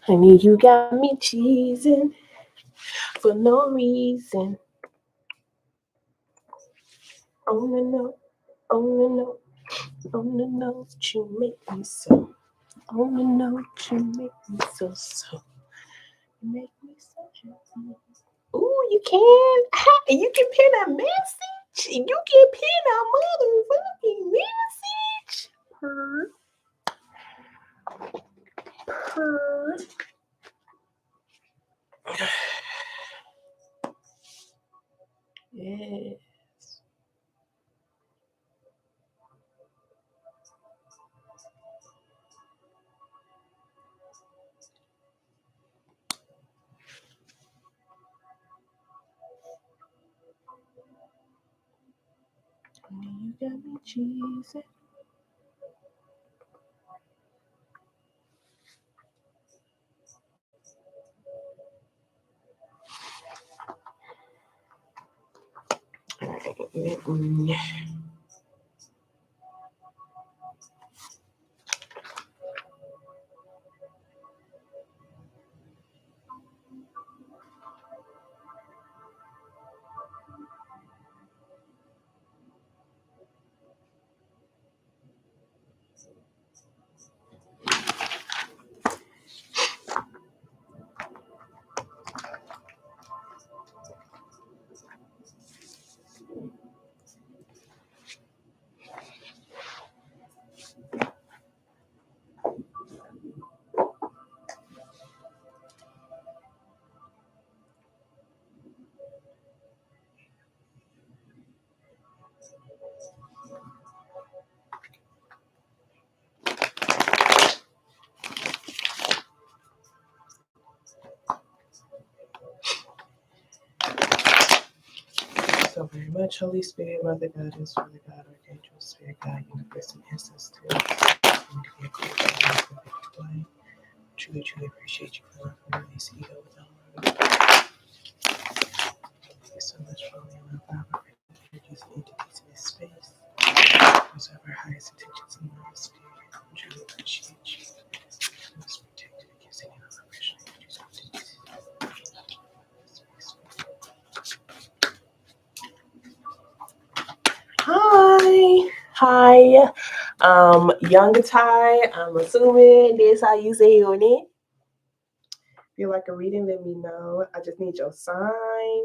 Honey, you got me cheesing for no reason. Oh no, oh no, oh no, you make me so. Oh no, you make me so. You make me so happy. Ooh, you can. You can pin a message. You can pin a motherfucking message. Purr. Yes. You got me cheesing. So very much, Holy Spirit, Mother Goddess, Father God, Archangel, Spirit God, Universe, and Ancestors. Truly, truly appreciate you for loving this ego with all my heart. Thank you so much for allowing my power to introduce entities in this space. Those are our highest intentions in my spirit. Truly appreciate you. Most protected against any oppression. Hi. Young Ty, I'm assuming this how you say your name. If you like a reading, let me know. I just need your sign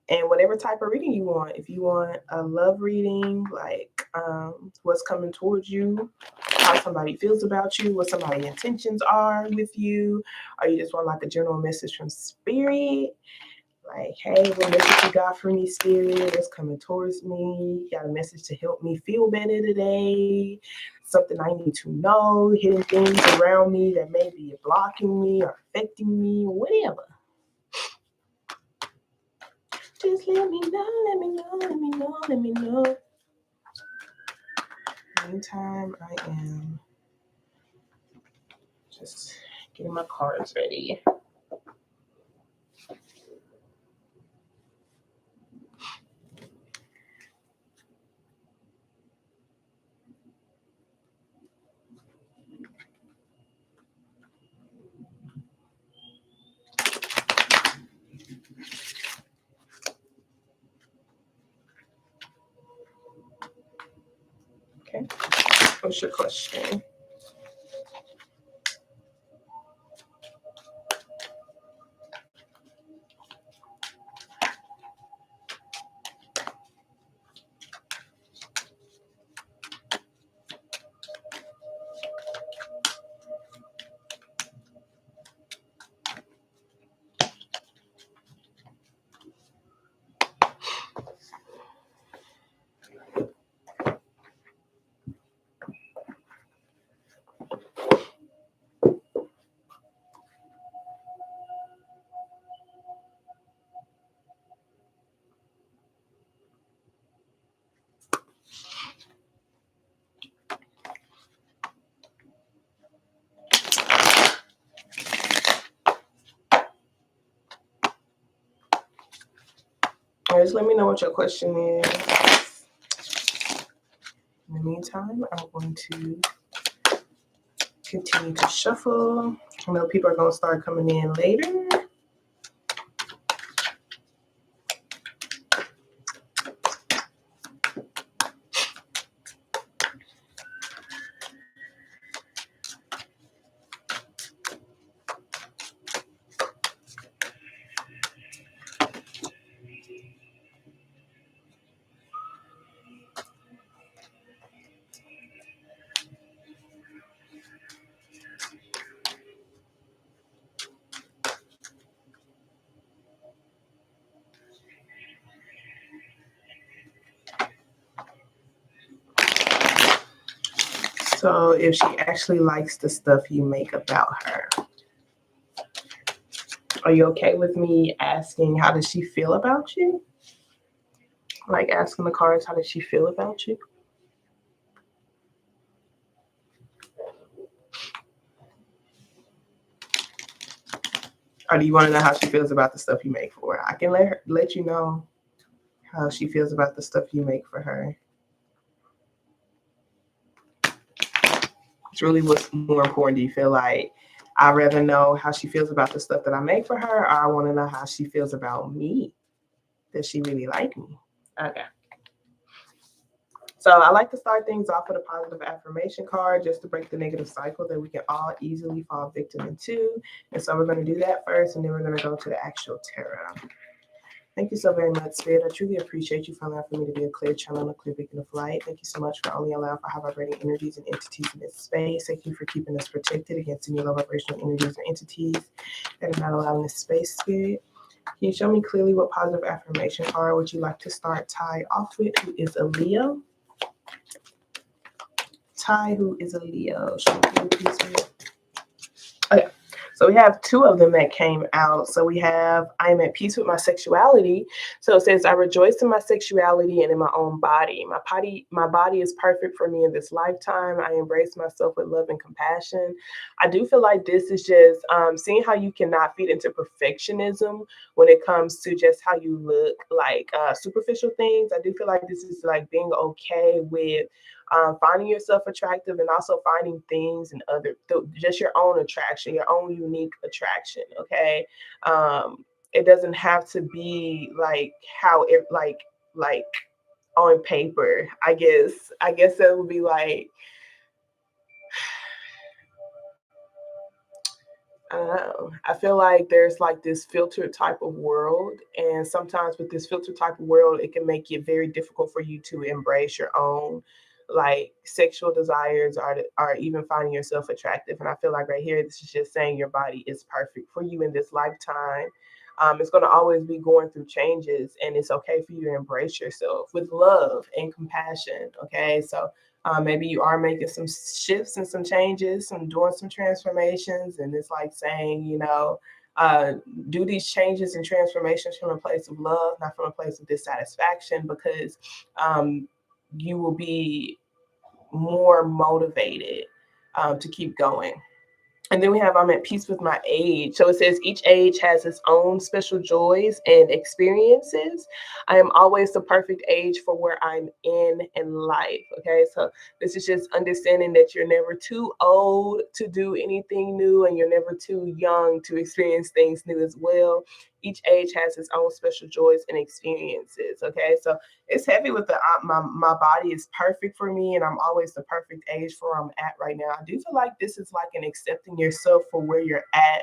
and whatever type of reading you want. If you want a love reading, like what's coming towards you, how somebody feels about you, what somebody's intentions are with you, or you just want like a general message from spirit, like, hey, what message you got for me, spirit? What's coming towards me? You got a message to help me feel better today? Something I need to know? Hidden things around me that may be blocking me or affecting me, whatever. Just let me know. Meantime, I am just getting my cards ready. Okay, what's your question? cards, let me know what your question is. In the meantime, I'm going to continue to shuffle. I know people are going to start coming in later. So if she actually likes the stuff you make about her, are you okay with me asking how does she feel about you? Like asking the cards, how does she feel about you? Or do you want to know how she feels about the stuff you make for her? I can let you know how she feels about the stuff you make for her. It's really what's more important. Do you feel like I'd rather know how she feels about the stuff that I make for her, or I want to know how she feels about me? Does she really like me? Okay. So I like to start things off with a positive affirmation card just to break the negative cycle that we can all easily fall victim into. And so we're going to do that first, and then we're going to go to the actual tarot. Thank you so very much, Spirit. I truly appreciate you for allowing for me to be a clear channel and a clear beacon of light. Thank you so much for only allowing for high vibrating energies and entities in this space. Thank you for keeping us protected against any low vibrational energies and entities that are not allowing this space, Spirit. Can you show me clearly what positive affirmation card would you like to start Ty off with, who is a Leo? Ty, who is a Leo. Show me clearly, please, Spirit. Okay. So we have two of them that came out. So we have, I am at peace with my sexuality. So it says, I rejoice in my sexuality and in my own body. My body is perfect for me in this lifetime. I embrace myself with love and compassion. I do feel like this is just seeing how you cannot feed into perfectionism when it comes to just how you look, like superficial things. I do feel like this is like being okay with finding yourself attractive and also finding things and just your own attraction, your own unique attraction. Okay. It doesn't have to be like how it like on paper. I guess that would be like, I don't know. I feel like there's like this filtered type of world. And sometimes with this filtered type of world, it can make it very difficult for you to embrace your own like sexual desires or even finding yourself attractive. And I feel like right here, this is just saying your body is perfect for you in this lifetime. It's going to always be going through changes, and it's okay for you to embrace yourself with love and compassion. Okay. So maybe you are making some shifts and some changes and doing some transformations. And it's like saying, do these changes and transformations from a place of love, not from a place of dissatisfaction, because you will be more motivated to keep going. And then we have, I'm at peace with my age. So it says each age has its own special joys and experiences. I am always the perfect age for where I'm in life. Okay. So this is just understanding that you're never too old to do anything new, and you're never too young to experience things new as well. Each age has its own special joys and experiences. Okay. So it's heavy with the my body is perfect for me, and I'm always the perfect age for where I'm at right now. I do feel like this is like an accepting yourself for where you're at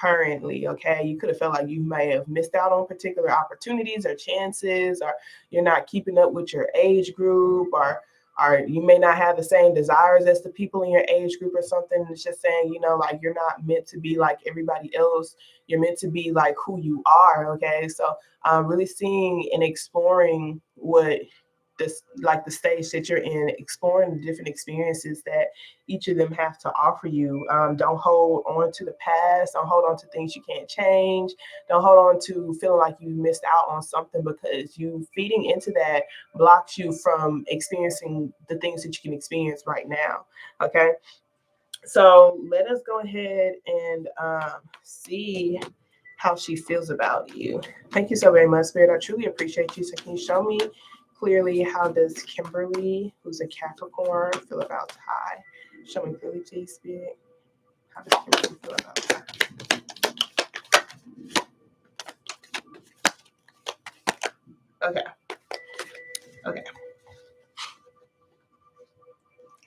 currently. Okay, you could have felt like you may have missed out on particular opportunities or chances, or you're not keeping up with your age group, or you may not have the same desires as the people in your age group or something. It's just saying, like you're not meant to be like everybody else. You're meant to be like who you are. Okay, so really seeing and exploring what this, like the stage that you're in, exploring the different experiences that each of them have to offer you. Don't hold on to the past. Don't hold on to things you can't change. Don't hold on to feeling like you missed out on something, because you feeding into that blocks you from experiencing the things that you can experience right now. Okay. So let us go ahead and see how she feels about you. Thank you so very much, Spirit. I truly appreciate you. So can you show me clearly how does Kimberly, who's a Capricorn, feel about Ty? Show me clearly, please, Spirit. How does Kimberly feel about Ty? Okay. Okay.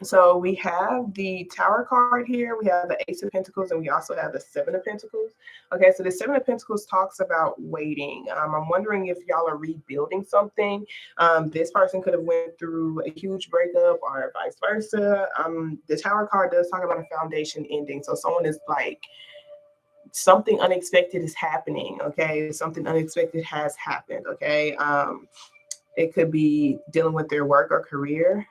So we have the Tower card here. We have the Ace of Pentacles, and we also have the Seven of Pentacles. Okay, so the Seven of Pentacles talks about waiting. I'm wondering if y'all are rebuilding something. This person could have went through a huge breakup or vice versa. The Tower card does talk about a foundation ending. So someone is like, something unexpected is happening. Okay, something unexpected has happened. Okay, it could be dealing with their work or career.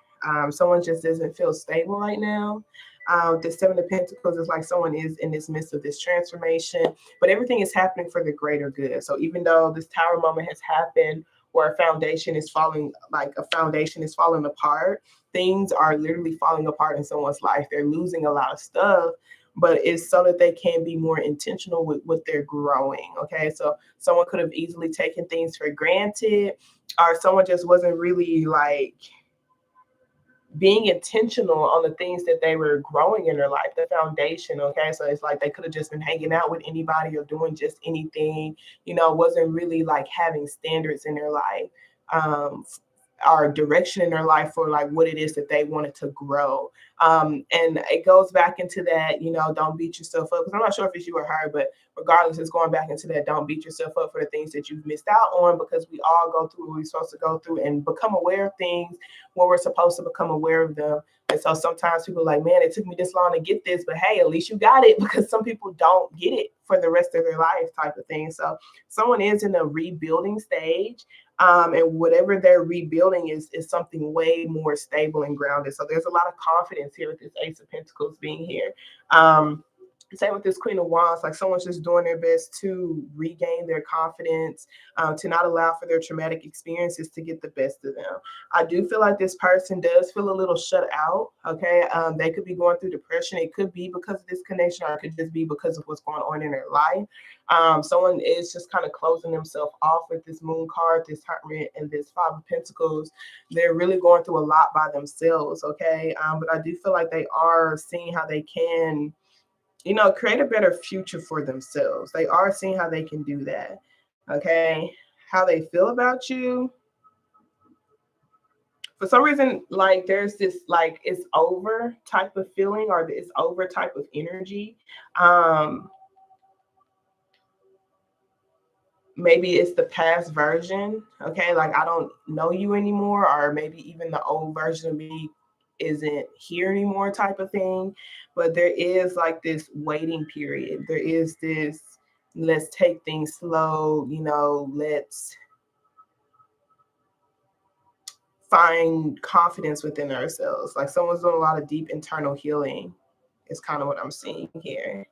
Someone just doesn't feel stable right now. The Seven of Pentacles is like someone is in this midst of this transformation, but everything is happening for the greater good. So even though this Tower moment has happened where a foundation is falling, like a foundation is falling apart, things are literally falling apart in someone's life. They're losing a lot of stuff, but it's so that they can be more intentional with what they're growing. Okay, so someone could have easily taken things for granted, or someone just wasn't really like being intentional on the things that they were growing in their life, the foundation. Okay, so it's like they could have just been hanging out with anybody or doing just anything, wasn't really like having standards in their life, or direction in their life for like what it is that they wanted to grow. And it goes back into that, don't beat yourself up, because I'm not sure if it's you or her, but regardless, it's going back into that, don't beat yourself up for the things that you've missed out on, because we all go through what we're supposed to go through and become aware of things when we're supposed to become aware of them. And so sometimes people are like, man, it took me this long to get this, but hey, at least you got it, because some people don't get it for the rest of their life, type of thing. So someone is in a rebuilding stage. And whatever they're rebuilding is something way more stable and grounded. So there's a lot of confidence here with this Ace of Pentacles being here. Same with this Queen of Wands, like someone's just doing their best to regain their confidence, to not allow for their traumatic experiences to get the best of them. I do feel like this person does feel a little shut out. Okay, they could be going through depression. It could be because of this connection, or it could just be because of what's going on in their life. Someone is just kind of closing themselves off with this Moon card, this Hermit, and this Five of Pentacles. They're really going through a lot by themselves. Okay, but I do feel like they are seeing how they can, create a better future for themselves. They are seeing how they can do that. Okay, how they feel about you. For some reason, like there's this like it's over type of feeling, or it's over type of energy. Maybe it's the past version. Okay, like I don't know you anymore, or maybe even the old version of me isn't here anymore type of thing. But there is like this waiting period. There is this, let's take things slow, let's find confidence within ourselves. Like someone's doing a lot of deep internal healing is kind of what I'm seeing here.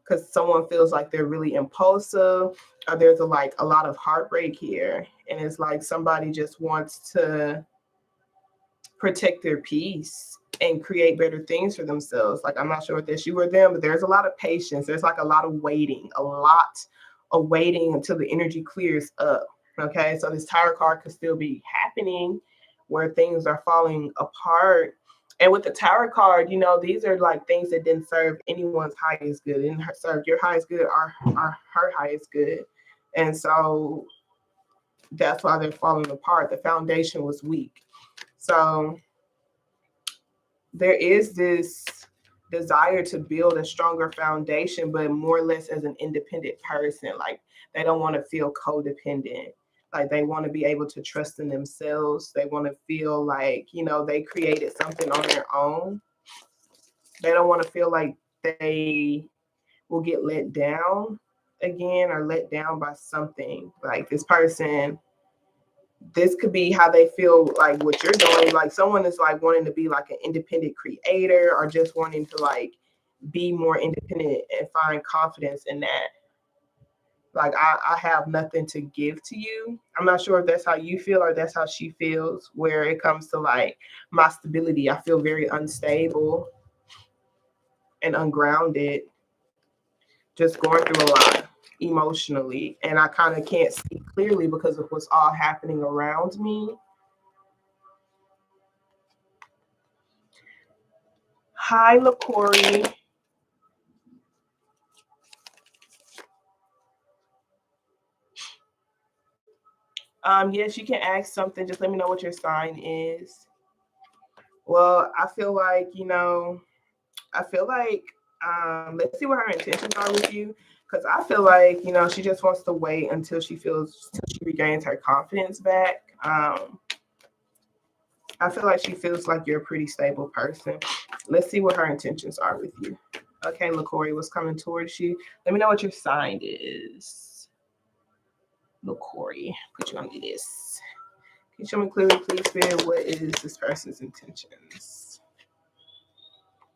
Because someone feels like they're really impulsive, or there's a lot of heartbreak here. And it's like somebody just wants to protect their peace and create better things for themselves. Like, I'm not sure if that's you or them, but there's a lot of patience. There's like a lot of waiting until the energy clears up. Okay, so this Tower card could still be happening where things are falling apart. And with the Tower card, these are like things that didn't serve anyone's highest good. It didn't serve your highest good or her highest good. And so that's why they're falling apart. The foundation was weak. So there is this desire to build a stronger foundation, but more or less as an independent person. Like they don't want to feel codependent. Like they want to be able to trust in themselves. They want to feel like, they created something on their own. They don't want to feel like they will get let down again, or let down by something. Like this person, this could be how they feel like what you're doing. Like someone is like wanting to be like an independent creator, or just wanting to like be more independent and find confidence in that. Like I have nothing to give to you. I'm not sure if that's how you feel or that's how she feels, where it comes to like my stability. I feel very unstable and ungrounded, just going through a lot. emotionally, and I kind of can't see clearly because of what's all happening around me. Hi, LaCorey. Yes, you can ask something. Just let me know what your sign is. Well, I feel like, let's see what her intentions are with you. Because I feel like, she just wants to wait until she regains her confidence back. I feel like she feels like you're a pretty stable person. Let's see what her intentions are with you. Okay, LaCorey, what's coming towards you? Let me know what your sign is. LaCorey, put you on this. Can you show me clearly, please, Spirit, what is this person's intentions?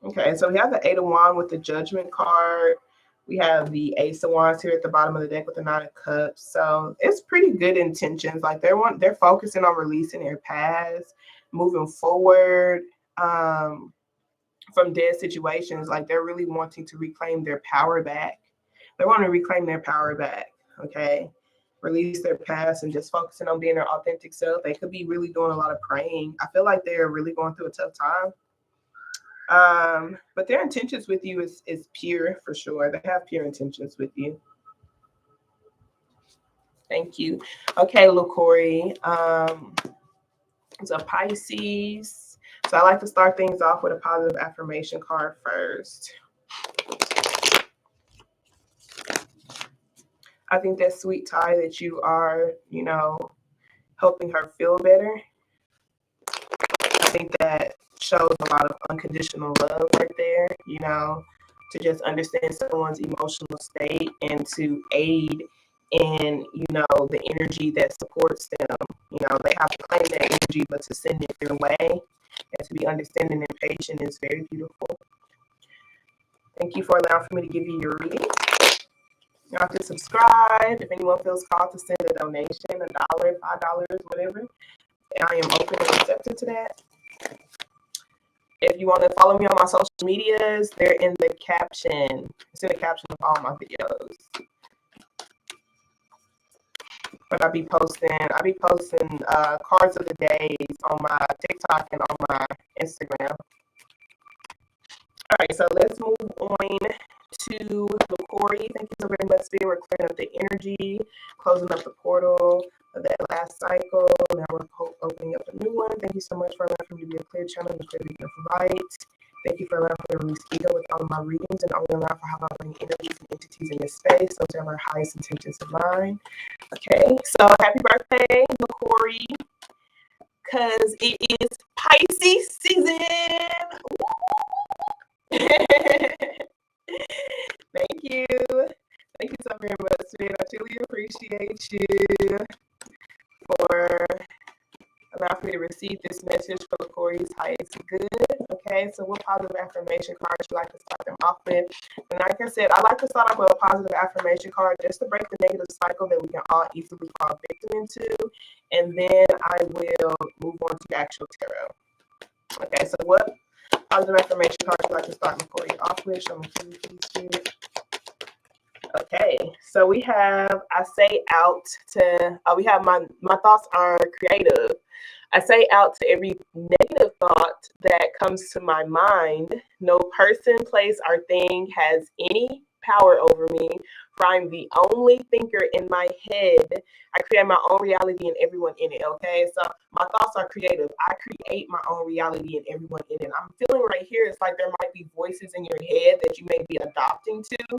Okay, so we have the 8 of Wands with the Judgment card. We have the Ace of Wands here at the bottom of the deck with the 9 of Cups. So it's pretty good intentions. Like they're focusing on releasing their past, moving forward from dead situations. Like they're really wanting to reclaim their power back. They want to reclaim their power back. Okay. Release their past and just focusing on being their authentic self. They could be really doing a lot of praying. I feel like they're really going through a tough time. But their intentions with you is pure for sure. They have pure intentions with you. Thank you. Okay, LaCorey. So Pisces. So I like to start things off with a positive affirmation card first. I think that sweet tie that you are, helping her feel better. I think that shows a lot of unconditional love right there, to just understand someone's emotional state and to aid in, the energy that supports them. They have to claim that energy, but to send it their way and to be understanding and patient is very beautiful. Thank you for allowing for me to give you your reading. You have to subscribe. If anyone feels called to send a donation, $1, $5, whatever, I am open and receptive to that. If you want to follow me on my social medias, they're in the caption. It's in the caption of all my videos. But I'll be posting cards of the days on my TikTok and on my Instagram. All right, so let's move on to LaCorey. Thank you so very much, Spirit. We're clearing up the energy, closing up the portal of that last cycle. Now we're opening up a new one. Thank you so much for allowing me to be a clear channel and a clear beacon of light. Thank you for allowing me to release ego with all of my readings and only allow for how I bring energies and entities in this space. Those are our highest intentions of mine. Okay, so happy birthday, LaCorey, because it is Pisces season. Thank you. Thank you so very much, Spirit. I truly appreciate you for allowing me to receive this message for LaCorey's highest good. Okay, so what positive affirmation cards you like to start them off with? And like I said, I like to start off with a positive affirmation card just to break the negative cycle that we can all easily fall victim into. And then I will move on to actual tarot. Okay, so what positive affirmation cards you like to start LaCorey off with? Show me please. Okay, so we have we have my thoughts are creative. I say out to every negative thought that comes to my mind. No person, place, or thing has any power over me, for I'm the only thinker in my head. I create my own reality and everyone in it. Okay, so my thoughts are creative. I create my own reality and everyone in it. I'm feeling right here, it's like there might be voices in your head that you may be adopting to.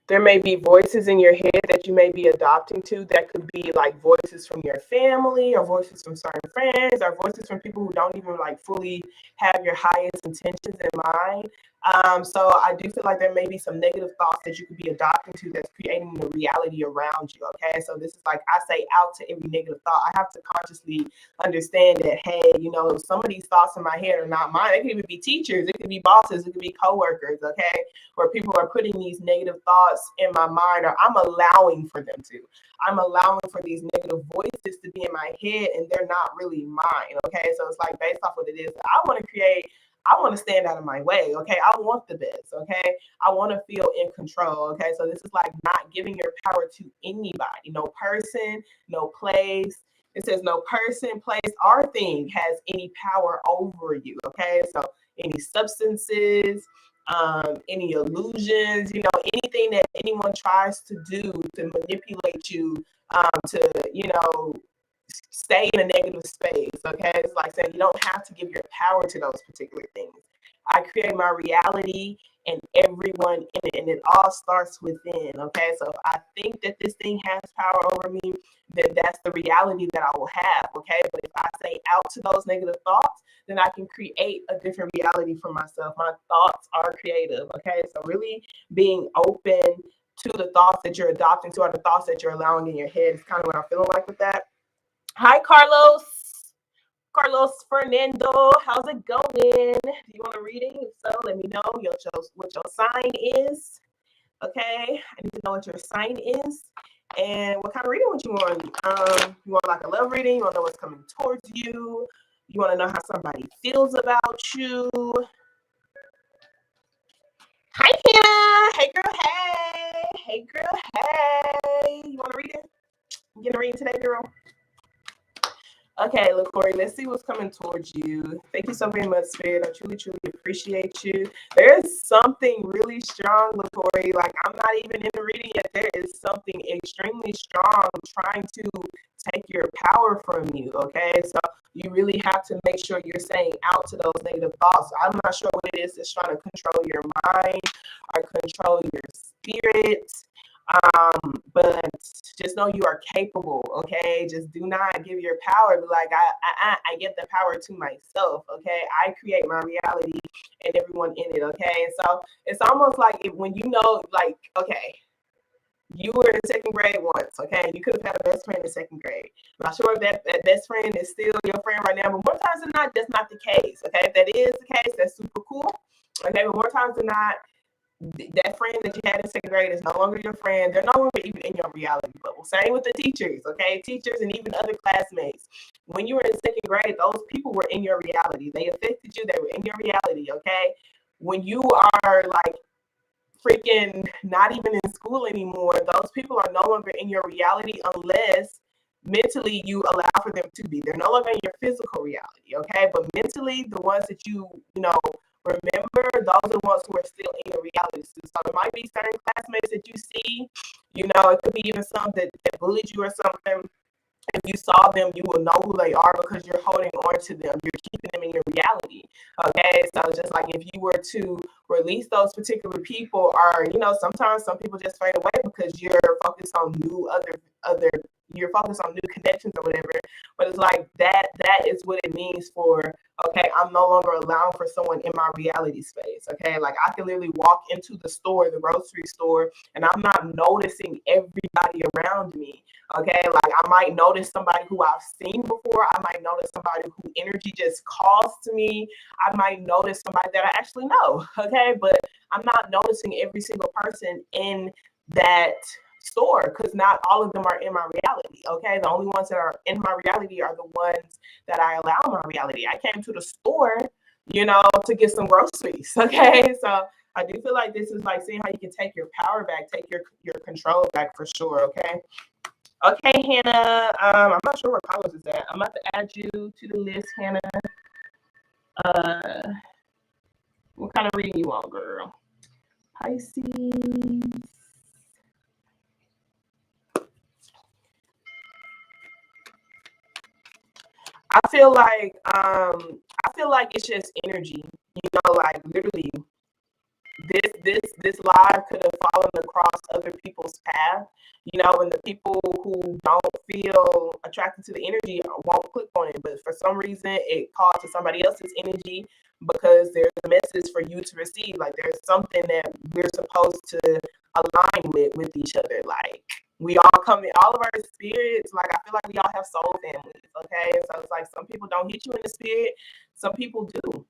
There may be voices in your head that you may be adopting to that could be like voices from your family or voices from certain friends or voices from people who don't even like fully have your highest intentions in mind. So I do feel like there may be some negative thoughts that you could be adopting to that's creating the reality around you. Okay, so this is like I say out to every negative thought. I have to consciously understand that, hey, some of these thoughts in my head are not mine. It could even be teachers, it could be bosses, it could be coworkers. Okay, where people are putting these negative thoughts in my mind, or I'm allowing for them to. I'm allowing for these negative voices to be in my head, and they're not really mine. Okay, so it's like based off what it is that I want to create. I want to stand out of my way. Okay. I want the best. Okay. I want to feel in control. Okay. So this is like not giving your power to anybody, no person, no place. It says no person, place, or thing has any power over you. Okay. So any substances, any illusions, anything that anyone tries to do to manipulate you, to, stay in a negative space. Okay. It's like saying you don't have to give your power to those particular things. I create my reality and everyone in it, and it all starts within. Okay. So if I think that this thing has power over me, then that's the reality that I will have. Okay. But if I say out to those negative thoughts, then I can create a different reality for myself. My thoughts are creative. Okay. So really being open to the thoughts that you're adopting to, or the thoughts that you're allowing in your head is kind of what I'm feeling like with that. Hi, Carlos. Carlos Fernando, how's it going? Do you want a reading? If so, let me know what your sign is. Okay, I need to know what your sign is and what kind of reading would you want. You want like a love reading? You want to know what's coming towards you? You want to know how somebody feels about you? Hi, Hannah. Hey, girl. Hey. Hey, girl. Hey. You want a reading? You getting a reading today, girl? Okay, LaCorey, let's see what's coming towards you. Thank you so very much, Spirit. I truly, truly appreciate you. There is something really strong, LaCorey. Like, I'm not even in the reading yet. There is something extremely strong trying to take your power from you, okay? So you really have to make sure you're saying out to those negative thoughts. I'm not sure what it is that's trying to control your mind or control your spirit. But just know you are capable. Okay, just do not give your power. Be like, I get the power to myself. Okay, I create my reality and everyone in it. Okay, and so it's almost like when like, okay, you were in second grade once. Okay, you could have had a best friend in second grade. I'm not sure if that best friend is still your friend right now, but more times than not, that's not the case. Okay, if that is the case, that's super cool. Okay, but more times than not, that friend that you had in second grade is no longer your friend. They're no longer even in your reality bubble. Same with the teachers, okay? Teachers and even other classmates. When you were in second grade, those people were in your reality. They affected you. They were in your reality, okay? When you are like freaking not even in school anymore, those people are no longer in your reality unless mentally you allow for them to be. They're no longer in your physical reality, okay? But mentally, the ones that you remember, those are the ones who are still in your reality. So it might be certain classmates that you see, it could be even some that bullied you or something. If you saw them, you will know who they are because you're holding on to them. You're keeping them in your reality. Okay. So just like if you were to release those particular people, or, sometimes some people just fade away because you're focused on you're focused on new connections or whatever. But it's like that is what it means for, okay, I'm no longer allowing for someone in my reality space. Okay. Like I can literally walk into the store, the grocery store, and I'm not noticing everybody around me. Okay, like I might notice somebody who I've seen before. I might notice somebody who energy just calls to me. I might notice somebody that I actually know. Okay, but I'm not noticing every single person in that store because not all of them are in my reality. Okay, the only ones that are in my reality are the ones that I allow in my reality. I came to the store, to get some groceries. Okay, so I do feel like this is like seeing how you can take your power back, take your control back for sure. Okay. Okay, Hannah. I'm not sure where Carlos is at. I'm about to add you to the list, Hannah. What kind of reading you want, girl? Pisces. I feel like it's just energy. Like literally this live could have fallen across other people's path, and the people who don't feel attracted to the energy won't click on it. But for some reason, it calls to somebody else's energy because there's a message for you to receive. Like there's something that we're supposed to align with each other. Like we all come in, all of our spirits. Like I feel like we all have soul families. Okay, so it's like some people don't hit you in the spirit, some people do.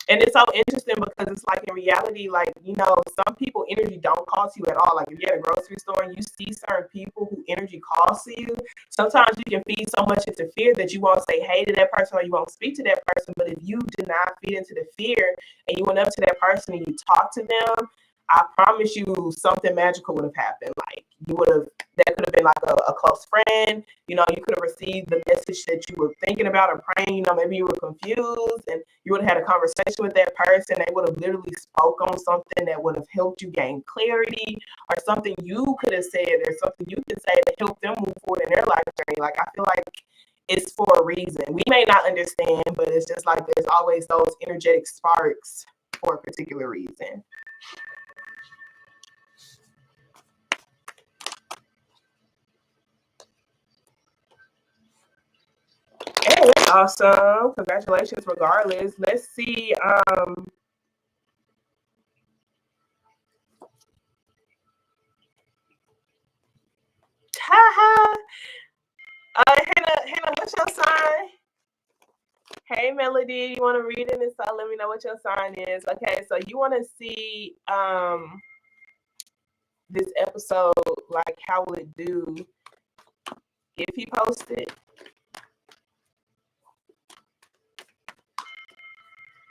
And it's so interesting because it's like in reality, like, you know, some people energy don't cost you at all. Like if you're at a grocery store and you see certain people who energy costs you, sometimes you can feed so much into fear that you won't say hey to that person or you won't speak to that person. But if you did not feed into the fear and you went up to that person and you talked to them, I promise you something magical would have happened. Like you would have, that could have been like a close friend. You know, you could have received the message that you were thinking about or praying. You know, maybe you were confused and you would have had a conversation with that person. They would have literally spoke on something that would have helped you gain clarity, or something you could have said or something you could say to help them move forward in their life journey. Like I feel like it's for a reason. We may not understand, but it's just like there's always those energetic sparks for a particular reason. Hey, that's awesome. Congratulations regardless. Let's see. Haha. Hannah, what's your sign? Hey, Melody, you want to read it and so let me know what your sign is. Okay, so you want to see this episode, like how will it do if you post it?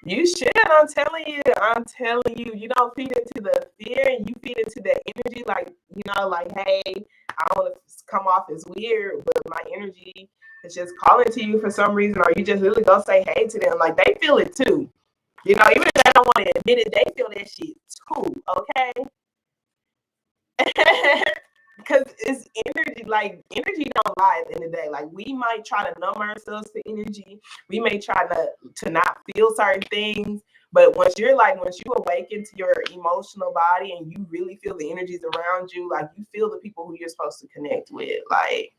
You should. I'm telling you, you don't feed into the fear and you feed into the energy, like, you know, like, hey, I don't want to come off as weird, but my energy is just calling to you for some reason, or you just really go say hey to them. Like they feel it too. You know, even if they don't want to admit it, they feel that shit too, okay? Because it's energy, like energy don't lie at the end of the day. Like we might try to numb ourselves to energy. We may try to not feel certain things. But once you awaken to your emotional body and you really feel the energies around you, like you feel the people who you're supposed to connect with. Like,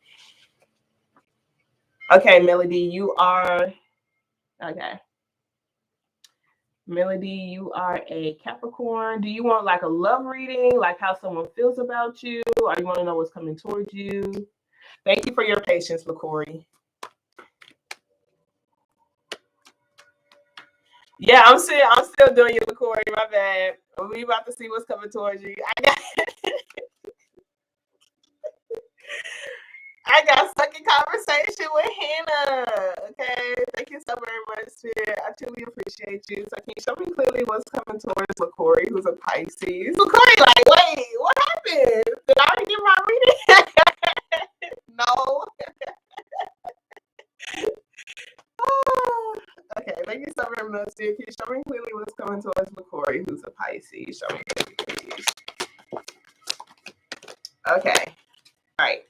okay, Melody, you are okay. Melody, you are a Capricorn. Do you want like a love reading, like how someone feels about you, or you want to know what's coming towards you? Thank you for your patience, LaCorey. Yeah, I'm still doing you, LaCorey. My bad. We about to see what's coming towards you. I got stuck in conversation with Hannah. Okay, thank you so very much, Spirit. I truly appreciate you. So can you show me clearly what's coming towards LaCorey, who's a Pisces? LaCorey, like, wait, what happened? Did I already get my reading? No. Okay, thank you so very much, Spirit. Can you show me clearly what's coming towards LaCorey, who's a Pisces? Show me clearly, please. Okay, all right.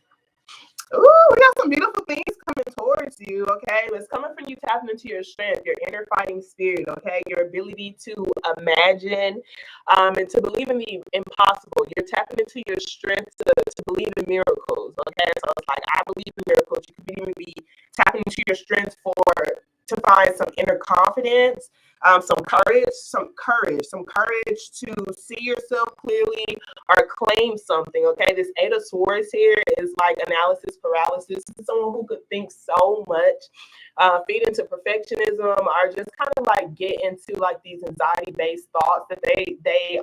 Ooh, we got some beautiful things coming towards you, okay? It's coming from you tapping into your strength, your inner fighting spirit, okay? Your ability to imagine and to believe in the impossible. You're tapping into your strength to believe in miracles, okay? So it's like, I believe in miracles. You could even be tapping into your strength to find some inner confidence, some courage to see yourself clearly or claim something. Okay, this Eight of Swords here is like analysis paralysis. This is someone who could think so much, feed into perfectionism, or just kind of like get into like these anxiety-based thoughts that they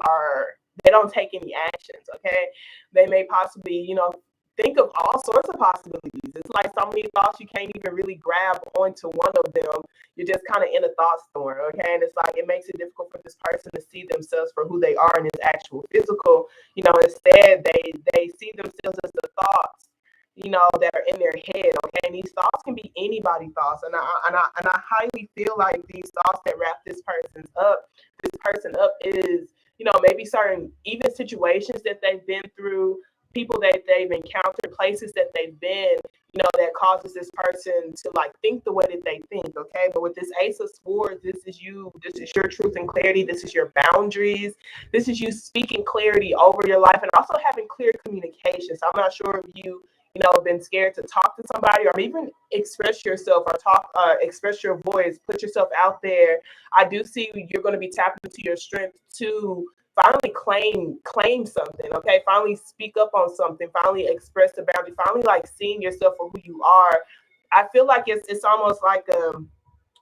don't take any actions. Okay, they may possibly, you know, think of all sorts of possibilities. It's like so many thoughts you can't even really grab onto one of them. You're just kind of in a thought storm, okay? And it's like it makes it difficult for this person to see themselves for who they are in this actual physical. You know, instead they see themselves as the thoughts, you know, that are in their head, okay? And these thoughts can be anybody's thoughts, and I highly feel like these thoughts that wrap this person up is, you know, maybe certain even situations that they've been through, people that they've encountered, places that they've been, you know, that causes this person to like think the way that they think, okay? But with this Ace of Swords, this is your truth and clarity, this is your boundaries, this is you speaking clarity over your life and also having clear communication. So I'm not sure if you know, been scared to talk to somebody or even express yourself or express your voice, put yourself out there. I do see you're going to be tapping into your strength to finally claim something, okay? Finally speak up on something, finally express the boundary, finally like seeing yourself for who you are. I feel like it's almost like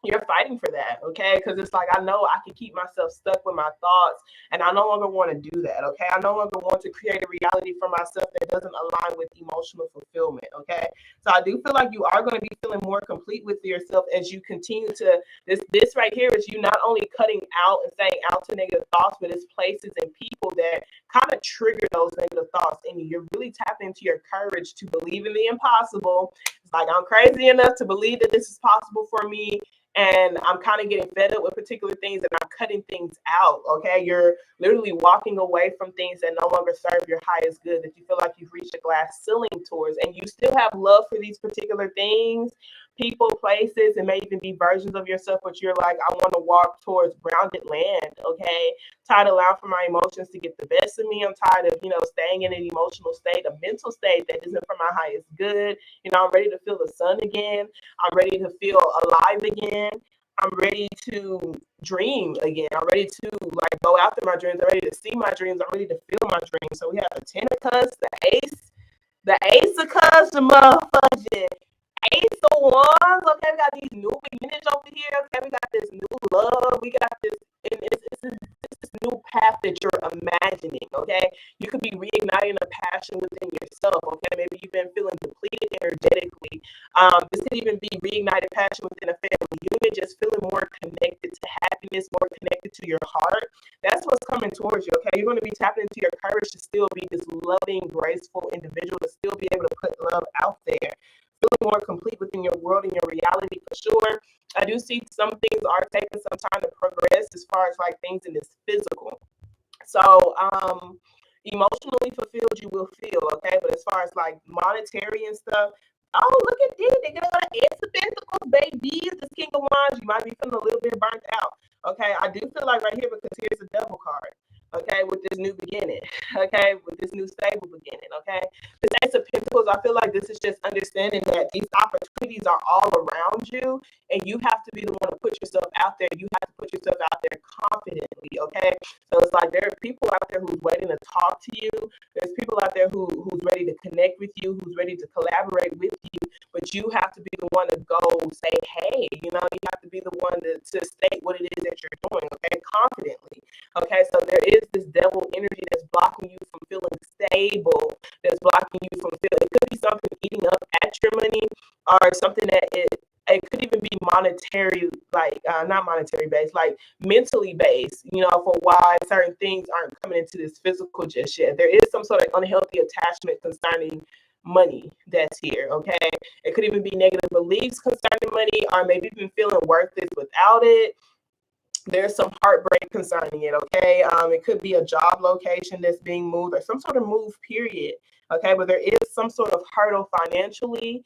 you're fighting for that, okay? Because it's like, I know I can keep myself stuck with my thoughts, and I no longer want to do that, okay? I no longer want to create a reality for myself that doesn't align with emotional fulfillment, okay? So I do feel like you are going to be feeling more complete with yourself as you continue to, this right here is you not only cutting out and saying out to negative thoughts, but it's places and people that kind of trigger those negative thoughts in you. You're really tapping into your courage to believe in the impossible. It's like, I'm crazy enough to believe that this is possible for me, and I'm kind of getting fed up with particular things, and I'm cutting things out, okay? You're literally walking away from things that no longer serve your highest good, that you feel like you've reached a glass ceiling towards, and you still have love for these particular things, people, places, and may even be versions of yourself, but you're like, I want to walk towards grounded land, okay? Tired of allowing for my emotions to get the best of me. I'm tired of, staying in an emotional state, a mental state that isn't for my highest good. I'm ready to feel the sun again. I'm ready to feel alive again. I'm ready to dream again. I'm ready to go after my dreams. I'm ready to see my dreams. I'm ready to feel my dreams. So we have the 10 of cups, the ace of cups, the motherfucking Ace of Wands. Okay, we got these new beginnings over here. Okay, we got this new love. We got this, and it's this new path that you're imagining. Okay, you could be reigniting a passion within yourself. Okay, maybe you've been feeling depleted energetically. This could even be reignited passion within a family unit, just feeling more connected to happiness, more connected to your heart. That's what's coming towards you. Okay, you're going to be tapping into your courage to still be this loving, graceful individual, to still be able to put love out there. Feeling more complete within your world and your reality for sure. I do see some things are taking some time to progress as far as things in this physical. So emotionally fulfilled you will feel, okay? But as far as monetary and stuff, oh, look at this. They're gonna go to Ace of Pentacles, baby. This King of Wands, you might be feeling a little bit burnt out. Okay, I do feel like right here, because here's the Devil card. Okay, with this new beginning, okay, with this new stable beginning, okay. This Ace of Pentacles, I feel like this is just understanding that these opportunities are all around you, and you have to be the one to put yourself out there. You have to put yourself out there confidently, okay. So it's like there are people out there who's waiting to talk to you. There's people out there who's ready to connect with you, who's ready to collaborate with you, but you have to be the one to go say, hey, you have to be the one to state what it is that you're doing, okay, confidently. Okay, so there is this devil energy that's blocking you from feeling stable, that's blocking you from feeling, it could be something eating up at your money, or something that it could even be monetary, not monetary based, mentally based, for why certain things aren't coming into this physical just yet. There is some sort of unhealthy attachment concerning money that's here, okay? It could even be negative beliefs concerning money, or maybe even feeling worthless without it. There's some heartbreak concerning it, okay? It could be a job location that's being moved, or some sort of move, period, okay? But there is some sort of hurdle financially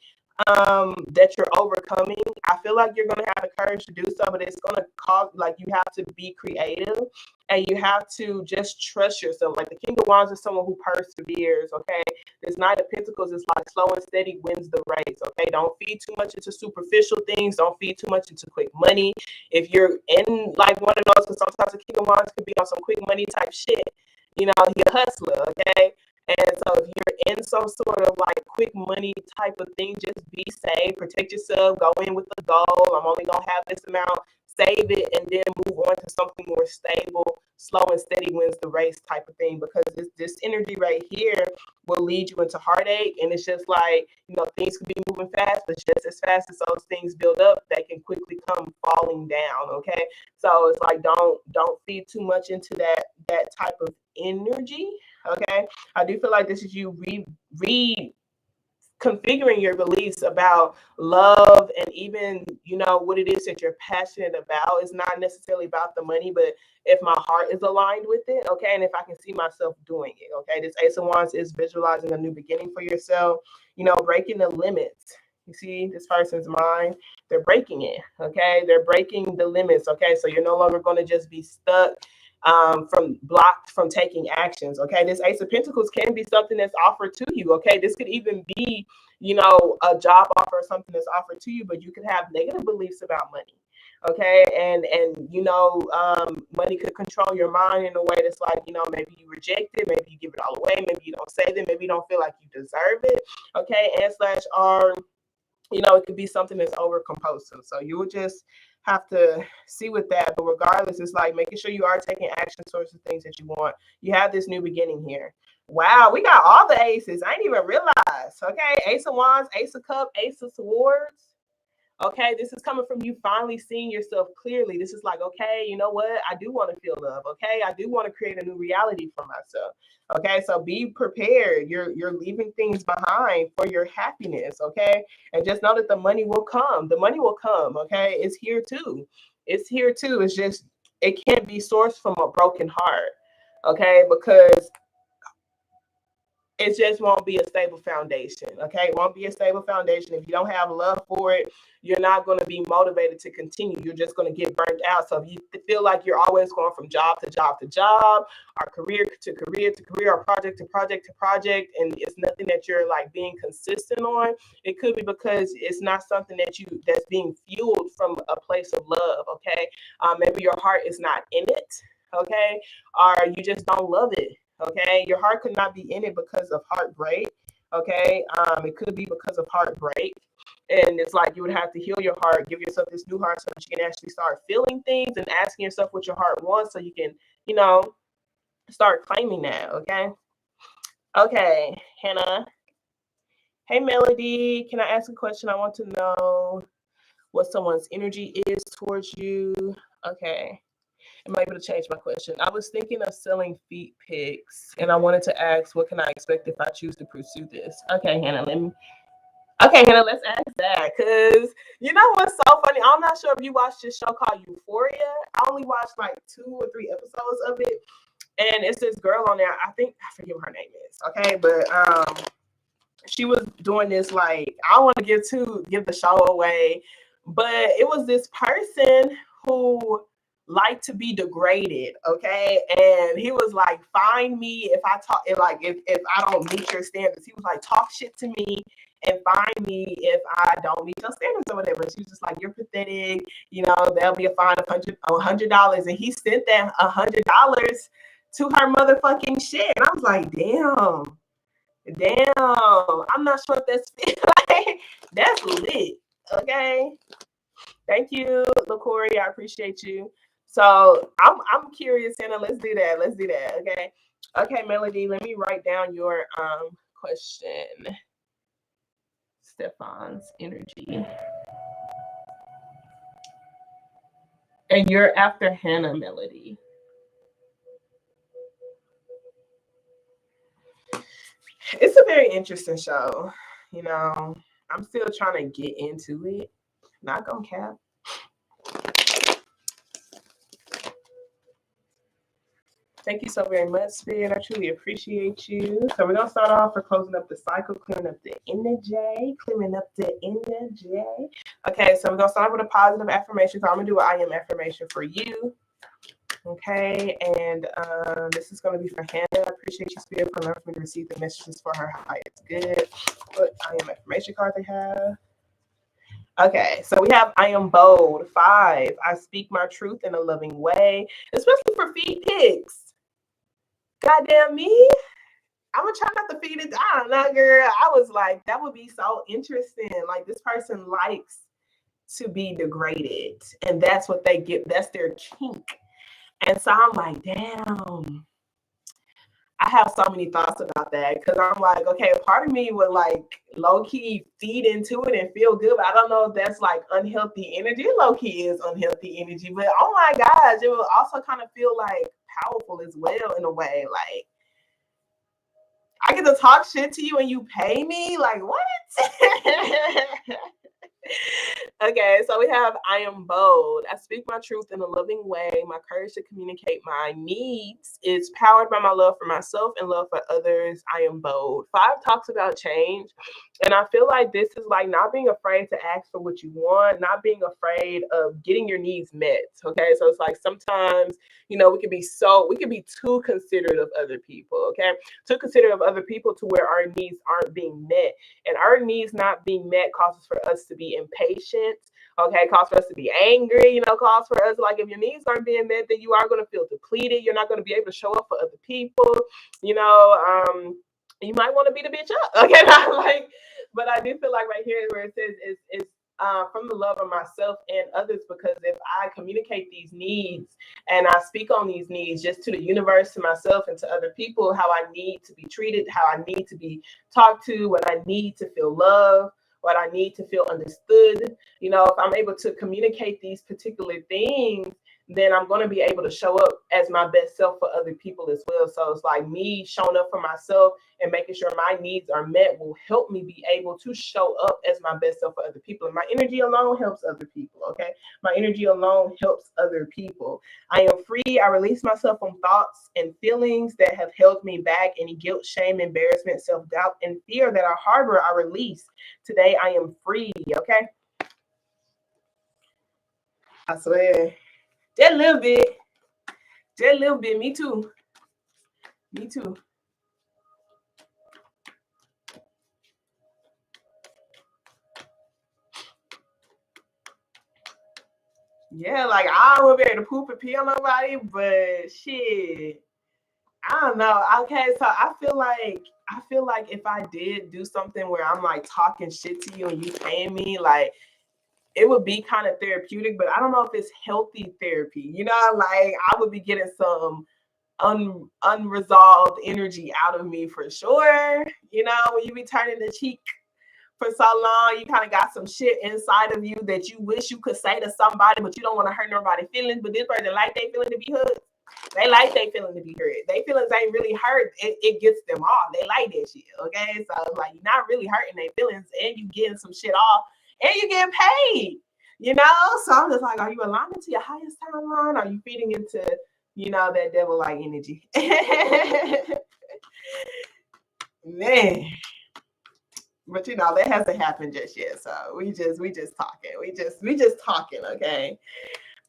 that you're overcoming. I feel like you're going to have the courage to do so, but it's going to cause, you have to be creative, and you have to just trust yourself. The King of Wands is someone who perseveres, okay? This Knight of Pentacles is slow and steady wins the race, okay? Don't feed too much into superficial things. Don't feed too much into quick money. If you're in one of those, because sometimes the King of Wands could be on some quick money type shit, you're a hustler, okay? And so if you're in some sort of quick money type of thing, just be safe, protect yourself, go in with the goal. I'm only going to have this amount, save it, and then move on to something more stable. Slow and steady wins the race type of thing, because this energy right here will lead you into heartache. And it's just things could be moving fast, but just as fast as those things build up, they can quickly come falling down, okay? So it's don't feed too much into that type of energy, okay? I do feel like this is you reconfiguring your beliefs about love, and even what it is that you're passionate about. It's not necessarily about the money, but if my heart is aligned with it, okay, and if I can see myself doing it, okay. This Ace of Wands is visualizing a new beginning for yourself, breaking the limits. You see this person's mind, they're breaking it, okay. They're breaking the limits, okay. So you're no longer going to just be stuck from blocked from taking actions, okay. This Ace of Pentacles can be something that's offered to you, okay. This could even be a job offer or something that's offered to you, but you could have negative beliefs about money, okay. And money could control your mind in a way that's maybe you reject it, maybe you give it all away, maybe you don't save it, maybe you don't feel like you deserve it, okay. And/or you know, it could be something that's over compulsive. So you would just have to see with that. But regardless, it's like making sure you are taking action towards the things that you want. You have this new beginning here. Wow, we got all the aces. I didn't even realize. Okay, Ace of Wands, Ace of Cups, Ace of Swords. Okay, this is coming from you finally seeing yourself clearly. This is like, okay, you know what? I do want to feel love. Okay, I do want to create a new reality for myself. Okay, so be prepared. You're leaving things behind for your happiness. Okay, and just know that the money will come. The money will come. Okay, it's here too. It's here too. It's just it can't be sourced from a broken heart. Okay, because it just won't be a stable foundation. Okay, it won't be a stable foundation. If you don't have love for it, you're not going to be motivated to continue. You're just going to get burnt out. So if you feel like you're always going from job to job to job, or career to career to career, or project to project to project, and it's nothing that you're like being consistent on, it could be because it's not something that's being fueled from a place of love. Okay, maybe your heart is not in it. Okay, or you just don't love it. Okay, your heart could not be in it because of heartbreak. Okay, it could be because of heartbreak, and it's like you would have to heal your heart, give yourself this new heart so that you can actually start feeling things and asking yourself what your heart wants, so you can, you know, start claiming that. Okay, Hannah. Hey, Melody. Can I ask a question? I want to know what someone's energy is towards you. Okay. Am I able to change my question? I was thinking of selling feet pics, and I wanted to ask, what can I expect if I choose to pursue this? Okay, Hannah, let's ask that, because you know what's so funny? I'm not sure if you watched this show called Euphoria. I only watched like 2 or 3 episodes of it, and it's this girl on there. I think I forget what her name is. Okay, but she was doing this, like, I don't want to give the show away, but it was this person who liked to be degraded. Okay, and he was like, find me if I talk, if I don't meet your standards. He was like, talk shit to me and find me if I don't meet your standards or whatever. She was just like, you're pathetic, you know, there'll be a fine of $100, and he sent that $100 to her motherfucking shit. And I was like, damn, I'm not sure if that's like, that's lit. Okay, thank you, LaCory, I appreciate you. So I'm curious, Hannah. Let's do that. Okay, Melody, let me write down your question. Stefan's energy, and you're after Hannah, Melody. It's a very interesting show. You know, I'm still trying to get into it. Not gonna cap. Thank you so very much, Spirit. I truly appreciate you. So we're going to start off for closing up the cycle, clearing up the energy. Okay, so we're going to start with a positive affirmation. So I'm going to do an I am affirmation for you. Okay, and this is going to be for Hannah. I appreciate you, Spirit, for allowing me to receive the messages for her highest good. What I am affirmation card they have. Okay, so we have I am bold. 5, I speak my truth in a loving way, especially for feed pigs. Goddamn me. I'm gonna try not to feed it. I don't know, girl. I was like, that would be so interesting. Like, this person likes to be degraded, and that's what they get. That's their kink. And so I'm like, damn. I have so many thoughts about that, because I'm like, okay, a part of me would like low-key feed into it and feel good, but I don't know if that's like unhealthy energy. Low-key is unhealthy energy, but oh my gosh, it will also kind of feel like powerful as well in a way. Like, I get to talk shit to you and you pay me? Like, what? Okay, so we have I am bold. I speak my truth in a loving way. My courage to communicate my needs is powered by my love for myself and love for others. I am bold. 5 talks about change. And I feel like this is like not being afraid to ask for what you want, not being afraid of getting your needs met. Okay, so it's like sometimes, you know, we can be too considerate of other people. Okay, too considerate of other people to where our needs aren't being met. And our needs not being met causes for us to be impatient. Okay, cause for us to be angry, you know, cause for us, like, if your needs aren't being met, then you are going to feel depleted. You're not going to be able to show up for other people, you know. you might want to beat a bitch up. Okay, not like, but I do feel like right here where it says is from the love of myself and others, because if I communicate these needs and I speak on these needs just to the universe, to myself, and to other people, how I need to be treated, how I need to be talked to, what I need to feel loved, what I need to feel understood. You know, if I'm able to communicate these particular things, then I'm going to be able to show up as my best self for other people as well. So it's like me showing up for myself and making sure my needs are met will help me be able to show up as my best self for other people. And my energy alone helps other people, okay? My energy alone helps other people. I am free. I release myself from thoughts and feelings that have held me back. Any guilt, shame, embarrassment, self-doubt, and fear that I harbor, I release. Today, I am free, okay? I swear. Just a little bit. Just a little bit. Me too. Me too. Yeah, like I won't be able to poop and pee on nobody, but shit, I don't know. Okay, so I feel like if I did do something where I'm like talking shit to you and you paying me, like it would be kind of therapeutic, but I don't know if it's healthy therapy. You know, like I would be getting some unresolved energy out of me for sure. You know, when you be turning the cheek for so long, you kind of got some shit inside of you that you wish you could say to somebody, but you don't want to hurt nobody's feelings. But this person like they feeling to be heard. They like they feeling to be heard. They feelings ain't really hurt. It gets them off. They like that shit. Okay, so like you're not really hurting their feelings, and you getting some shit off, and you getting paid. You know, so I'm just like, are you aligning to your highest timeline? Are you feeding into, you know, that devil like energy? Man. But you know that hasn't happened just yet, so we just talking. We just talking, okay?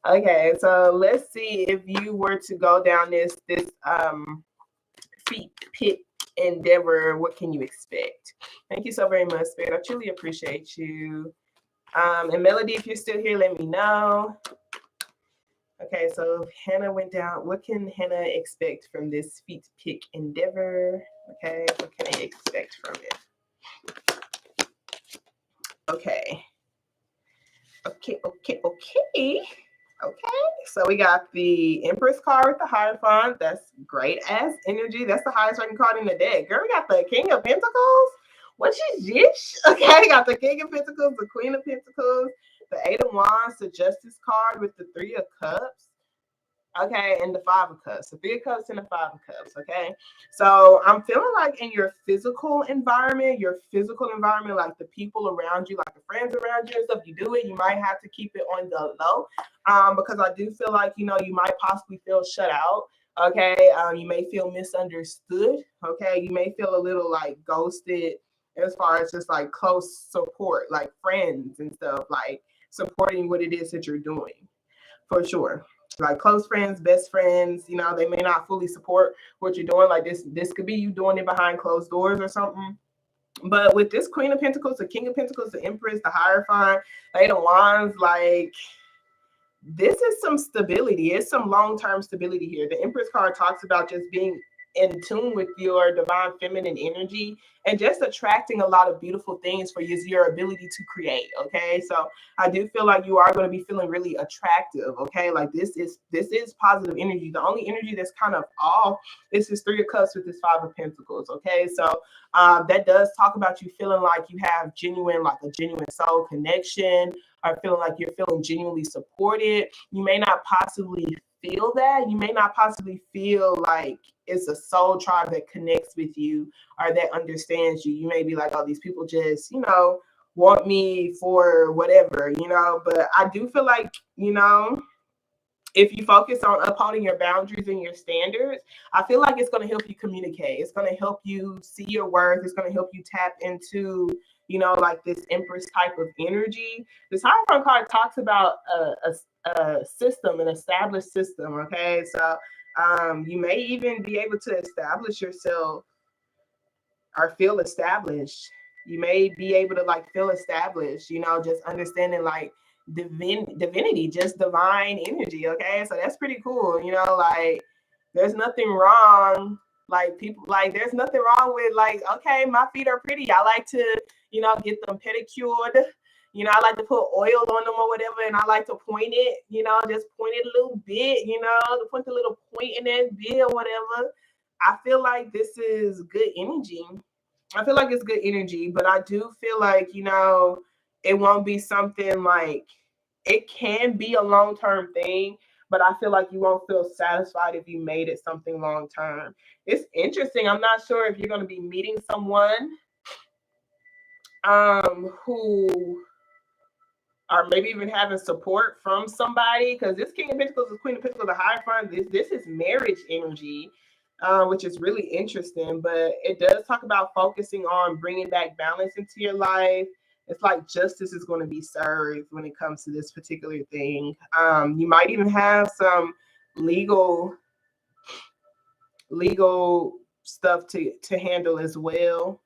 Okay, so let's see if you were to go down this feet pit endeavor, what can you expect? Thank you so very much, Spirit. I truly appreciate you. And Melody, if you're still here, let me know. Okay, so Hannah went down. What can Hannah expect from this feet pick endeavor? Okay, what can I expect from it? Okay. Okay. So we got the Empress card with the Hierophant. That's great ass energy. That's the highest ranking card in the deck. Girl, we got the King of Pentacles. What's this? Okay, we got the King of Pentacles, the Queen of Pentacles, the Eight of Wands, the Justice card with the Three of Cups. Okay, and the Five of Cups, the Three of Cups and the Five of Cups. Okay, so I'm feeling like in your physical environment, like the people around you, like the friends around you and stuff, you do it, you might have to keep it on the low, because I do feel like, you know, you might possibly feel shut out. Okay, you may feel misunderstood. Okay, you may feel a little like ghosted as far as just like close support, like friends and stuff, like supporting what it is that you're doing, for sure. Like close friends, best friends, you know, they may not fully support what you're doing. Like this could be you doing it behind closed doors or something. But with this Queen of Pentacles, the King of Pentacles, the Empress, the Hierophant, the Eight of Wands, like this is some stability. It's some long-term stability here. The Empress card talks about just being in tune with your divine feminine energy and just attracting a lot of beautiful things for you, your ability to create. Okay, so I do feel like you are going to be feeling really attractive. Okay, like this is positive energy. The only energy that's kind of off is this Three of Cups with this Five of Pentacles. Okay, so that does talk about you feeling like you have a genuine soul connection, or feeling like you're feeling genuinely supported. You may not possibly feel that. You may not possibly feel like it's a soul tribe that connects with you or that understands you. You may be like, oh, these people just, you know, want me for whatever, you know. But I do feel like, you know, if you focus on upholding your boundaries and your standards, I feel like it's going to help you communicate. It's going to help you see your worth. It's going to help you tap into, you know, like this Empress type of energy. This Hierophant card talks about a system, an established system. Okay, so you may even be able to establish yourself or feel established. You may be able to like feel established, you know, just understanding like divinity, just divine energy. Okay, so that's pretty cool. You know, like there's nothing wrong Like people, like there's nothing wrong with like, okay, my feet are pretty. I like to, get them pedicured. I like to put oil on them or whatever, and I like to point it, just point it a little bit, to put the little point in that bit or whatever. I feel like this is good energy. I feel like it's good energy, but I do feel like, it won't be something like, it can be a long-term thing, but I feel like you won't feel satisfied if you made it something long-term. It's interesting. I'm not sure if you're going to be meeting someone who or maybe even having support from somebody, because this King of Pentacles is Queen of Pentacles, the Hierophant. This is marriage energy, which is really interesting. But it does talk about focusing on bringing back balance into your life. It's like justice is going to be served when it comes to this particular thing. You might even have some legal stuff to handle as well.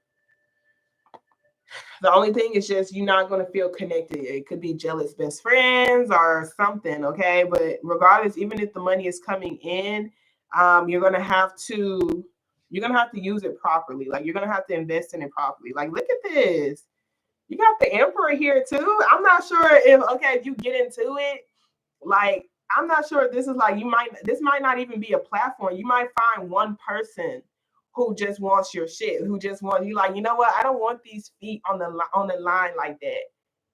The only thing is just you're not going to feel connected. It could be jealous best friends or something, okay? But regardless, even if the money is coming in, you're going to have to use it properly. Like you're going to have to invest in it properly. Like look at this. You got the Emperor here too. I'm not sure if you get into it, like I'm not sure if this is like this might not even be a platform. You might find one person who just wants your shit, who just wants you, like, you know what? I don't want these feet on the line like that.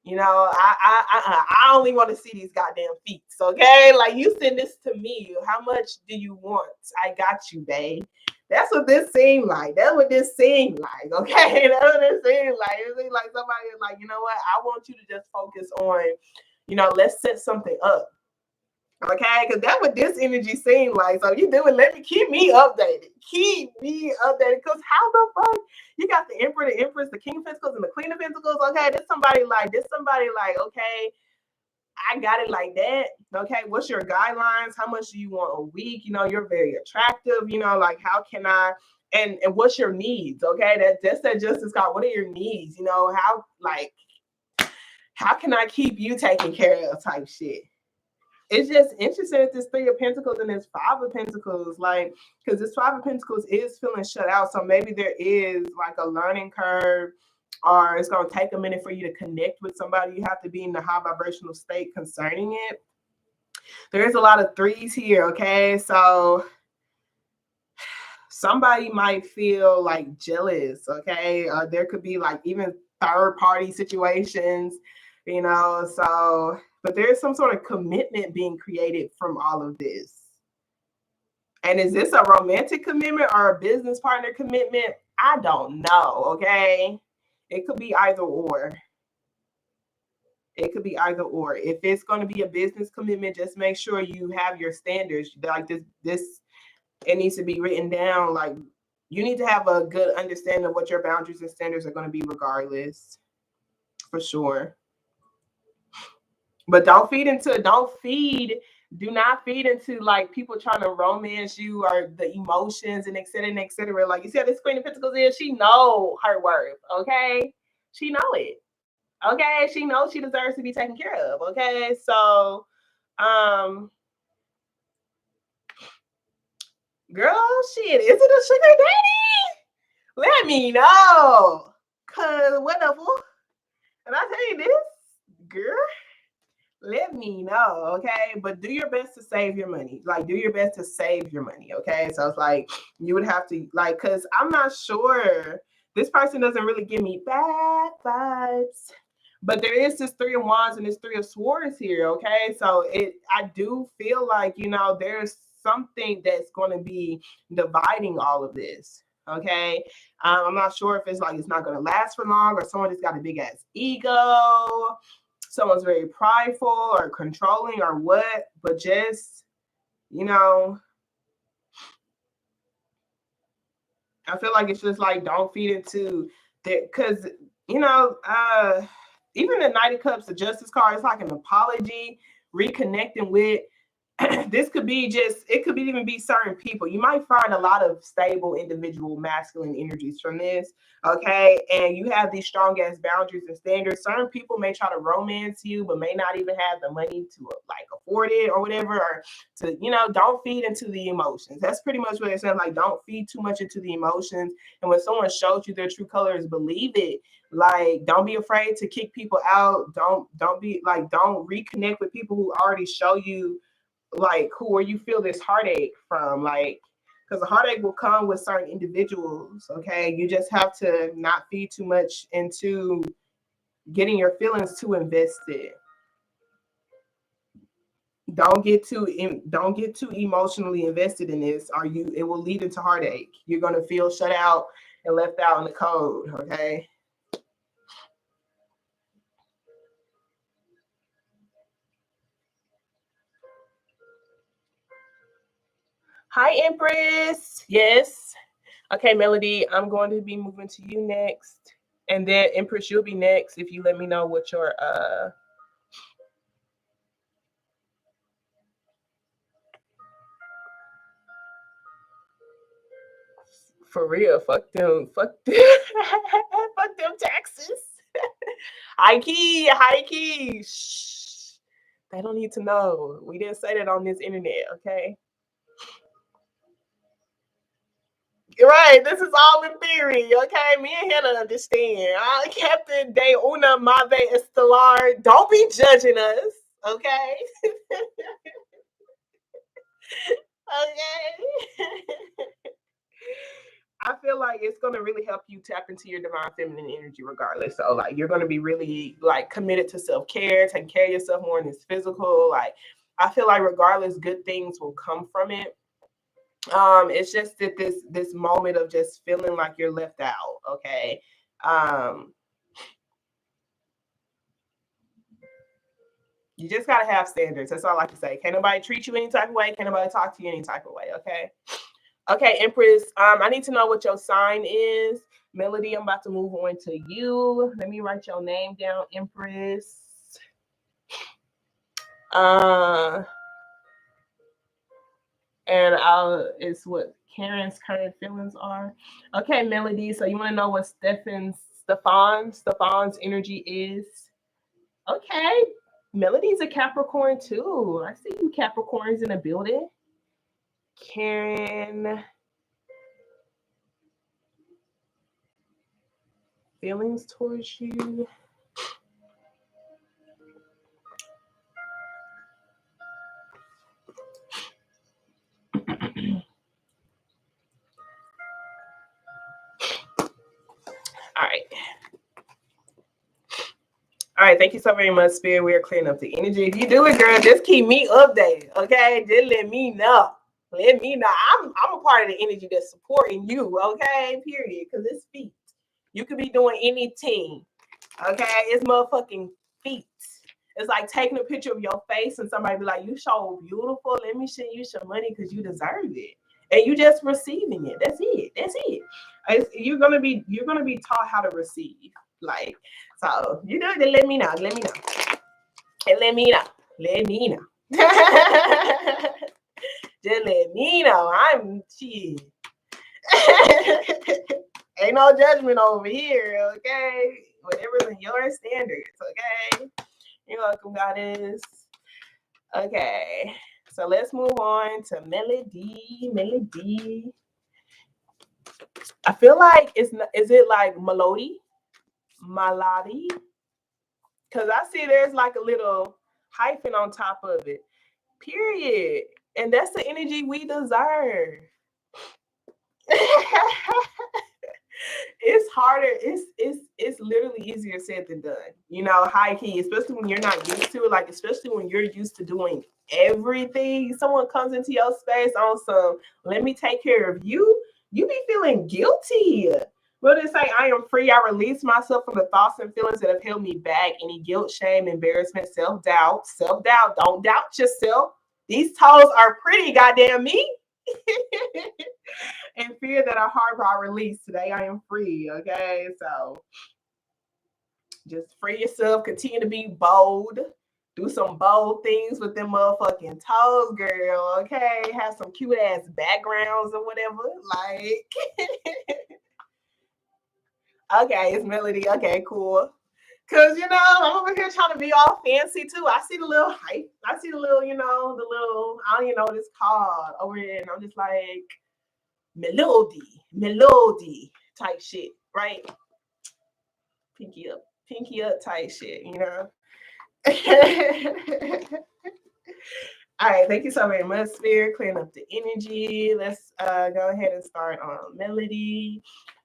I only want to see these goddamn feet. Okay, like you send this to me. How much do you want? I got you, babe. That's what this seemed like. That's what this seemed like. Okay, that's what it seemed like. It seemed like somebody is like, you know what? I want you to just focus on, let's set something up. Okay, because that's what this energy seemed like. So you do it. Let me keep me updated. Keep me updated. Because how the fuck you got the Emperor, the Empress, the King of Pentacles, and the Queen of Pentacles? Okay, this somebody like, okay, I got it like that. Okay, what's your guidelines? How much do you want a week? You're very attractive. Like how can I? And what's your needs? Okay, that's that Justice card. What are your needs? How can I keep you taken care of? Type shit. It's just interesting with this Three of Pentacles and this Five of Pentacles, like, because this Five of Pentacles is feeling shut out. So maybe there is like a learning curve, or it's going to take a minute for you to connect with somebody. You have to be in the high vibrational state concerning it. There is a lot of threes here, okay? So somebody might feel like jealous, okay? There could be like even third party situations, so... But there's some sort of commitment being created from all of this. And is this a romantic commitment or a business partner commitment? I don't know, okay? It could be either or. It could be either or. If it's going to be a business commitment, just make sure you have your standards. Like this, it needs to be written down. Like you need to have a good understanding of what your boundaries and standards are going to be regardless, for sure. But do not feed into like people trying to romance you or the emotions and et cetera, and et cetera. Like you said, this Queen of Pentacles is, she know her worth, okay? She know it, okay? She knows she deserves to be taken care of, okay? So, girl, shit, is it a sugar daddy? Let me know, cause whatever. And I tell you this, girl, let me know, okay? But do your best to save your money. Like, do your best to save your money, okay? So it's like, you would have to, like, because I'm not sure. This person doesn't really give me bad vibes. But there is this Three of Wands and this Three of Swords here, okay? So I do feel like, there's something that's going to be dividing all of this, okay? I'm not sure if it's like it's not going to last for long, or someone just got a big ass ego. Someone's very prideful or controlling or what, but just, I feel like it's just like, don't feed into that, because, even the Knight of Cups, the Justice card, it's like an apology, reconnecting with this could be it could even be certain people. You might find a lot of stable individual masculine energies from this, okay? And you have these strong ass boundaries and standards. Certain people may try to romance you, but may not even have the money to like afford it or whatever, or to, you know, don't feed into the emotions. That's pretty much what it says. Like, don't feed too much into the emotions. And when someone shows you their true colors, believe it. Like, don't be afraid to kick people out. Don't be like, don't reconnect with people who already show you like who or you feel this heartache from, like, because the heartache will come with certain individuals. Okay, you just have to not feed too much into getting your feelings too invested. Don't get too emotionally invested in this, or it will lead into heartache. You're going to feel shut out and left out in the cold. Okay. Hi, Empress. Yes. Okay, Melody, I'm going to be moving to you next. And then Empress, you'll be next if you let me know what your for real, fuck them, fuck them, fuck them taxes. High key. Shh. They don't need to know. We didn't say that on this internet, okay? Right, this is all in theory, okay? Me and Hannah understand. Captain de una mave estelar. Don't be judging us, okay? Okay. I feel like it's going to really help you tap into your divine feminine energy regardless. So like, you're going to be really like committed to self-care, taking care of yourself more in this physical. Like, I feel like regardless, good things will come from it. It's just that this moment of just feeling like you're left out. Okay. You just gotta have standards. That's all I can say. Can't nobody treat you any type of way. Can't nobody talk to you any type of way. Okay. Okay, Empress. I need to know what your sign is. Melody, I'm about to move on to you. Let me write your name down, Empress. And it's what Karen's current feelings are. Okay, Melody. So you want to know what Stefan's energy is? Okay. Melody's a Capricorn too. I see you Capricorns in the building. Karen. Feelings towards you. All right. All right, thank you so very much, Spirit. We are clearing up the energy. If you do it, girl, just keep me updated, okay? Just let me know. Let me know. I'm a part of the energy that's supporting you, okay? Period. Because it's feet. You could be doing anything, okay? It's motherfucking feet. It's like taking a picture of your face and somebody be like, "You so beautiful. Let me send you some money because you deserve it." And you just receiving it. That's it. That's it. You're gonna be taught how to receive. Like, so you know, then let me know. Let me know. And let me know. Let me know. Just let me know. I'm shit. Ain't no judgment over here, okay? Whatever's in your standards, okay? You're welcome, goddess. Okay, so let's move on to Melody. Melody. I feel like is it like Melody? Maladi? Because I see there's like a little hyphen on top of it. Period. And that's the energy we deserve. It's harder. It's literally easier said than done. You know, high key, especially when you're not used to it. Like, especially when you're used to doing everything. Someone comes into your space on some, let me take care of you. You be feeling guilty. But it's like, I am free. I release myself from the thoughts and feelings that have held me back. Any guilt, shame, embarrassment, self-doubt. Self-doubt. Don't doubt yourself. These toes are pretty, goddamn me. And fear that I harbor, I release. Today I am free. Okay. So just free yourself. Continue to be bold. Do some bold things with them motherfucking toes, girl. Okay, have some cute ass backgrounds or whatever. Like, okay, it's Melody. Okay, cool. Cause I'm over here trying to be all fancy too. I see the little hype. I see the little, I don't even know what it's called over here, and I'm just like melody type shit, right? Pinky up type shit, All right, thank you so very much, Spirit, clearing up the energy. Let's go ahead and start on Melody.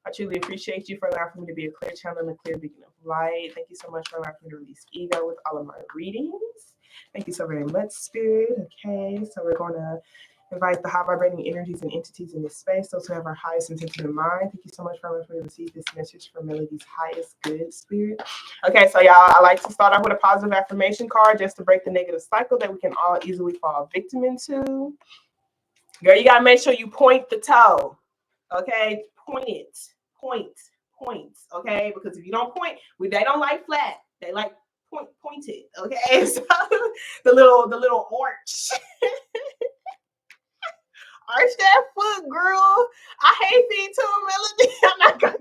I truly appreciate you for allowing for me to be a clear channel and a clear beacon of light. Thank you so much for allowing me to release ego with all of my readings. Thank you so very much, Spirit. Okay, so we're going to invite the high vibrating energies and entities in this space, those who have our highest intention in mind. Thank you so much for allowing me to receive this message from Melody's highest good, Spirit. Okay, so y'all, I like to start off with a positive affirmation card just to break the negative cycle that we can all easily fall victim into. Girl, you gotta make sure you point the toe. Okay, point it, point, okay? Because if you don't point, they don't like flat. They like pointed. Okay, so the little arch. Arch that foot, girl. I hate feet too, Melody. I'm not gonna.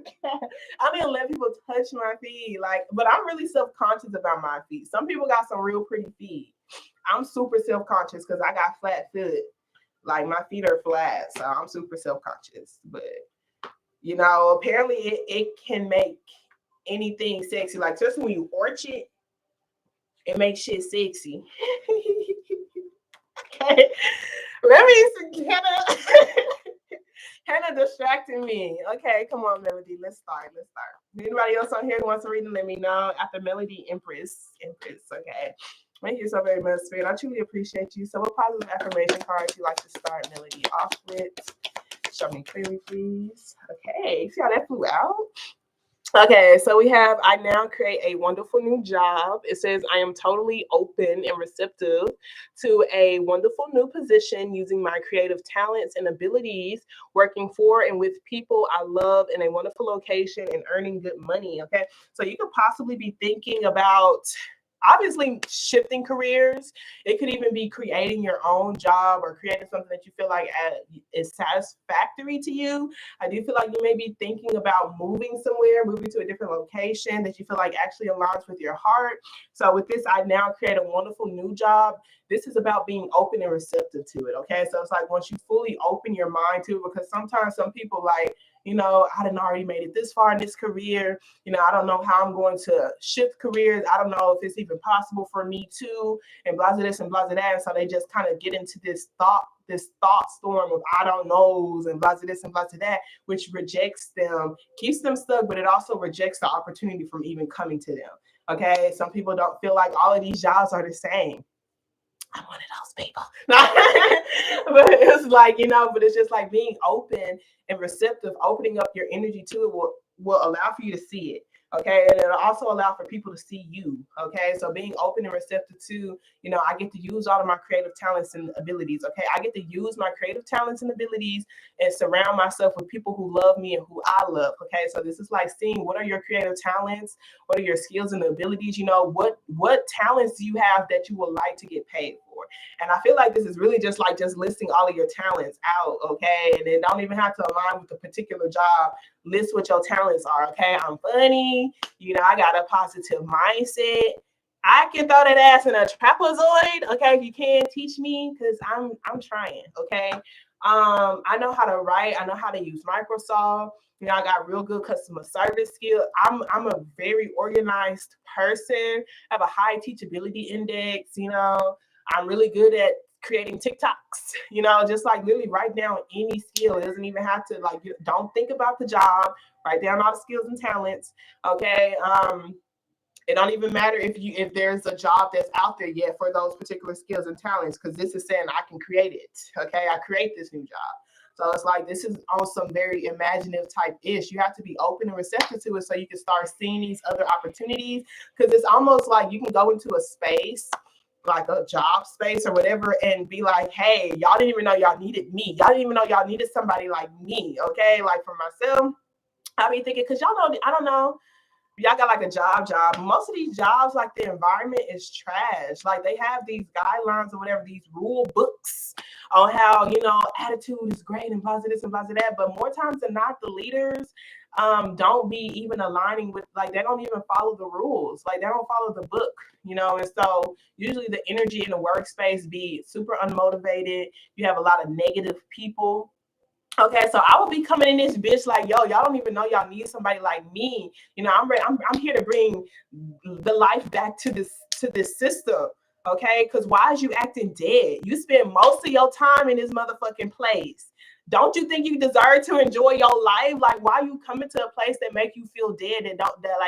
I mean, let people touch my feet, but I'm really self-conscious about my feet. Some people got some real pretty feet. I'm super self-conscious because I got flat foot. Like my feet are flat, so I'm super self-conscious. But apparently it can make anything sexy. Like especially when you arch it, it makes shit sexy. Okay. Let me see Hannah distracting me. Okay, come on, Melody. Let's start. Anybody else on here who wants to read it, let me know. After Melody, Empress. Okay. Thank you so very much, Spirit. I truly appreciate you. So what positive affirmation cards you like to start Melody off with? Show me clearly, please. Okay. See how that flew out? Okay, so we have, I now create a wonderful new job. It says, I am totally open and receptive to a wonderful new position using my creative talents and abilities, working for and with people I love in a wonderful location and earning good money. Okay, so you could possibly be thinking about obviously shifting careers. It could even be creating your own job or creating something that you feel like is satisfactory to you. I do feel like you may be thinking about moving somewhere, moving to a different location that you feel like actually aligns with your heart. So with this, I now create a wonderful new job. This is about being open and receptive to it. Okay, so it's like once you fully open your mind to it, because sometimes some people I done already made it this far in this career. I don't know how I'm going to shift careers. I don't know if it's even possible for me to, and blah, blah, this and blah, blah, that. And so they just kind of get into this thought storm of I don't knows and blah, blah, this and blah, blah, that, which rejects them, keeps them stuck, but it also rejects the opportunity from even coming to them. Okay. Some people don't feel like all of these jobs are the same. I'm one of those people. But it's but it's just like being open and receptive, opening up your energy to it will allow for you to see it. Okay. And it'll also allow for people to see you. Okay. So being open and receptive to, I get to use all of my creative talents and abilities. Okay. I get to use my creative talents and abilities and surround myself with people who love me and who I love. Okay. So this is like seeing what are your creative talents, what are your skills and abilities, what talents do you have that you would like to get paid for? And I feel like this is really just listing all of your talents out. Okay. And it don't even have to align with a particular job. List what your talents are. Okay. I'm funny. I got a positive mindset. I can throw that ass in a trapezoid. Okay. If you can teach me, because I'm trying. Okay. I know how to write. I know how to use Microsoft. I got real good customer service skill. I'm a very organized person. I have a high teachability index. I'm really good at creating TikToks, just like literally write down any skill. It doesn't even have to don't think about the job, write down all the skills and talents. Okay. It don't even matter if there's a job that's out there yet for those particular skills and talents, because this is saying I can create it. Okay. I create this new job. So it's like, this is on some very imaginative type ish. You have to be open and receptive to it so you can start seeing these other opportunities, because it's almost like you can go into a space, like a job space or whatever, and be like, hey, y'all didn't even know y'all needed me. Y'all didn't even know y'all needed somebody like me. Okay. Like for myself, I be thinking, because y'all know, I don't know, y'all got like a job. Most of these jobs, like the environment is trash. Like they have these guidelines or whatever, these rule books on how, you know, attitude is great and positive and positive that. But more times than not, the leaders don't be even aligning with, like, they don't even follow the rules. Like they don't follow the book, you know. And so usually the energy in the workspace be super unmotivated. You have a lot of negative people. Okay, so I would be coming in this bitch like, yo, y'all don't even know y'all need somebody like me. You know, I'm ready. I'm here to bring the life back to this system. Okay, because why is you acting dead? You spend most of your time in this motherfucking place. Don't you think you deserve to enjoy your life? Like, why you coming to a place that make you feel dead and don't, that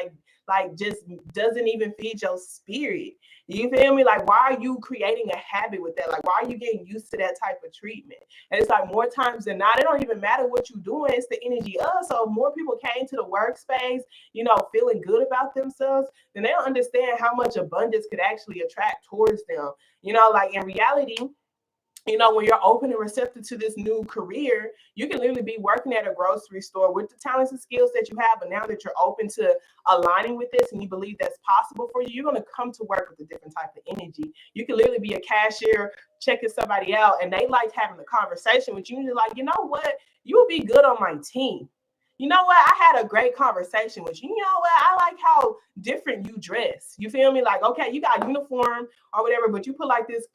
like just doesn't even feed your spirit? You feel me? Like, why are you creating a habit with that? Like, why are you getting used to that type of treatment? And it's like more times than not, it don't even matter what you're doing. It's the energy of. So more people came to the workspace, you know, feeling good about themselves, then they don't understand how much abundance could actually attract towards them. You know, like in reality, you know, when you're open and receptive to this new career, you can literally be working at a grocery store with the talents and skills that you have. But now that you're open to aligning with this and you believe that's possible for you, you're going to come to work with a different type of energy. You can literally be a cashier checking somebody out and they like having a conversation with you. You're like, you know what? You would be good on my team. You know what? I had a great conversation with you. You know what? I like how different you dress. You feel me? Like, okay, you got uniform or whatever, but you put like this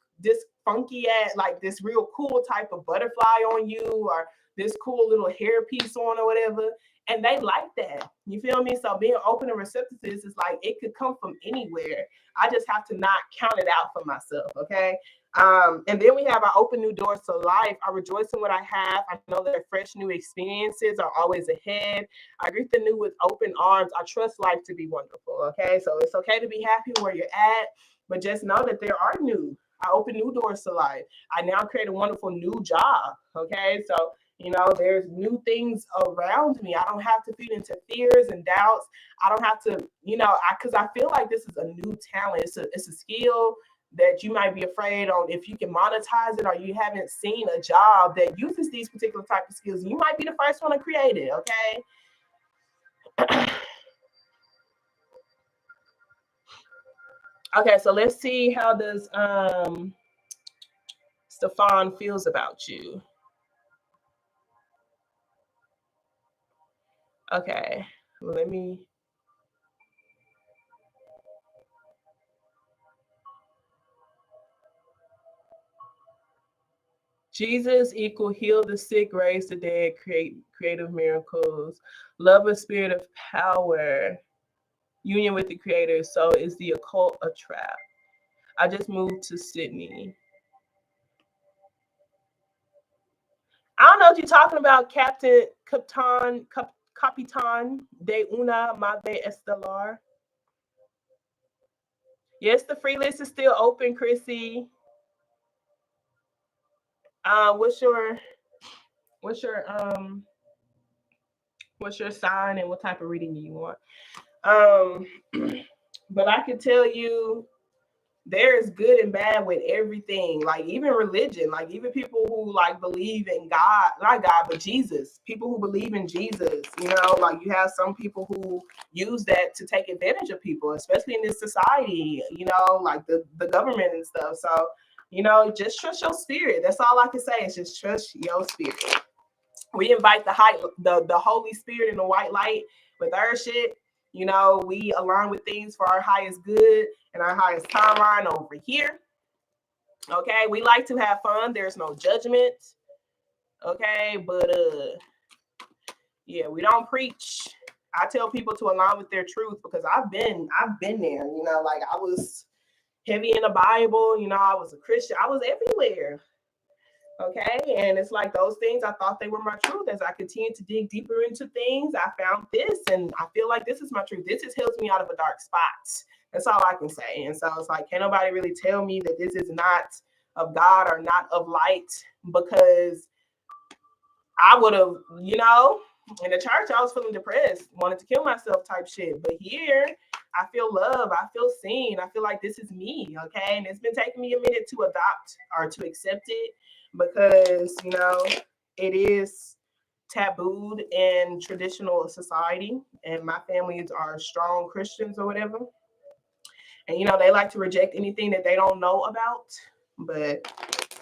funky ass, like this real cool type of butterfly on you, or this cool little hair piece on or whatever. And they like that. You feel me? So being open and receptive to this is like, it could come from anywhere. I just have to not count it out for myself. Okay. And then we have our open new doors to life. I rejoice in what I have. I know that fresh new experiences are always ahead. I greet the new with open arms. I trust life to be wonderful. Okay. So it's okay to be happy where you're at, but just know that there are new. I open new doors to life. I now create a wonderful new job. Okay. So, you know, there's new things around me. I don't have to feed into fears and doubts. I don't have to, you know, because I feel like this is a new talent. It's a skill that you might be afraid on if you can monetize it, or you haven't seen a job that uses these particular type of skills. You might be the first one to create it. Okay. Okay, so let's see how does Stefan feels about you. Okay, let me. Jesus equal heal the sick, raise the dead, create creative miracles, love a spirit of power, union with the creator. So is the occult a trap? I just moved to Sydney. I don't know what you're talking about, Capitan de una Madre Estelar. Yes, the free list is still open, Chrissy. What's your sign and what type of reading do you want? But I can tell you there is good and bad with everything, like even religion, like even people who like believe in God, not God, but Jesus, people who believe in Jesus, you know, like you have some people who use that to take advantage of people, especially in this society, you know, like the government and stuff. So, you know, just trust your spirit. That's all I can say is just trust your spirit. We invite the Holy Spirit and the white light with our shit. You know, we align with things for our highest good and our highest timeline over here. Okay, we like to have fun. There's no judgment. Okay, but yeah, we don't preach. I tell people to align with their truth because I've been there. You know, like I was heavy in the Bible. You know, I was a Christian. I was everywhere. Okay, and it's like those things, I thought they were my truth. As I continued to dig deeper into things, I found this, and I feel like this is my truth. This just helps me out of a dark spot. That's all I can say. And so it's like, can't nobody really tell me that this is not of God or not of light, because I would have, you know, in the church, I was feeling depressed, wanted to kill myself type shit. But here, I feel love. I feel seen. I feel like this is me. Okay, and it's been taking me a minute to adopt or to accept it, because, you know, it is tabooed in traditional society, and my families are strong Christians or whatever. And, you know, they like to reject anything that they don't know about. But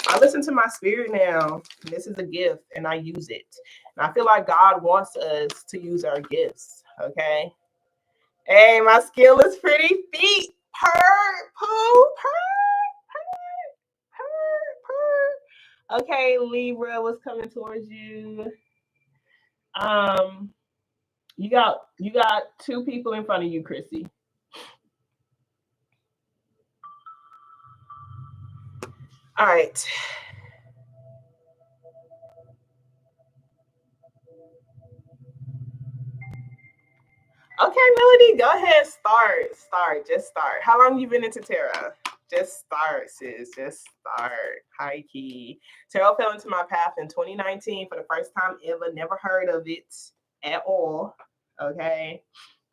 I listen to my spirit now. This is a gift, and I use it. And I feel like God wants us to use our gifts, okay? Hey, my skill is pretty feet. Purr, poo, purr. Okay, Libra, what's coming towards you? You got 2 people in front of you, Chrissy. All right. Okay, Melody, go ahead. Just start. How long you been into tarot? Just start, sis. Just start. High key. Tarot fell into my path in 2019 for the first time ever. Never heard of it at all. Okay.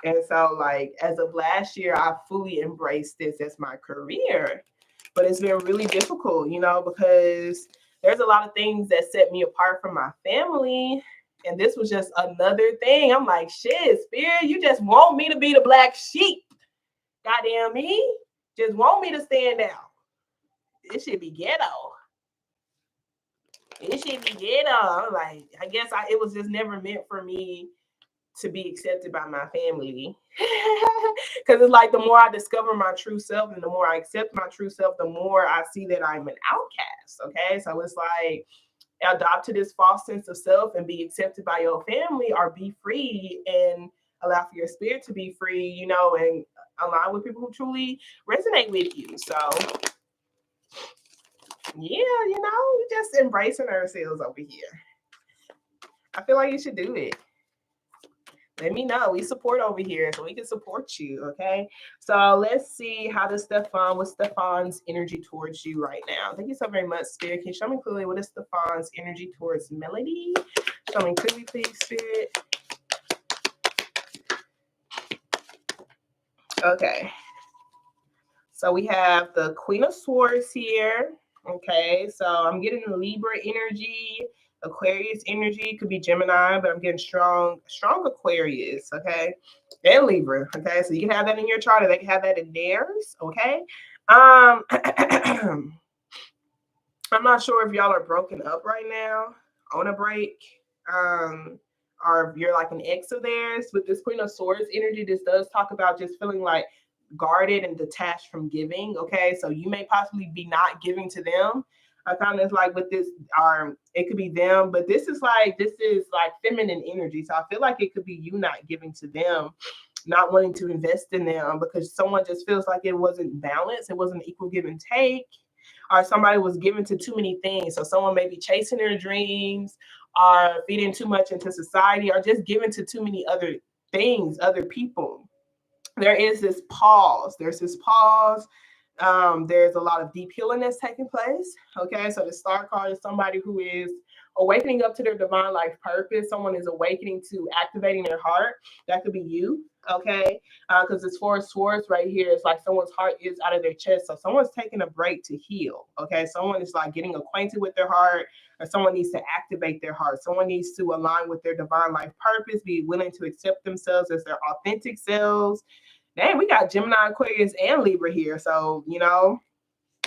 And so, like, as of last year, I fully embraced this as my career. But it's been really difficult, you know, because there's a lot of things that set me apart from my family. And this was just another thing. I'm like, shit, Spirit, you just want me to be the black sheep. Goddamn me. Just want me to stand out. It should be ghetto. It should be ghetto. I'm like, I guess it was just never meant for me to be accepted by my family. Because it's like the more I discover my true self and the more I accept my true self, the more I see that I'm an outcast. Okay. So it's like, adopt to this false sense of self and be accepted by your family, or be free and allow for your spirit to be free, you know, and align with people who truly resonate with you. So yeah, you know, we just embracing ourselves over here. I feel like you should do it. Let me know. We support over here, so we can support you, okay? So let's see how does what's Stefan's energy towards you right now? Thank you so very much, Spirit. Can you show me clearly what is Stefan's energy towards Melody? Show me clearly, please, Spirit. Okay. So we have the Queen of Swords here. Okay, so I'm getting Libra energy, Aquarius energy, could be Gemini, but I'm getting strong Aquarius, okay, and Libra. Okay, so you can have that in your chart, or they can have that in theirs. Okay, I'm not sure if y'all are broken up right now, on a break, or if you're like an ex of theirs. With this Queen of Swords energy, this does talk about just feeling like guarded and detached from giving. Okay, so you may possibly be not giving to them. I kind of like with this, it could be them, but this is like feminine energy. So I feel like it could be you not giving to them, not wanting to invest in them because someone just feels like it wasn't balanced, it wasn't equal give and take, or somebody was given to too many things. So someone may be chasing their dreams, or feeding too much into society, or just giving to too many other things, other people. There is this pause. There's this pause. There's a lot of deep healing that's taking place. Okay, so the Star card is somebody who is awakening up to their divine life purpose. Someone is awakening to activating their heart. That could be you. Okay, because it's 4 swords right here. It's like someone's heart is out of their chest. So someone's taking a break to heal. Okay, someone is like getting acquainted with their heart, or someone needs to activate their heart. Someone needs to align with their divine life purpose, be willing to accept themselves as their authentic selves. Dang, we got Gemini, Aquarius, and Libra here. So, you know,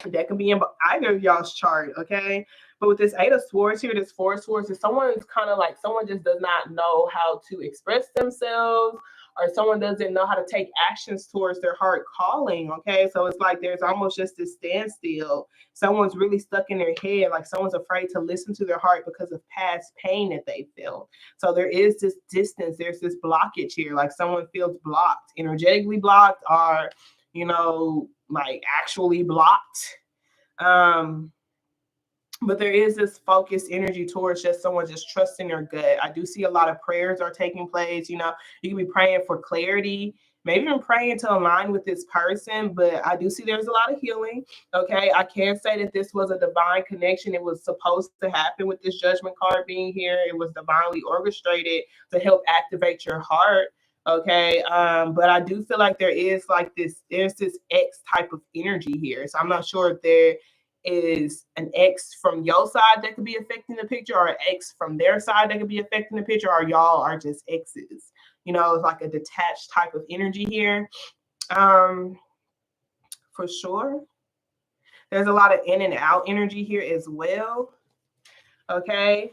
that could be in either of y'all's chart, okay? But with this 8 of Swords here, this 4 of Swords, is someone's kind of like someone just does not know how to express themselves, or someone doesn't know how to take actions towards their heart calling, okay? So it's like there's almost just this standstill. Someone's really stuck in their head, like someone's afraid to listen to their heart because of past pain that they felt. So there is this distance, there's this blockage here, like someone feels blocked, energetically blocked, or, you know, like actually blocked. But there is this focused energy towards just someone just trusting their gut. I do see a lot of prayers are taking place. You know, you can be praying for clarity, maybe even praying to align with this person. But I do see there's a lot of healing. Okay, I can't say that this was a divine connection. It was supposed to happen with this Judgment card being here. It was divinely orchestrated to help activate your heart. Okay, but I do feel like there's this X type of energy here. So I'm not sure if is an ex from your side that could be affecting the picture, or an ex from their side that could be affecting the picture, or y'all are just exes. You know, it's like a detached type of energy here. For sure. There's a lot of in and out energy here as well. Okay.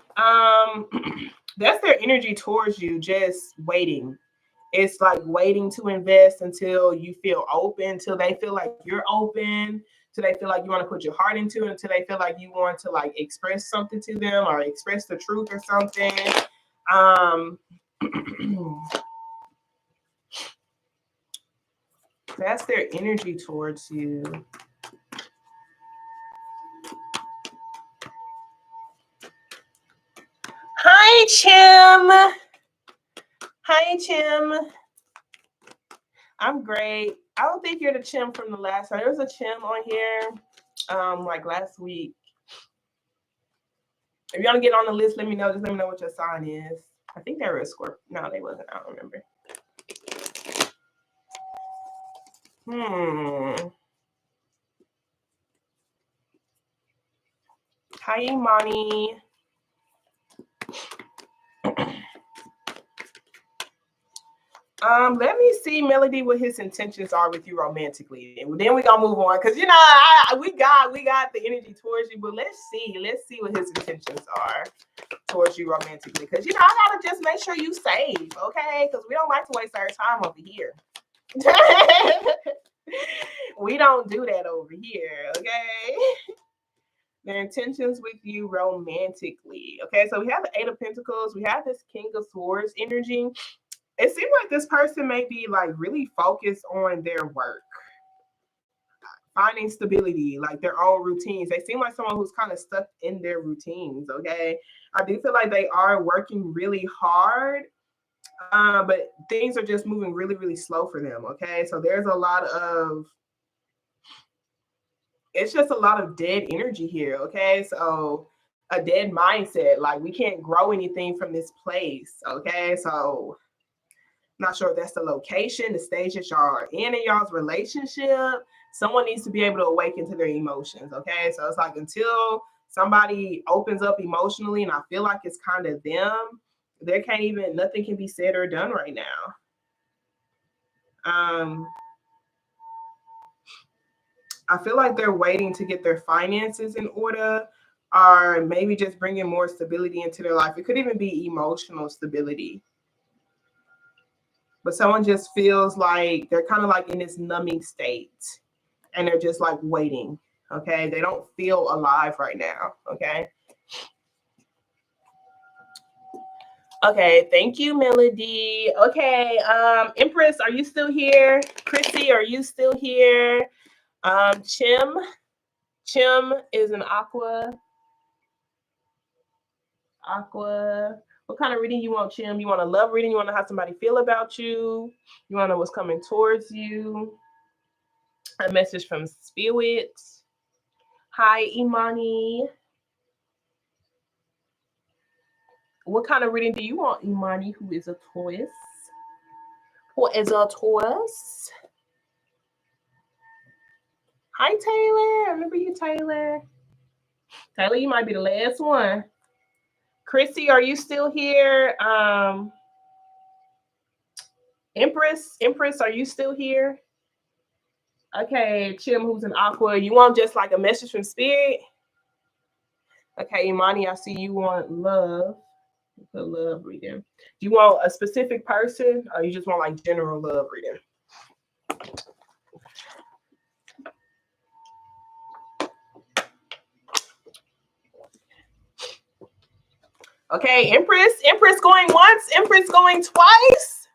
That's their energy towards you, just waiting. It's like waiting to invest until you feel open, until they feel like you're open, until they feel like you want to put your heart into it, until they feel like you want to like express something to them or express the truth or something. That's their energy towards you. Hi, Chim. Hi, Chim. I'm great. I don't think you're the Chim from the last time. There was a Chim on here like last week. If you want to get on the list, let me know. Just let me know what your sign is. I think they were a Scorpio. No, they wasn't. I don't remember. Hi, Imani. Let me see, Melody, what his intentions are with you romantically. And then we're gonna move on. Because you know, we got the energy towards you, but let's see what his intentions are towards you romantically. Because you know, I gotta just make sure you save, okay? Because we don't like to waste our time over here. We don't do that over here, okay? Their intentions with you romantically. Okay, so we have the Eight of Pentacles, we have this King of Swords energy. It seems like this person may be like really focused on their work, finding stability, like their own routines. They seem like someone who's kind of stuck in their routines. Okay, I do feel like they are working really hard, but things are just moving really, really slow for them. Okay, so there's a lot of, it's just a lot of dead energy here. Okay, so a dead mindset, like we can't grow anything from this place. Okay, so not sure if that's the location, the stage that y'all are in y'all's relationship. Someone needs to be able to awaken to their emotions. Okay, so it's like until somebody opens up emotionally, and I feel like it's kind of them, there can't even, nothing can be said or done right now. I feel like they're waiting to get their finances in order, or maybe just bringing more stability into their life. It could even be emotional stability. But someone just feels like they're kind of like in this numbing state, and they're just like waiting. Okay, they don't feel alive right now. Okay. Okay, thank you, Melody. Okay, Empress, are you still here? Chrissy, are you still here? Chim is an aqua. What kind of reading you want, Chim? You want a love reading? You want to have somebody feel about you? You want to know what's coming towards you? A message from Spirit. Hi, Imani. What kind of reading do you want, Imani, who is a Taurus? Who is a Taurus? Hi, Taylor. I remember you, Taylor. Taylor, you might be the last one. Chrissy, are you still here? Empress, are you still here? Okay, Chim, who's an aqua. You want just like a message from Spirit? Okay, Imani, I see you want love. Put love reading. Do you want a specific person, or you just want like general love reading? Okay, Empress going once, Empress going twice.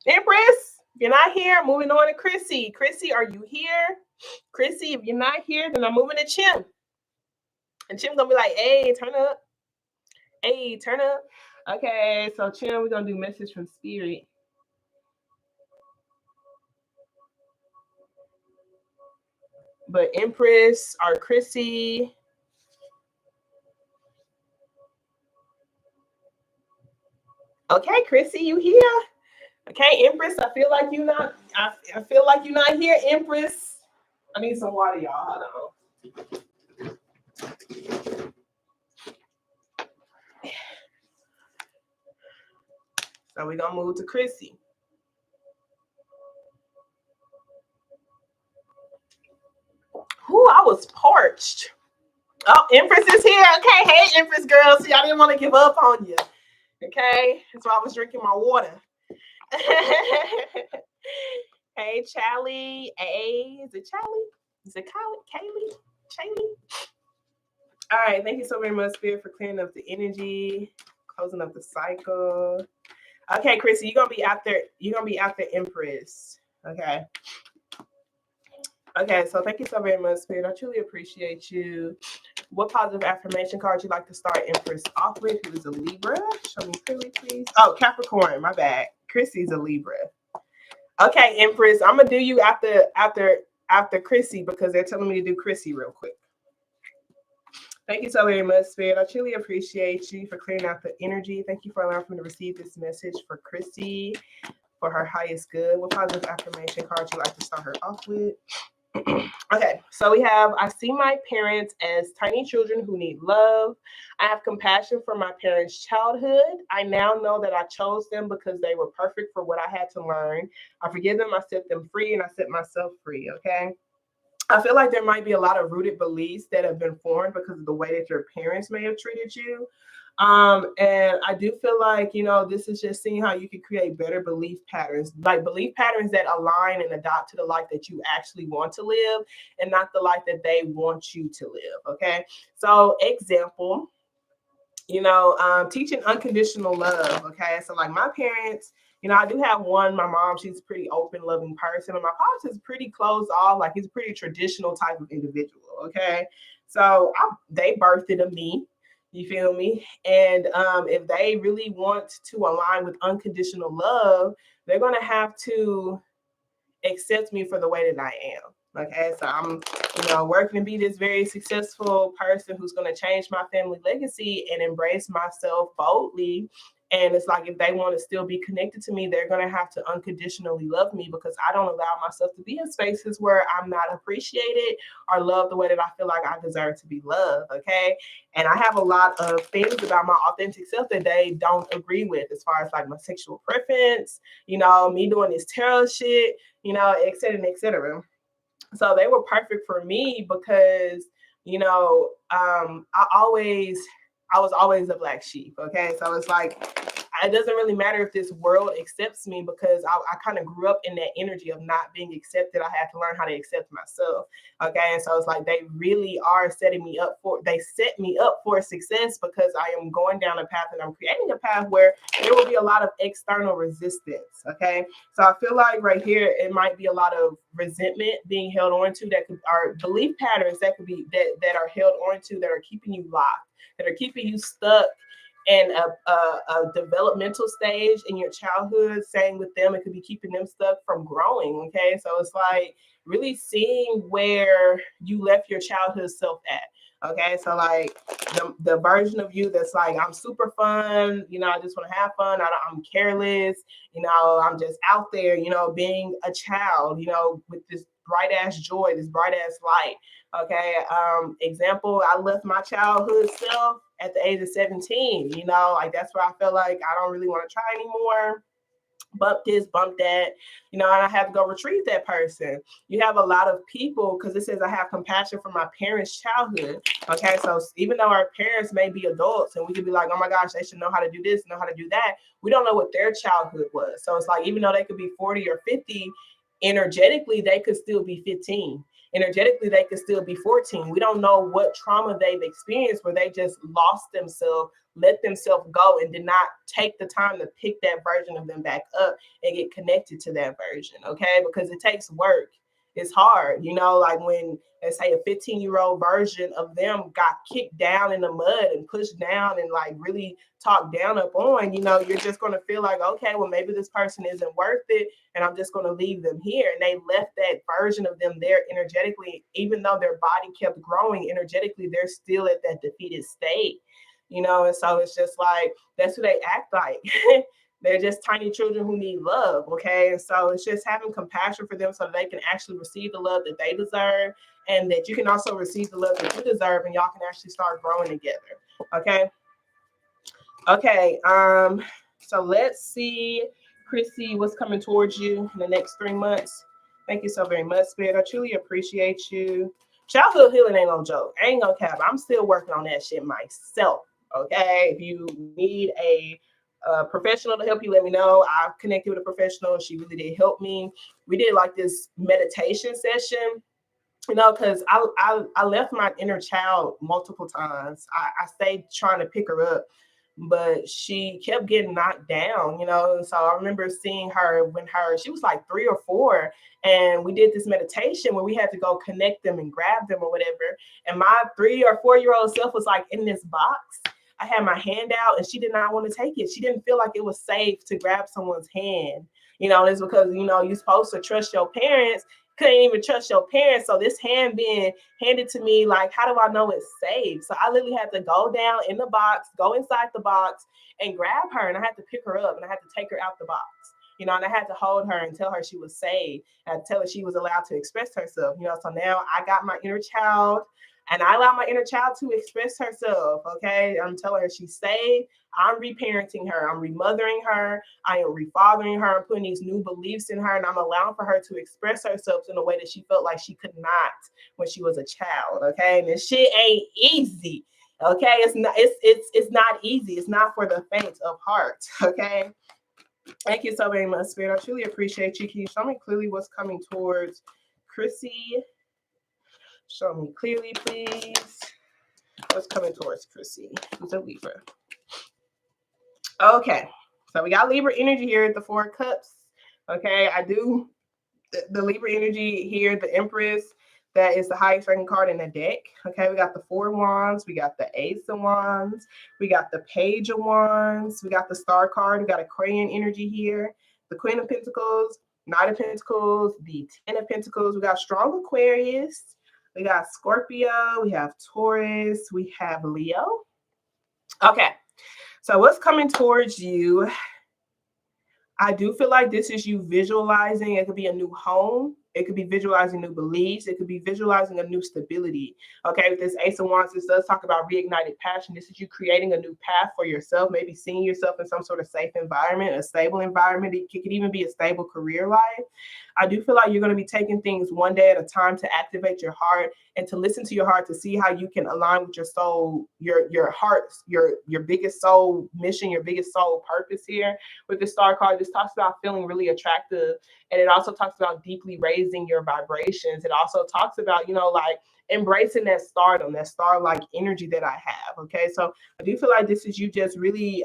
Empress, if you're not here, moving on to Chrissy. Chrissy, are you here? Chrissy, if you're not here, then I'm moving to Chim. And Chim's gonna be like, hey, turn up. Hey, turn up. Okay, so Chim, we're gonna do message from Spirit. But Empress or Chrissy. Okay, Chrissy, you here? Okay, Empress, I feel like you're not. I feel like you're not here, Empress. I need some water, y'all. Hold on. So we're going to move to Chrissy. Whoo, I was parched. Oh, Empress is here. Okay, hey, Empress girl. See, I didn't want to give up on you. Okay, that's why I was drinking my water. Hey, Charlie. Hey, is it Charlie? Is it Kaylee? All right, thank you so very much, Spirit, for clearing up the energy, closing up the cycle. Okay, Chrissy, you're gonna be out there. You're gonna be out there, Empress. Okay. Okay, so thank you so very much, Spirit. I truly appreciate you. What positive affirmation card you like to start Empress off with? Who is a Libra? Show me clearly, please. Oh, Capricorn. My bad. Chrissy's a Libra. Okay, Empress. I'm gonna do you after Chrissy because they're telling me to do Chrissy real quick. Thank you so very much, Spirit. I truly appreciate you for clearing out the energy. Thank you for allowing me to receive this message for Chrissy for her highest good. What positive affirmation card you like to start her off with? Okay, so we have, I see my parents as tiny children who need love. I have compassion for my parents' childhood. I now know that I chose them because they were perfect for what I had to learn. I forgive them, I set them free, and I set myself free, okay? I feel like there might be a lot of rooted beliefs that have been formed because of the way that your parents may have treated you. And I do feel like, this is just seeing how you can create better belief patterns, like belief patterns that align and adopt to the life that you actually want to live and not the life that they want you to live. Okay. So example, teaching unconditional love. Okay. So like my parents, I do have one, my mom, she's a pretty open, loving person. And my pops is pretty closed off. Like he's a pretty traditional type of individual. Okay. So they birthed it of me. You feel me? And if they really want to align with unconditional love, they're going to have to accept me for the way that I am. Okay, so I'm, working to be this very successful person who's going to change my family legacy and embrace myself boldly. And it's like if they want to still be connected to me, they're going to have to unconditionally love me because I don't allow myself to be in spaces where I'm not appreciated or loved the way that I feel like I deserve to be loved. Okay, and I have a lot of things about my authentic self that they don't agree with, as far as like my sexual preference, me doing this tarot shit, et cetera, et cetera. So they were perfect for me because, I was always a black sheep. Okay. So it's like, it doesn't really matter if this world accepts me because I kind of grew up in that energy of not being accepted. I had to learn how to accept myself. Okay. And so it's like they really are set me up for success because I am going down a path and I'm creating a path where there will be a lot of external resistance. Okay. So I feel like right here, it might be a lot of resentment being held on to are belief patterns that could be that are held on to that are keeping you locked, that are keeping you stuck in a developmental stage in your childhood. Same with them, it could be keeping them stuck from growing. Okay, so it's like really seeing where you left your childhood self at. Okay, so like the version of you that's like, I'm super fun, I just want to have fun, I'm careless, I'm just out there, being a child, with this bright ass joy, this bright ass light. Okay. Example, I left my childhood self at the age of 17, like that's where I felt like I don't really want to try anymore. Bump this, bump that, and I have to go retrieve that person. You have a lot of people, because it says I have compassion for my parents' childhood. Okay, so even though our parents may be adults and we could be like, oh my gosh, they should know how to do this, know how to do that, we don't know what their childhood was. So it's like, even though they could be 40 or 50, energetically, they could still be 15. Energetically, they could still be 14. We don't know what trauma they've experienced where they just lost themselves, let themselves go, and did not take the time to pick that version of them back up and get connected to that version. Okay, because it takes work. It's hard, like when, let's say, a 15-year-old version of them got kicked down in the mud and pushed down and like really talked down upon, you're just going to feel like, okay, well, maybe this person isn't worth it and I'm just going to leave them here. And they left that version of them there energetically, even though their body kept growing energetically, they're still at that defeated state, and so it's just like, that's who they act like. They're just tiny children who need love. Okay. And so it's just having compassion for them so that they can actually receive the love that they deserve and that you can also receive the love that you deserve, and y'all can actually start growing together. Okay. Okay. So let's see, Chrissy, what's coming towards you in the next 3 months. Thank you so very much, Spirit. I truly appreciate you. Childhood healing ain't no joke. I ain't gonna cap. I'm still working on that shit myself. Okay. If you need a professional to help you, let me know. I've connected with a professional. She really did help me. We did like this meditation session, you know, because I left my inner child multiple times. I stayed trying to pick her up, but she kept getting knocked down, you know. So I remember seeing her when she was like 3 or 4, and we did this meditation where we had to go connect them and grab them or whatever. And my 3 or 4-year-old self was like in this box. I had my hand out and she did not want to take it. She didn't feel like it was safe to grab someone's hand. You know, it's because, you know, you're supposed to trust your parents. Couldn't even trust your parents. So this hand being handed to me, like, how do I know it's safe? So I literally had to go down in the box, go inside the box and grab her. And I had to pick her up and I had to take her out the box, you know, and I had to hold her and tell her she was safe. I had to tell her she was allowed to express herself, you know. So now I got my inner child and I allow my inner child to express herself. Okay. I'm telling her she's safe. I'm reparenting her. I'm remothering her. I am refathering her. I'm putting these new beliefs in her, and I'm allowing for her to express herself in a way that she felt like she could not when she was a child. Okay, and this shit ain't easy. Okay, it's not easy. It's not for the faint of heart. Okay. Thank you so very much, Spirit. I truly appreciate you. Can you show me clearly what's coming towards Chrissy? Show me clearly, please. What's coming towards Chrissy, who's a Libra? Okay, so we got Libra energy here at the 4 of Cups. Okay, I do the Libra energy here, the Empress. That is the highest ranking card in the deck. Okay, we got the 4 of Wands, we got the Ace of Wands, we got the Page of Wands, we got the Star card, we got Aquarian energy here, the Queen of Pentacles, Knight of Pentacles, the 10 of Pentacles. We got strong Aquarius, we got Scorpio, we have Taurus, we have Leo. Okay. So what's coming towards you? I do feel like this is you visualizing. It could be a new home. It could be visualizing new beliefs. It could be visualizing a new stability. Okay, with this Ace of Wands, this does talk about reignited passion. This is you creating a new path for yourself, maybe seeing yourself in some sort of safe environment, a stable environment. It could even be a stable career life. I do feel like you're going to be taking things one day at a time to activate your heart and to listen to your heart to see how you can align with your soul, your heart, your biggest soul mission, your biggest soul purpose here. With the Star card, this talks about feeling really attractive, and it also talks about deeply raising your vibrations. It also talks about, you know, like embracing that stardom, that star-like energy that I have. Okay, so I do feel like this is you just really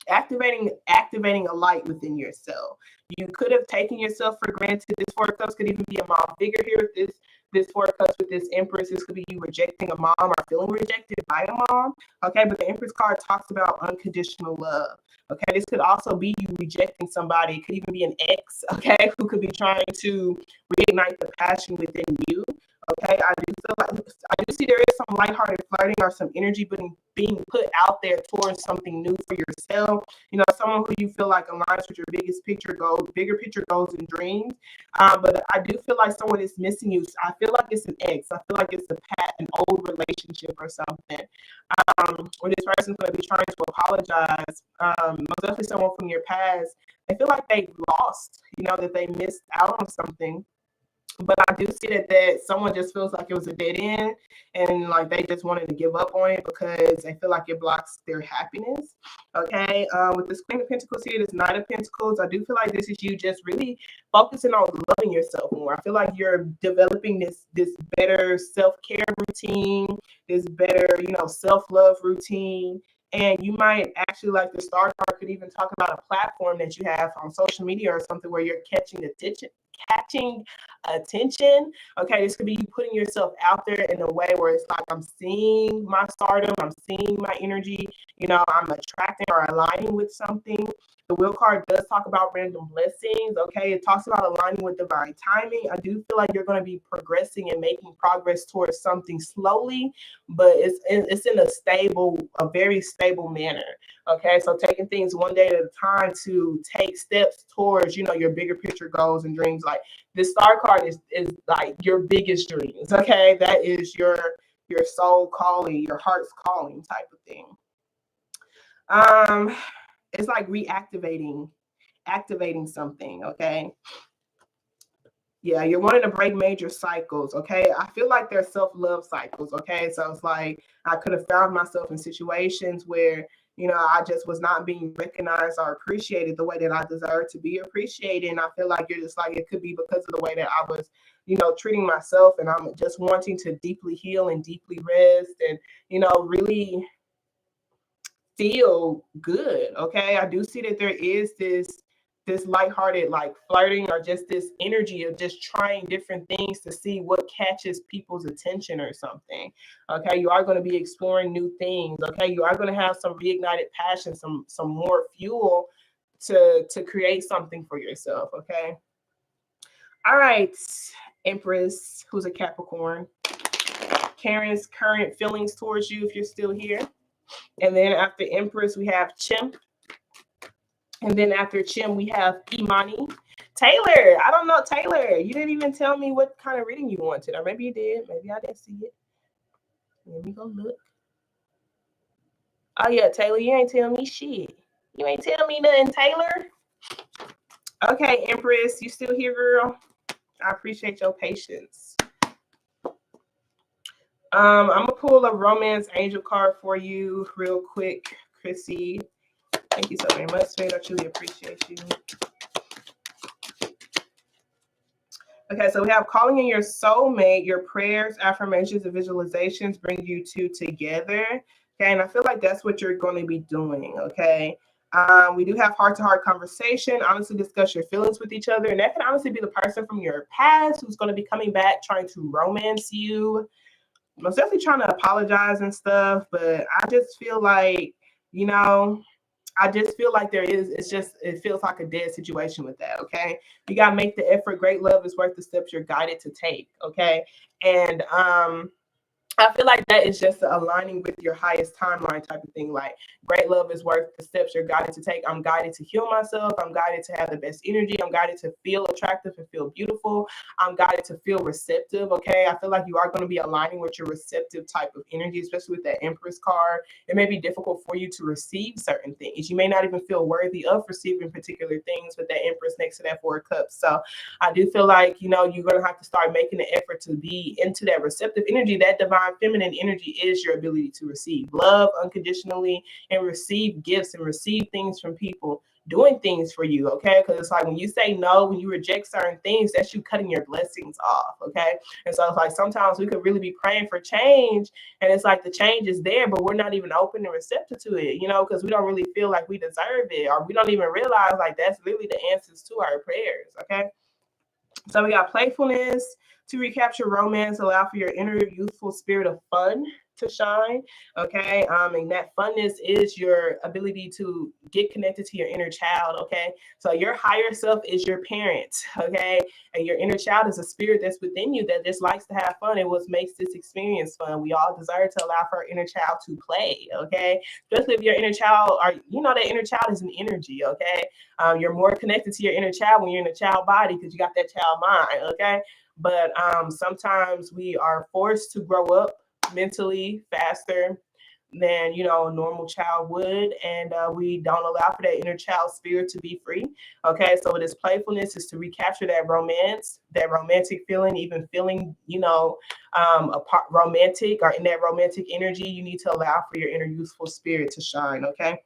activating a light within yourself. You could have taken yourself for granted. This 4 of Cups could even be a mom figure here with this 4 of Cups with this Empress. This could be you rejecting a mom or feeling rejected by a mom. Okay, but the Empress card talks about unconditional love. Okay, this could also be you rejecting somebody. It could even be an ex, okay, who could be trying to reignite the passion within you. Okay, I do see there is some lighthearted flirting or some energy being put out there towards something new for yourself. You know, someone who you feel like aligns with your bigger picture goals and dreams. But I do feel like someone is missing you. I feel like it's an ex. I feel like it's an old relationship or something. Or this person's going to be trying to apologize. Most definitely someone from your past. I feel like they lost, you know, that they missed out on something. But I do see that someone just feels like it was a dead end and like they just wanted to give up on it because they feel like it blocks their happiness. Okay. With this Queen of Pentacles here, this Knight of Pentacles, I do feel like this is you just really focusing on loving yourself more. I feel like you're developing this better self-care routine, this better, you know, self-love routine. And you might actually, like the Star card could even talk about a platform that you have on social media or something where you're catching attention. Okay, this could be you putting yourself out there in a way where it's like, I'm seeing my stardom, I'm seeing my energy, you know, I'm attracting or aligning with something. The Wheel card does talk about random blessings, okay? It talks about aligning with divine timing. I do feel like you're going to be progressing and making progress towards something slowly, but it's in a very stable manner, okay? So taking things one day at a time to take steps towards, your bigger picture goals and dreams. Like this Star card is like your biggest dreams, okay? That is your soul calling, your heart's calling type of thing. It's like activating something, okay? Yeah, you're wanting to break major cycles, okay? I feel like they're self-love cycles, okay? So it's like I could have found myself in situations where, I just was not being recognized or appreciated the way that I deserve to be appreciated. And I feel like you're just like, it could be because of the way that I was, treating myself, and I'm just wanting to deeply heal and deeply rest and, really feel good, okay? I do see that there is this lighthearted like flirting, or just this energy of just trying different things to see what catches people's attention or something, okay? You are going to be exploring new things, okay? You are going to have some reignited passion, some more fuel to create something for yourself, okay? All right, Empress, who's a Capricorn. Karen's current feelings towards you, if you're still here. And then after Empress, we have Chimp. And then after Chim, we have Imani. Taylor, I don't know, Taylor, you didn't even tell me what kind of reading you wanted. Or maybe you did. Maybe I didn't see it. Let me go look. Oh, yeah, Taylor, you ain't tell me shit. You ain't tell me nothing, Taylor. Okay, Empress, you still here, girl? I appreciate your patience. I'm going to pull a romance angel card for you real quick, Chrissy. Thank you so very much, Spade. I truly appreciate you. Okay, so we have calling in your soulmate. Your prayers, affirmations, and visualizations bring you two together. Okay, and I feel like that's what you're going to be doing, okay? We do have heart-to-heart conversation, honestly discuss your feelings with each other, and that can honestly be the person from your past who's going to be coming back trying to romance you. Most definitely trying to apologize and stuff, but I just feel like, I just feel like it feels like a dead situation with that, okay? You got to make the effort. Great love is worth the steps you're guided to take, okay? And I feel like that is just aligning with your highest timeline type of thing. Like, great love is worth the steps you're guided to take. I'm guided to heal myself. I'm guided to have the best energy. I'm guided to feel attractive and feel beautiful. I'm guided to feel receptive, okay? I feel like you are going to be aligning with your receptive type of energy, especially with that Empress card. It may be difficult for you to receive certain things. You may not even feel worthy of receiving particular things with that Empress next to that Four of Cups. So I do feel like, you're going to have to start making an effort to be into that receptive energy. That divine feminine energy is your ability to receive love unconditionally and receive gifts and receive things from people doing things for you, okay? Because it's like when you say no, when you reject certain things, that's you cutting your blessings off, okay? And so it's like sometimes we could really be praying for change, and it's like the change is there, but we're not even open and receptive to it, because we don't really feel like we deserve it, or we don't even realize like that's literally the answers to our prayers, okay? So we got playfulness to recapture romance, allow for your inner youthful spirit of fun to shine, okay? And that funness is your ability to get connected to your inner child, okay? So your higher self is your parent, okay? And your inner child is a spirit that's within you that just likes to have fun, and what makes this experience fun. We all desire to allow for our inner child to play, okay? Especially if your inner child, or that inner child is an energy, okay? You're more connected to your inner child when you're in a child body because you got that child mind, okay? But sometimes we are forced to grow up mentally faster than a normal child would, and we don't allow for that inner child spirit to be free, okay? So this playfulness is to recapture that romance, that romantic feeling, even feeling romantic, or in that romantic energy. You need to allow for your inner youthful spirit to shine, okay?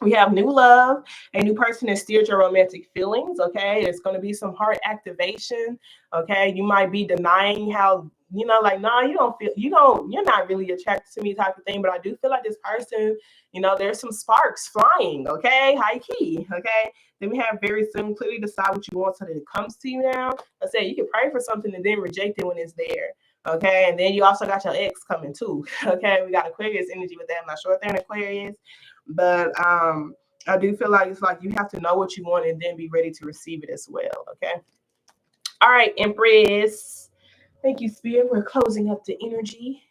We have new love, a new person that steers your romantic feelings, okay? It's going to be some heart activation, okay? You might be denying how, like, nah, you're not really attracted to me type of thing, but I do feel like this person, there's some sparks flying, okay? High key, okay? Then we have very soon, clearly decide what you want so that it comes to you now. I said you can pray for something and then reject it when it's there. Okay, and then you also got your ex coming too. Okay, we got Aquarius energy with that. I'm not sure if they're an Aquarius, but I do feel like it's like you have to know what you want and then be ready to receive it as well. Okay. All right, Empress. Thank you, Spirit. We're closing up the energy.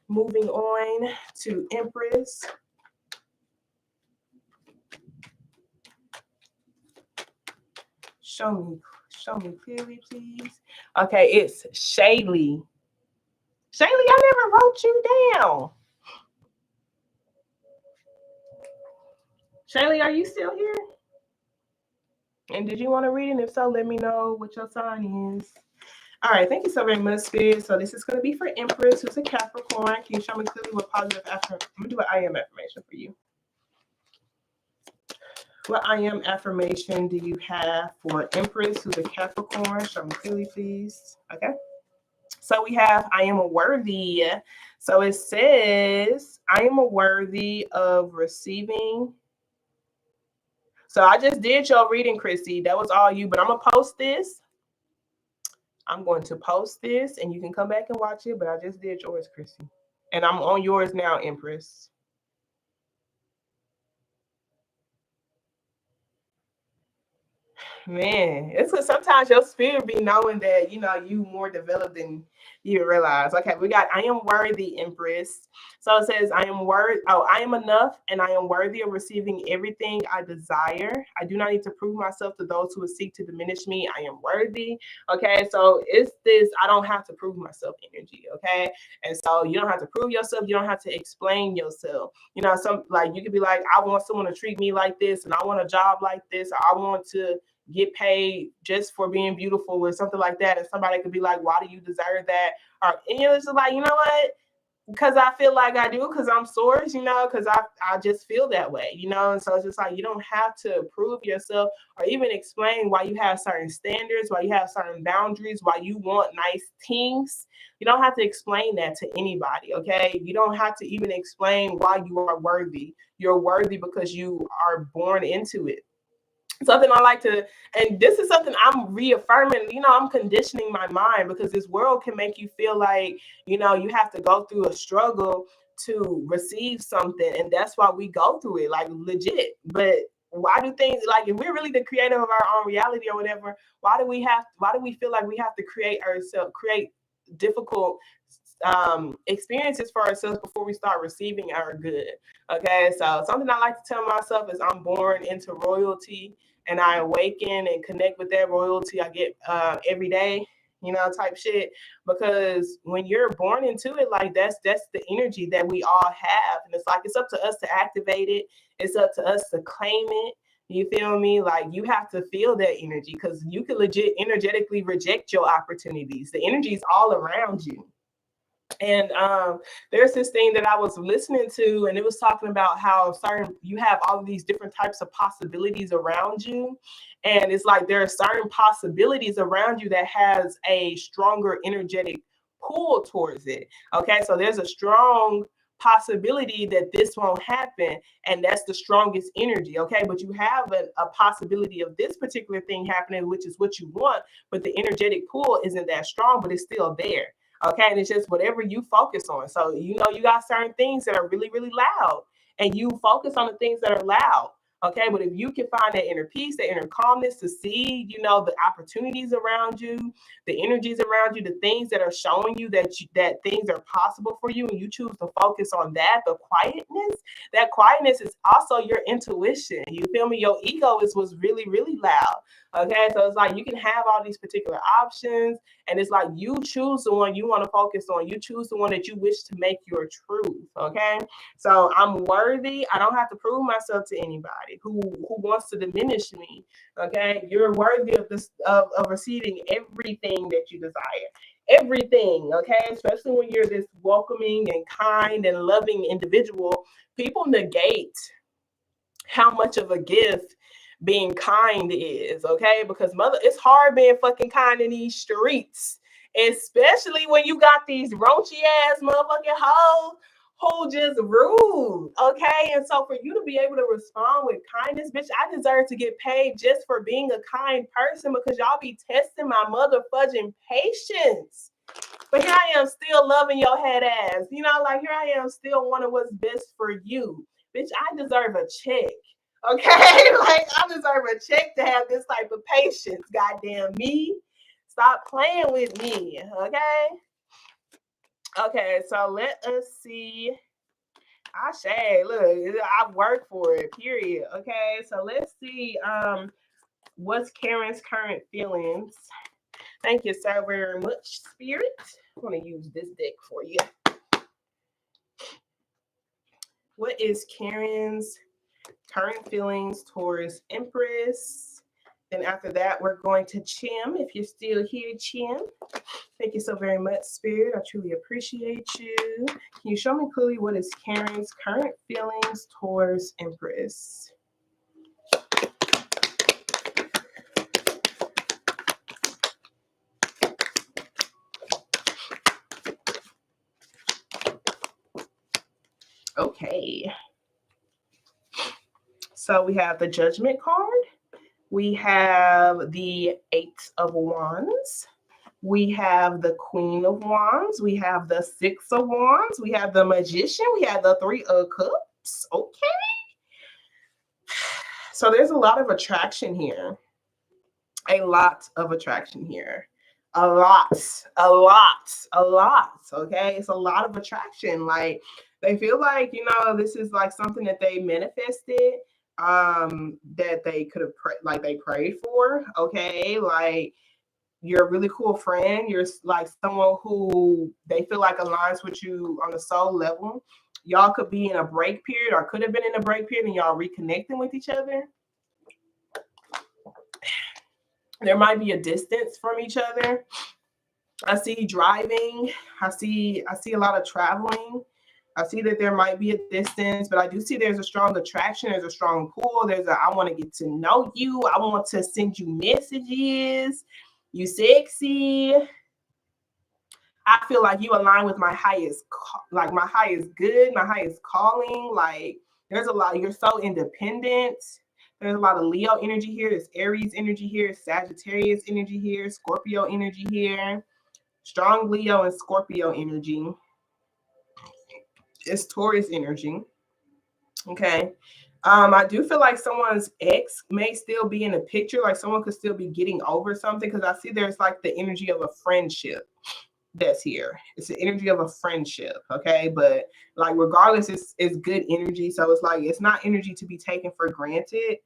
Moving on to Empress. Show me clearly, please. Okay, it's Shaylee. Shaylee, I never wrote you down. Shaylee, are you still here? And did you want to read? And if so, let me know what your sign is. All right, thank you so very much, Spirit. So this is going to be for Empress, who's a Capricorn. Can you show me clearly what positive affirmation? I'm going to do an I am affirmation for you. What I am affirmation do you have for Empress, who's a Capricorn? Show me clearly, please. Okay. So we have I am worthy. So it says I am worthy of receiving. So I just did your reading, Chrissy. That was all you, but I'm going to post this. I'm going to post this and you can come back and watch it, but I just did yours, Chrissy. And I'm on yours now, Empress. Man, it's sometimes your spirit be knowing that, you know, you more developed than you realize. Okay, we got I am worthy, Empress. So it says I am worthy. Oh, I am enough and I am worthy of receiving everything I desire. I do not need to prove myself to those who would seek to diminish me. I am worthy. Okay, so it's this I don't have to prove myself energy. Okay, and so you don't have to prove yourself. You don't have to explain yourself. You know, some like you could be like, I want someone to treat me like this, and I want a job like this. Or I want to get paid just for being beautiful or something like that. And somebody could be like, why do you deserve that? Or, and it's just like, you know what? Because I feel like I do, because I'm source, you know, because I just feel that way, you know. And so it's just like you don't have to prove yourself or even explain why you have certain standards, why you have certain boundaries, why you want nice things. You don't have to explain that to anybody, okay? You don't have to even explain why you are worthy. You're worthy because you are born into it. Something I like to, and this is something I'm reaffirming, you know, I'm conditioning my mind because this world can make you feel like, you know, you have to go through a struggle to receive something. And that's why we go through it, like legit. But why do things like if we're really the creator of our own reality or whatever, why do we feel like we have to create difficult experiences for ourselves before we start receiving our good? Okay, so something I like to tell myself is I'm born into royalty and I awaken and connect with that royalty I get every day, you know, type shit. Because when you're born into it, like that's the energy that we all have, and it's like it's up to us to activate it. It's up to us to claim it. You feel me? Like you have to feel that energy because you can legit energetically reject your opportunities. The energy is all around you. And there's this thing that I was listening to, and it was talking about how certain you have all of these different types of possibilities around you, and it's like there are certain possibilities around you that has a stronger energetic pull towards it. Okay, so there's a strong possibility that this won't happen, and that's the strongest energy. Okay, but you have a possibility of this particular thing happening, which is what you want, but the energetic pull isn't that strong, but it's still there. Okay, and it's just whatever you focus on. So you know you got certain things that are really, really loud, and you focus on the things that are loud. Okay, but if you can find that inner peace, that inner calmness to see, you know, the opportunities around you, the energies around you, the things that are showing you that things are possible for you, and you choose to focus on that, the quietness, that quietness is also your intuition. You feel me? Your ego is what's really, really loud. Okay, so it's like you can have all these particular options, and it's like you choose the one you want to focus on. You choose the one that you wish to make your truth. Okay, so I'm worthy. I don't have to prove myself to anybody who wants to diminish me. Okay, you're worthy of this of receiving everything that you desire. Everything, okay, especially when you're this welcoming and kind and loving individual. People negate how much of a gift being kind is, okay? Because mother, it's hard being fucking kind in these streets, especially when you got these raunchy ass motherfucking hoes who just rude, okay? And so for you to be able to respond with kindness, bitch, I deserve to get paid just for being a kind person because y'all be testing my mother fudging patience. But here I am still loving your head ass. You know, like here I am still wanting what's best for you. Bitch, I deserve a check. Okay? Like, I deserve a check to have this type of patience. Goddamn me. Stop playing with me. Okay? Okay, so let us see. Ashe, look, I work for it, period. Okay, so let's see what's Karen's current feelings. Thank you so very much, Spirit. I'm going to use this deck for you. What is Karen's current feelings towards Empress? Then after that, we're going to Chim. If you're still here, Chim. Thank you so very much, Spirit. I truly appreciate you. Can you show me clearly what is Karen's current feelings towards Empress? Okay. So we have the Judgment card. We have the Eight of Wands. We have the Queen of Wands. We have the Six of Wands. We have the Magician. We have the Three of Cups. Okay. So there's a lot of attraction here. A lot of attraction here. A lot. Okay. It's a lot of attraction. Like, they feel like, you know, this is like something that they manifested, that they could have like they prayed for. Okay. Like, you're a really cool friend. You're like someone who they feel like aligns with you on a soul level. Y'all could be in a break period or could have been in a break period and y'all reconnecting with each other. There might be a distance from each other. I see driving. I see a lot of traveling. I see that there might be a distance, but I do see there's a strong attraction. There's a strong pull. There's a, I want to get to know you. I want to send you messages. You sexy. I feel like you align with my highest, like my highest good, my highest calling. Like, there's a lot. You're so independent. There's a lot of Leo energy here. There's Aries energy here. Sagittarius energy here. Scorpio energy here. Strong Leo and Scorpio energy. It's Taurus energy. Okay. I do feel like someone's ex may still be in the picture. Like, someone could still be getting over something, because I see there's like the energy of a friendship that's here. It's the energy of a friendship. Okay. But like, regardless, it's good energy. So it's like, it's not energy to be taken for granted.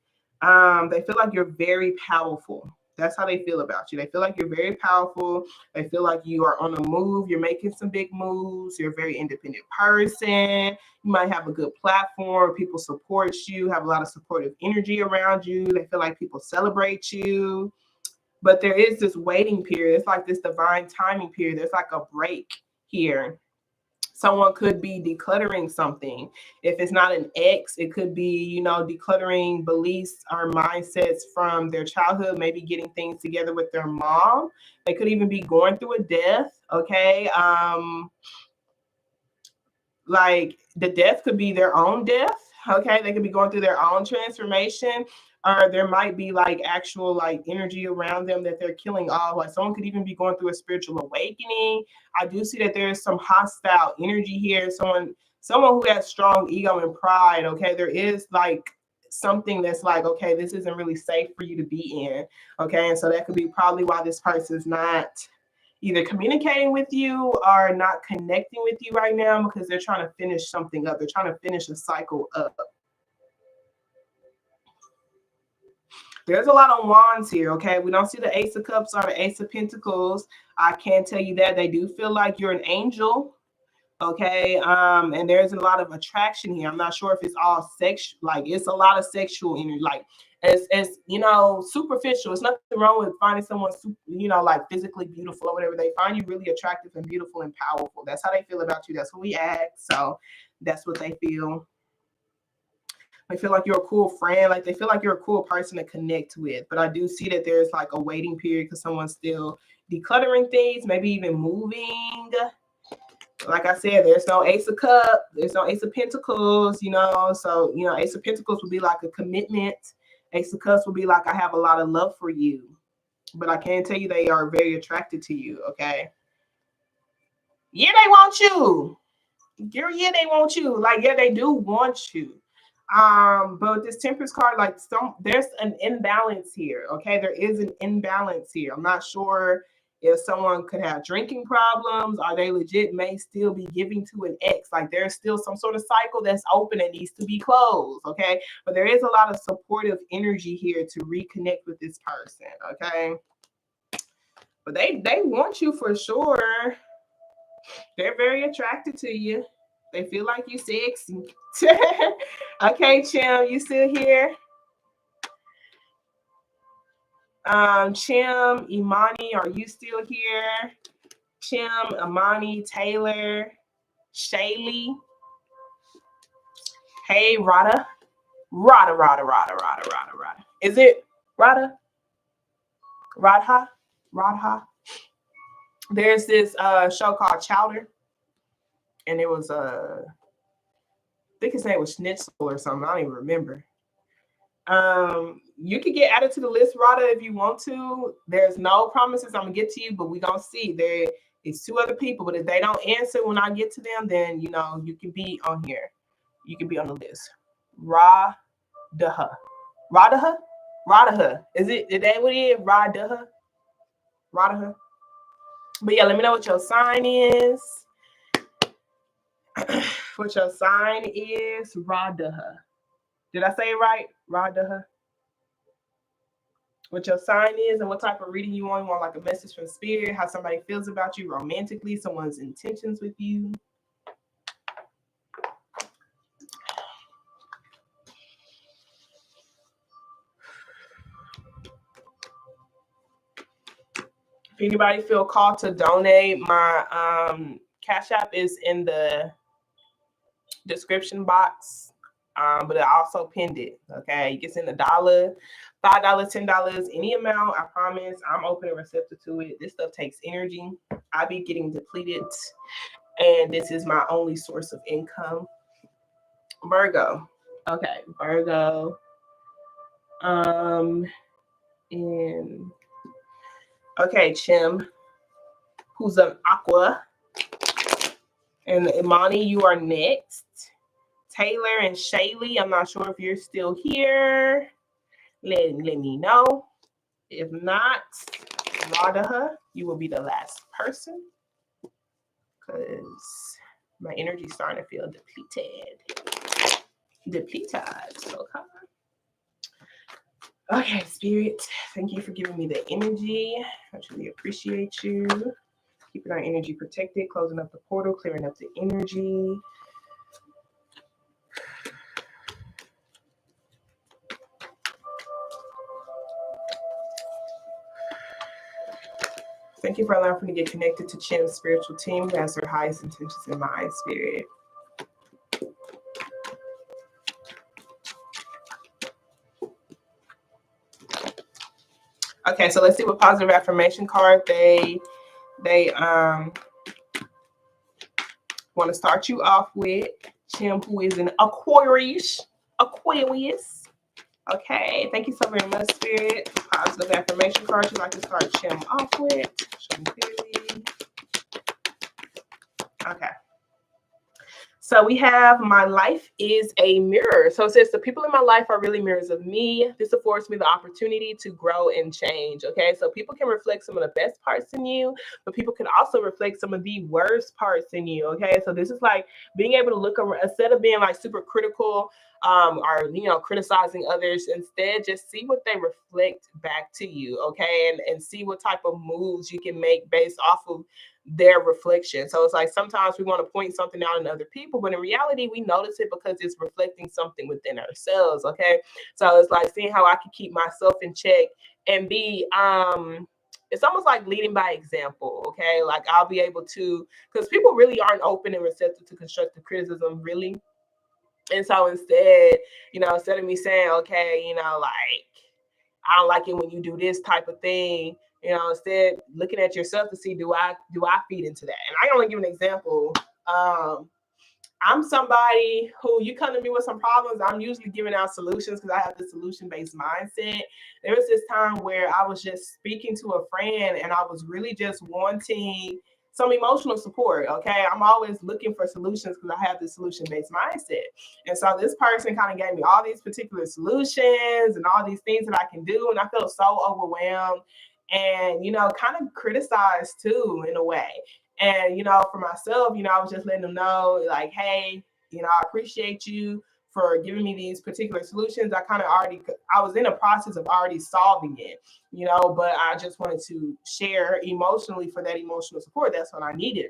They feel like you're very powerful. That's how they feel about you. They feel like you're very powerful. They feel like you are on the move. You're making some big moves. You're a very independent person. You might have a good platform. People support you, have a lot of supportive energy around you. They feel like people celebrate you. But there is this waiting period. It's like this divine timing period. There's like a break here. Someone could be decluttering something. If it's not an ex, it could be, you know, decluttering beliefs or mindsets from their childhood, maybe getting things together with their mom. They could even be going through a death. Okay. Like, the death could be their own death. Okay. They could be going through their own transformation. Or there might be like actual like energy around them that they're killing off. Like, someone could even be going through a spiritual awakening. I do see that there is some hostile energy here. Someone who has strong ego and pride. Okay, there is like something that's like, okay, this isn't really safe for you to be in. Okay, and so that could be probably why this person's not either communicating with you or not connecting with you right now, because they're trying to finish something up. They're trying to finish a cycle up. There's a lot of wands here, okay? We don't see the Ace of Cups or the Ace of Pentacles. I can tell you that. They do feel like you're an angel, okay? And there's a lot of attraction here. I'm not sure if it's all sexual. Like, it's a lot of sexual energy. Like, as you know, superficial. It's nothing wrong with finding someone, you know, like physically beautiful or whatever. They find you really attractive and beautiful and powerful. That's how they feel about you. That's what we act. So that's what they feel. They feel like you're a cool friend. Like, they feel like you're a cool person to connect with. But I do see that there's like a waiting period because someone's still decluttering things, maybe even moving. Like I said, there's no Ace of Cups, there's no Ace of Pentacles, you know. So, you know, Ace of Pentacles would be like a commitment. Ace of Cups would be like, I have a lot of love for you. But I can tell you they are very attracted to you, okay? Yeah, they want you. Girl, yeah, they want you. Like, yeah, they do want you. But with this Temperance card, like there's an imbalance here. Okay, there is an imbalance here. I'm not sure if someone could have drinking problems, or they legit may still be giving to an ex. Like there's still some sort of cycle that's open and needs to be closed. Okay, but there is a lot of supportive energy here to reconnect with this person. Okay, but they want you for sure. They're very attracted to you. They feel like you sexy. Okay, Chim, you still here? Chim, Imani, are you still here? Chim, Imani, Taylor, Shaylee. Hey, Rada. Rada. Is it Rada? Radha? There's this show called Chowder. And it was I think his name was Schnitzel or something. I don't even remember. You could get added to the list, Rada, if you want to. There's no promises I'm gonna get to you, but we gonna see. There is 2 other people, but if they don't answer when I get to them, then you know you can be on here. You can be on the list. Radaha. Is that what it is? Radaha. But yeah, let me know what your sign is. What your sign is, Radaha. Did I say it right? Radaha. What your sign is and what type of reading you want. You want like a message from spirit, how somebody feels about you romantically, someone's intentions with you. If anybody feel called to donate, my Cash App is in the description box, but I also pinned it. Okay, you can send $1, $5, $10, any amount. I promise I'm open and receptive to it. This stuff takes energy. I be getting depleted, and this is my only source of income. Virgo. Okay, Virgo. And okay, Chim, who's an Aqua. And Imani, you are next. Taylor and Shaylee, I'm not sure if you're still here. Let me know. If not, Radaha, you will be the last person. Because my energy's starting to feel depleted. Okay, Spirit, thank you for giving me the energy. I truly appreciate you. Keeping our energy protected, closing up the portal, clearing up the energy. Thank you for allowing me to get connected to Chim's spiritual team who has their highest intentions in mind, Spirit. Okay, so let's see what positive affirmation card they want to start you off with. Chim, who is an Aquarius. Okay, thank you so very much, Spirit. Positive affirmation card you'd like to start Chim off with. Show me clearly. Okay. So we have my life is a mirror. So it says the people in my life are really mirrors of me. This affords me the opportunity to grow and change. Okay, so people can reflect some of the best parts in you, but people can also reflect some of the worst parts in you. Okay, so this is like being able to look around instead of being like super critical or criticizing others. Instead, just see what they reflect back to you. Okay, and see what type of moves you can make based off of their reflection. So it's like sometimes we want to point something out in other people, but in reality we notice it because it's reflecting something within ourselves. Okay, so it's like seeing how I can keep myself in check and be it's almost like leading by example. Okay, like I'll be able to, because people really aren't open and receptive to constructive criticism, really. And so instead of me saying, okay, like I don't like it when you do this type of thing, instead looking at yourself to see, do I feed into that? And I can only give an example. I'm somebody who, you come to me with some problems, I'm usually giving out solutions because I have the solution-based mindset. There was this time where I was just speaking to a friend and I was really just wanting some emotional support. Okay, I'm always looking for solutions because I have this solution-based mindset. And so this person kind of gave me all these particular solutions and all these things that I can do, and I felt so overwhelmed and, you know, kind of criticized too in a way. And, you know, for myself, you know, I was just letting them know, like, hey, you know, I appreciate you for giving me these particular solutions. I was in a process of already solving it, you know, but I just wanted to share emotionally for that emotional support. That's what I needed.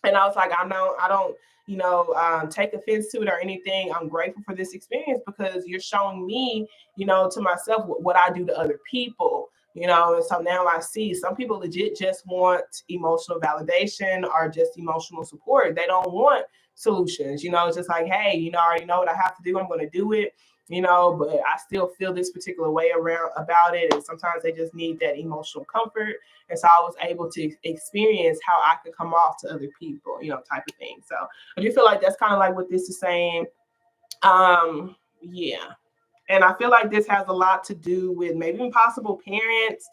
And I was like, I don't, you know, take offense to it or anything. I'm grateful for this experience because you're showing me, you know, to myself what I do to other people, you know. And so now I see some people legit just want emotional validation or just emotional support. They don't want solutions, you know. It's just like, hey, you know, I already know what I have to do. I'm going to do it, you know, but I still feel this particular way around about it. And sometimes they just need that emotional comfort. And so I was able to experience how I could come off to other people, you know, type of thing. So I do feel like that's kind of like what this is saying. Yeah. And I feel like this has a lot to do with maybe possible parents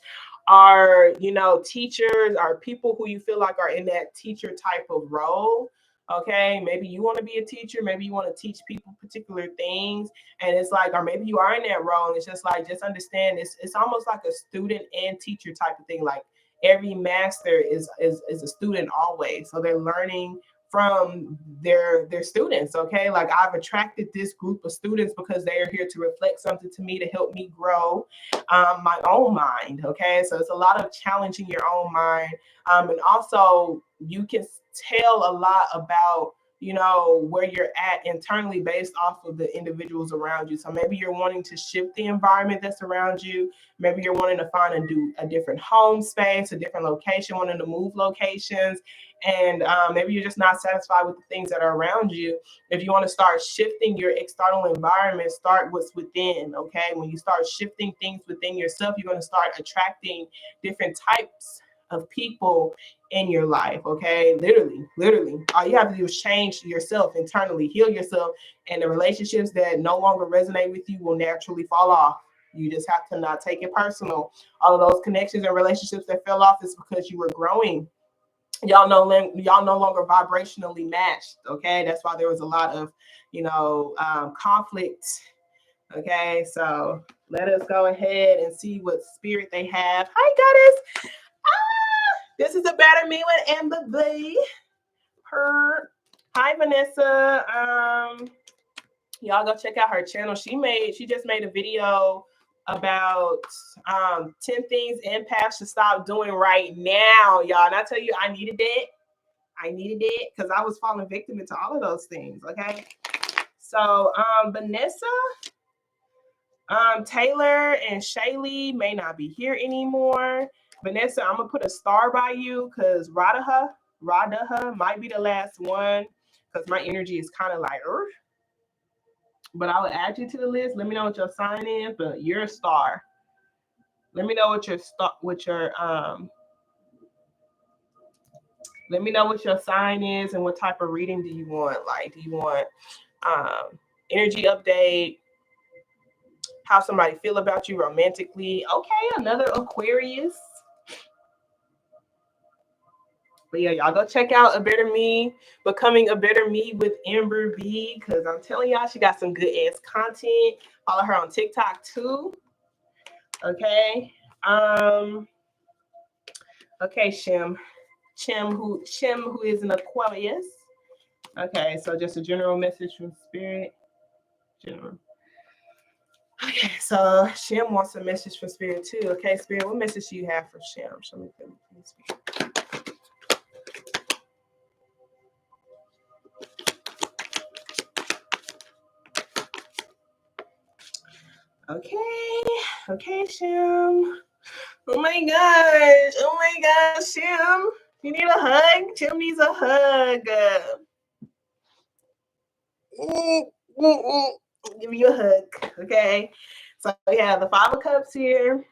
or, you know, teachers or people who you feel like are in that teacher type of role. Okay, maybe you want to be a teacher, maybe you want to teach people particular things, and it's like, or maybe you are in that role, and it's just like, just understand it's almost like a student and teacher type of thing. Like every master is a student always, so they're learning from their students. Okay, like I've attracted this group of students because they are here to reflect something to me to help me grow my own mind. Okay, so it's a lot of challenging your own mind, and also you can tell a lot about, you know, where you're at internally based off of the individuals around you. So maybe you're wanting to shift the environment that's around you. Maybe you're wanting to find a different home space, a different location, wanting to move locations. And maybe you're just not satisfied with the things that are around you. If you want to start shifting your external environment, start what's within. Okay, when you start shifting things within yourself, you're going to start attracting different types of people in your life. Okay, literally all you have to do is change yourself internally, heal yourself, and the relationships that no longer resonate with you will naturally fall off. You just have to not take it personal. All of those connections and relationships that fell off is because you were growing. Y'all no longer vibrationally matched. Okay, that's why there was a lot of, you know, conflict. Okay, so let us go ahead and see what spirit they have. Hi, goddess. This is a Better Me with Amber B. Hi, Vanessa. Y'all go check out her channel. She just made a video about 10 things empaths should stop doing right now, y'all. And I tell you, I needed it because I was falling victim into all of those things. Okay, so Vanessa, Taylor, and Shaylee may not be here anymore. Vanessa, I'm gonna put a star by you because Radaha might be the last one because my energy is kind of like Earth. But I will add you to the list. Let me know what your sign is, but you're a star. Let me know what your let me know what your sign is and what type of reading do you want? Like, do you want energy update? How somebody feel about you romantically? Okay, another Aquarius. But yeah, y'all go check out A Better Me, Becoming a Better Me with Amber B, because I'm telling y'all, she got some good ass content. Follow her on TikTok too. Okay. Okay, Shem, who is an Aquarius. Okay, so just a general message from Spirit. General. Okay, so Shem wants a message from Spirit too. Okay, Spirit, what message do you have for Shem? Show me Spirit. Okay, Shem. Oh my gosh, Shem. You need a hug? Shem needs a hug. Give you a hug. Okay. So we have the Five of Cups here.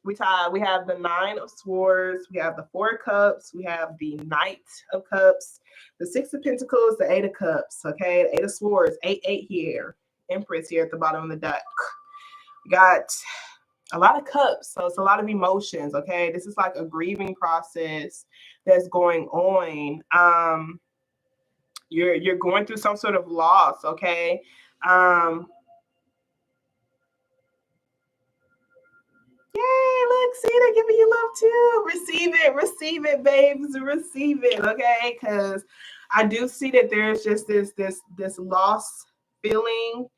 We have the Nine of Swords. We have the Four of Cups. We have the Knight of Cups. The Six of Pentacles. The Eight of Cups. Okay. The Eight of Swords. 8 here. Empress here at the bottom of the deck. We got a lot of cups, so it's a lot of emotions. Okay, this is like a grieving process. that's going on. You're going through some sort of loss, okay? Yay, look, see, they're giving you love too. Receive it, babes, receive it, okay? Because I do see that there's just this loss feeling,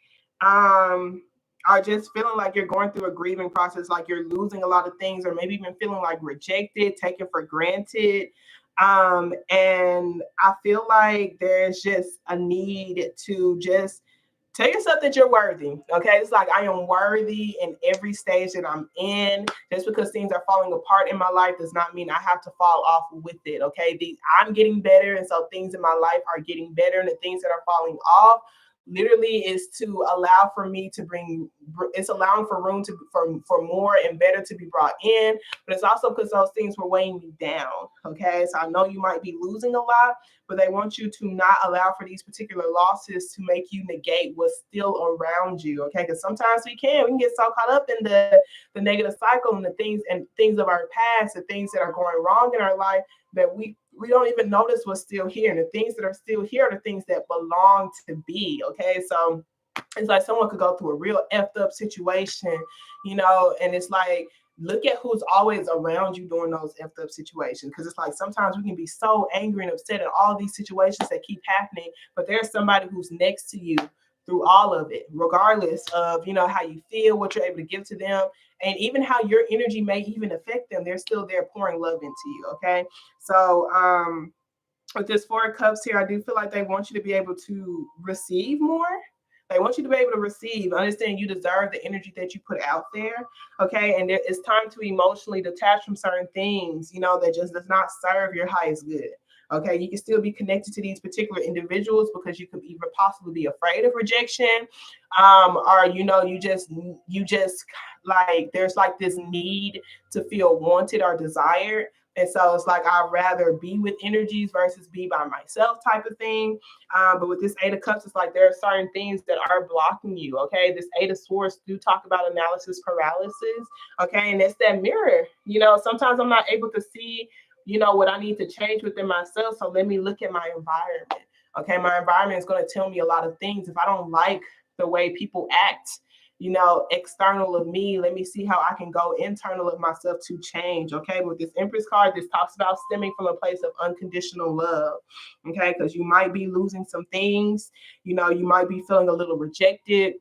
or just feeling like you're going through a grieving process, like you're losing a lot of things, or maybe even feeling like rejected, taken for granted. And I feel like there's just a need to just tell yourself that you're worthy. Okay. It's like I am worthy in every stage that I'm in. Just because things are falling apart in my life does not mean I have to fall off with it. Okay. I'm getting better. And so things in my life are getting better. And the things that are falling off literally is to allow for me to it's allowing for room for more and better to be brought in, but it's also because those things were weighing me down. Okay, so I know you might be losing a lot, but they want you to not allow for these particular losses to make you negate what's still around you. Okay, because sometimes we can get so caught up in the negative cycle and the things of our past, the things that are going wrong in our life, that we don't even notice what's still here. And the things that are still here are the things that belong to be. Okay, so it's like someone could go through a real effed up situation, and it's like, look at who's always around you during those effed up situations. Because it's like sometimes we can be so angry and upset at all these situations that keep happening, but there's somebody who's next to you through all of it, regardless of how you feel, what you're able to give to them, and even how your energy may even affect them. They're still there pouring love into you. Okay, so with this Four of Cups here, I do feel like they want you to be able to receive more. They want you to be able to receive, understand you deserve the energy that you put out there. Okay, and it's time to emotionally detach from certain things, that just does not serve your highest good. Okay, you can still be connected to these particular individuals because you could even possibly be afraid of rejection, or you just like there's like this need to feel wanted or desired. And so it's like I'd rather be with energies versus be by myself type of thing. But with this Eight of Cups, it's like there are certain things that are blocking you. Okay, this Eight of Swords do talk about analysis paralysis. Okay, and it's that mirror. Sometimes I'm not able to see what I need to change within myself. So let me look at my environment. Okay, my environment is going to tell me a lot of things. If I don't like the way people act, external of me, let me see how I can go internal of myself to change. Okay, with this Empress card, this talks about stemming from a place of unconditional love. Okay, because you might be losing some things, you might be feeling a little rejected,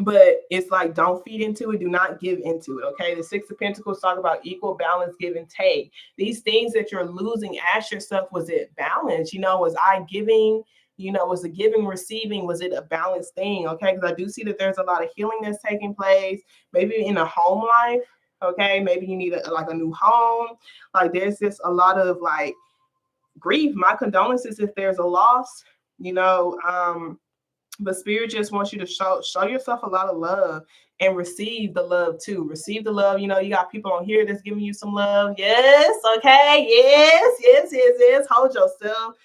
but it's like, don't feed into it, do not give into it. Okay, the Six of Pentacles talk about equal balance, give and take. These things that you're losing, ask yourself, was it balance? Was I giving? Was the giving, receiving, was it a balanced thing? Okay, because I do see that there's a lot of healing that's taking place, maybe in a home life. Okay, maybe you need a new home. Like there's just a lot of like grief. My condolences if there's a loss. But Spirit just wants you to show yourself a lot of love and receive the love too. Receive the love. You got people on here that's giving you some love. Yes. Okay. Yes. Hold yourself.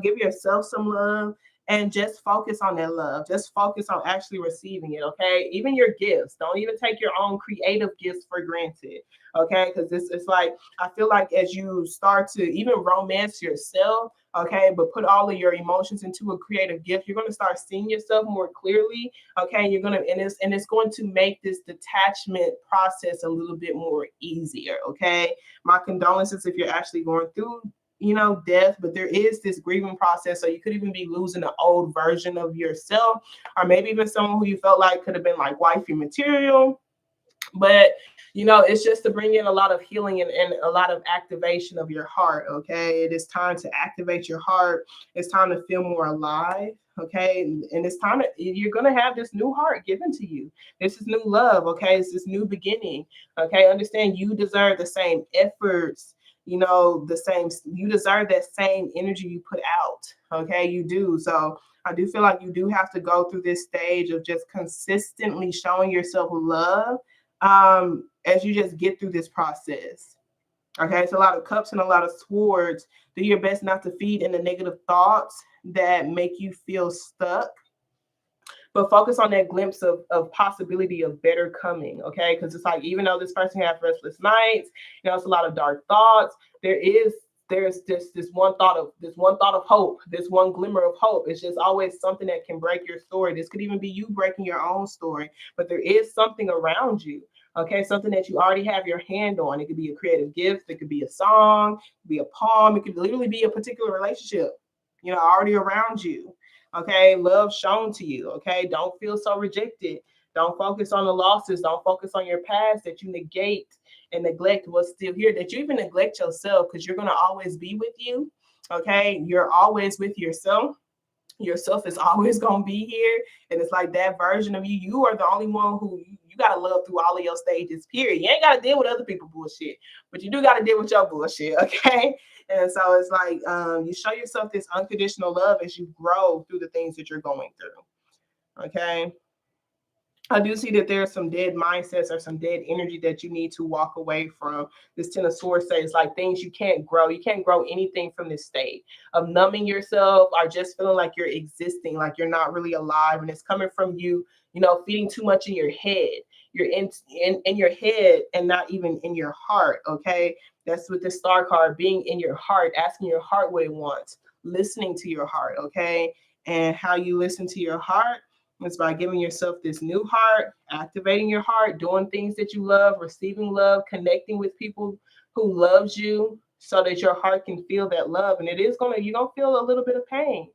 Give yourself some love and just focus on that love. Just focus on actually receiving it. Okay. Even your gifts. Don't even take your own creative gifts for granted. Okay. Because it's like, I feel like as you start to even romance yourself, okay, but put all of your emotions into a creative gift, you're going to start seeing yourself more clearly. Okay, and it's going to make this detachment process a little bit more easier. Okay, my condolences if you're actually going through death, but there is this grieving process. So you could even be losing an old version of yourself, or maybe even someone who you felt like could have been like wifey material. But it's just to bring in a lot of healing and a lot of activation of your heart. Okay, it is time to activate your heart. It's time to feel more alive. Okay, and it's time you're gonna have this new heart given to you. This is new love. Okay, it's this new beginning. Okay, understand you deserve the same efforts. You deserve that same energy you put out. Okay, you do. So I do feel like you do have to go through this stage of just consistently showing yourself love, as you just get through this process. Okay, it's a lot of cups and a lot of swords. Do your best not to feed into negative thoughts that make you feel stuck, but focus on that glimpse of possibility of better coming. Okay, because it's like, even though this person has restless nights, it's a lot of dark thoughts, there is there's this one thought of hope, this one glimmer of hope. It's just always something that can break your story. This could even be you breaking your own story, but there is something around you. Okay, something that you already have your hand on. It could be a creative gift, it could be a song, it could be a poem, it could literally be a particular relationship, already around you. Okay, love shown to you. Okay, don't feel so rejected. Don't focus on the losses. Don't focus on your past that you negate and neglect what's still here, that you even neglect yourself, because you're going to always be with you. Okay, you're always with yourself. Yourself is always going to be here, and it's like that version of you. You are the only one who you got to love through all of your stages, period. You ain't got to deal with other people's bullshit, but you do got to deal with your bullshit. Okay, and so it's like you show yourself this unconditional love as you grow through the things that you're going through. Okay, I do see that there's some dead mindsets or some dead energy that you need to walk away from. This Ten of Swords says like things you can't grow. You can't grow anything from this state of numbing yourself or just feeling like you're existing, like you're not really alive. And it's coming from you, feeding too much in your head. You're in your head and not even in your heart. Okay. That's with the Star card, being in your heart, asking your heart what it wants, listening to your heart. Okay. And how you listen to your heart, it's by giving yourself this new heart, activating your heart, doing things that you love, receiving love, connecting with people who loves you so that your heart can feel that love. And you're going to feel a little bit of pain.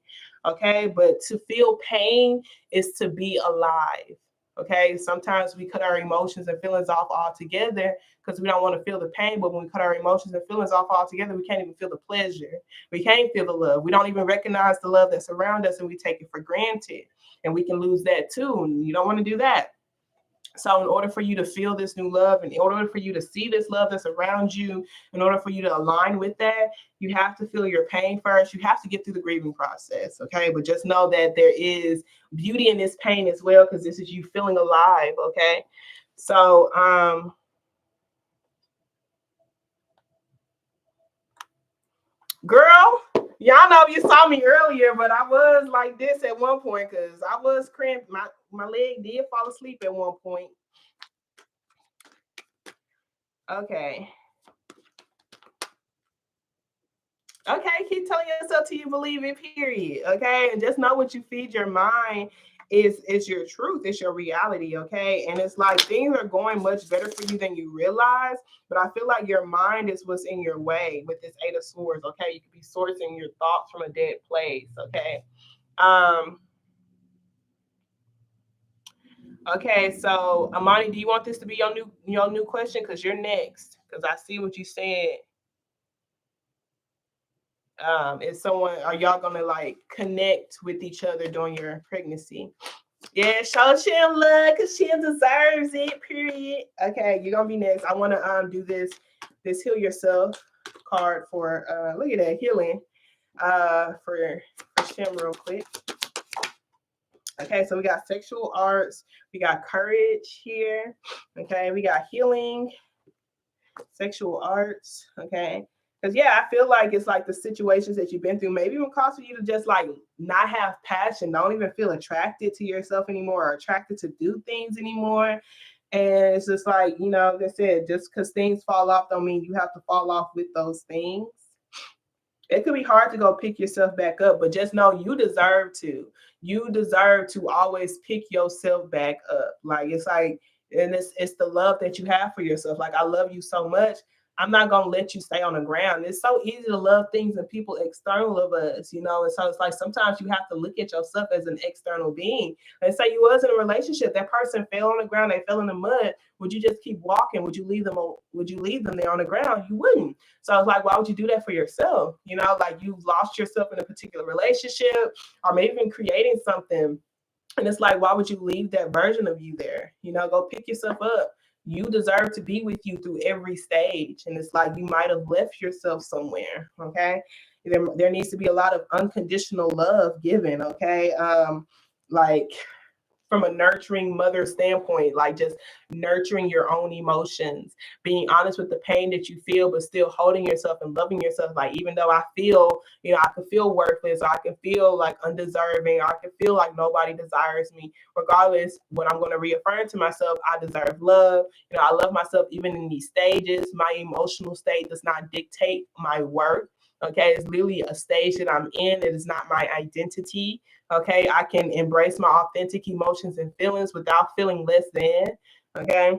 Okay. But to feel pain is to be alive. Okay. Sometimes we cut our emotions and feelings off altogether because we don't want to feel the pain. But when we cut our emotions and feelings off altogether, we can't even feel the pleasure. We can't feel the love. We don't even recognize the love that's around us, and we take it for granted. And we can lose that too. And you don't want to do that. So in order for you to feel this new love, and in order for you to see this love that's around you, in order for you to align with that, you have to feel your pain first. You have to get through the grieving process. Okay. But just know that there is beauty in this pain as well, because this is you feeling alive. Okay. So, girl, y'all know you saw me earlier, but I was like this at one point because I was cramped. My leg did fall asleep at one point. Okay. Okay, keep telling yourself till you believe it, period. Okay, and just know what you feed your mind is your truth, it's your reality. Okay, and it's like things are going much better for you than you realize, but I feel like your mind is what's in your way with this Eight of Swords. Okay, you could be sourcing your thoughts from a dead place. Okay. Okay, so Amani, do you want this to be your new question? Because you're next. Because I see what you said. Is someone, are y'all gonna like connect with each other during your pregnancy? Yeah, show Chim love because Chim deserves it, period. Okay, you're gonna be next. I want to do this heal yourself card for look at that healing for Chim real quick. Okay, so we got sexual arts, we got courage here. Okay, we got healing, sexual arts. Okay, because yeah, I feel like it's like the situations that you've been through maybe even cause for you to just like not have passion, don't even feel attracted to yourself anymore or attracted to do things anymore. And it's just like, like I said, just because things fall off don't mean you have to fall off with those things. It could be hard to go pick yourself back up, but just know you deserve to. You deserve to always pick yourself back up. Like it's like, and it's the love that you have for yourself. Like I love you so much. I'm not gonna let you stay on the ground. It's so easy to love things and people external of us, And so it's like sometimes you have to look at yourself as an external being. And say you was in a relationship, that person fell on the ground, they fell in the mud. Would you just keep walking? Would you leave them there on the ground? You wouldn't. So I was like, why would you do that for yourself? Like you lost yourself in a particular relationship or maybe even creating something. And it's like, why would you leave that version of you there? Go pick yourself up. You deserve to be with you through every stage. And it's like you might have left yourself somewhere. Okay. There needs to be a lot of unconditional love given. Okay. Like from a nurturing mother standpoint, like just nurturing your own emotions, being honest with the pain that you feel, but still holding yourself and loving yourself. Like, even though I feel, I can feel worthless, or I can feel like undeserving, or I can feel like nobody desires me, regardless, what I'm going to reaffirm to myself, I deserve love. I love myself even in these stages. My emotional state does not dictate my worth. Okay, it's literally a stage that I'm in. It is not my identity. Okay, I can embrace my authentic emotions and feelings without feeling less than. Okay,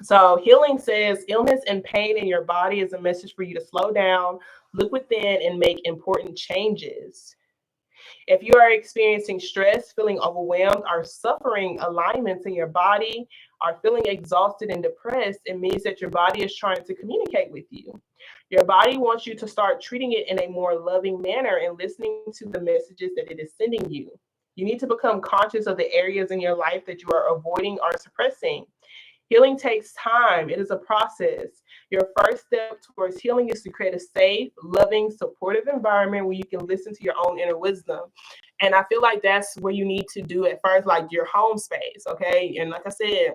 so healing says illness and pain in your body is a message for you to slow down, look within, and make important changes. If you are experiencing stress, feeling overwhelmed, or suffering alignments in your body, or feeling exhausted and depressed, it means that your body is trying to communicate with you. Your body wants you to start treating it in a more loving manner and listening to the messages that it is sending you. You need to become conscious of the areas in your life that you are avoiding or suppressing. Healing takes time. It is a process. Your first step towards healing is to create a safe, loving, supportive environment where you can listen to your own inner wisdom. And I feel like that's where you need to do at first, like your home space. Okay. And like I said,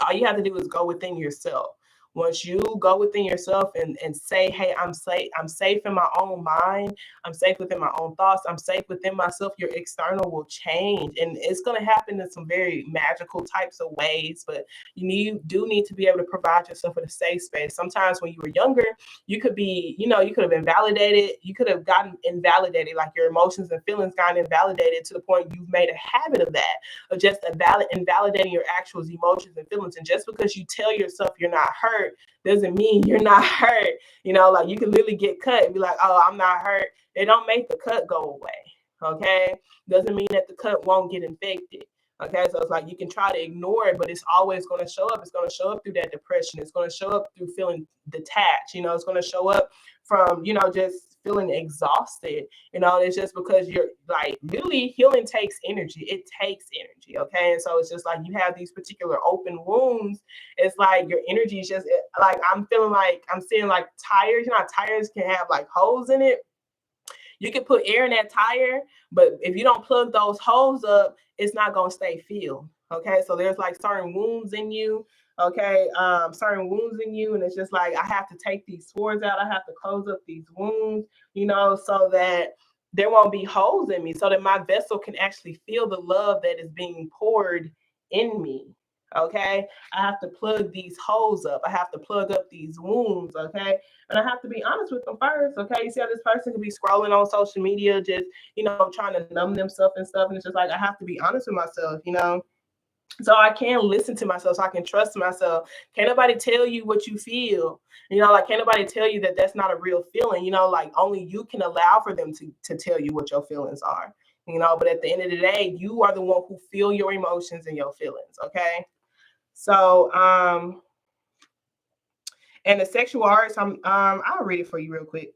all you have to do is go within yourself. Once you go within yourself and say, hey, I'm safe in my own mind, I'm safe within my own thoughts, I'm safe within myself, your external will change. And it's gonna happen in some very magical types of ways, but do need to be able to provide yourself with a safe space. Sometimes when you were younger, you could be, you could have invalidated, you could have gotten invalidated, like your emotions and feelings got invalidated to the point you've made a habit of that, of just invalidating your actual emotions and feelings. And just because you tell yourself you're not hurt doesn't mean you're not hurt. Like you can literally get cut and be like, oh, I'm not hurt. It don't make the cut go away. Okay. Doesn't mean that the cut won't get infected. Okay. So it's like you can try to ignore it, but it's always going to show up. It's going to show up through that depression. It's going to show up through feeling detached. It's going to show up from, just feeling exhausted. It's just because you're like, literally healing takes energy. It takes energy. Okay. And so it's just like you have these particular open wounds. It's like your energy is just like, I'm feeling like I'm seeing like tires. Tires can have like holes in it. You can put air in that tire, but if you don't plug those holes up, it's not going to stay filled. Okay. So there's like certain wounds in you. Okay. Certain wounds in you. And it's just like, I have to take these swords out. I have to close up these wounds, so that there won't be holes in me, so that my vessel can actually feel the love that is being poured in me. Okay. I have to plug these holes up. I have to plug up these wounds. Okay. And I have to be honest with them first. Okay. You see how this person could be scrolling on social media, just, trying to numb themselves and stuff. And it's just like, I have to be honest with myself. So I can listen to myself, so I can trust myself. Can't nobody tell you what you feel. Like can't nobody tell you that that's not a real feeling. Like only you can allow for them to tell you what your feelings are. But at the end of the day, you are the one who feel your emotions and your feelings. Okay. So and the sexual arts, I'll read it for you real quick.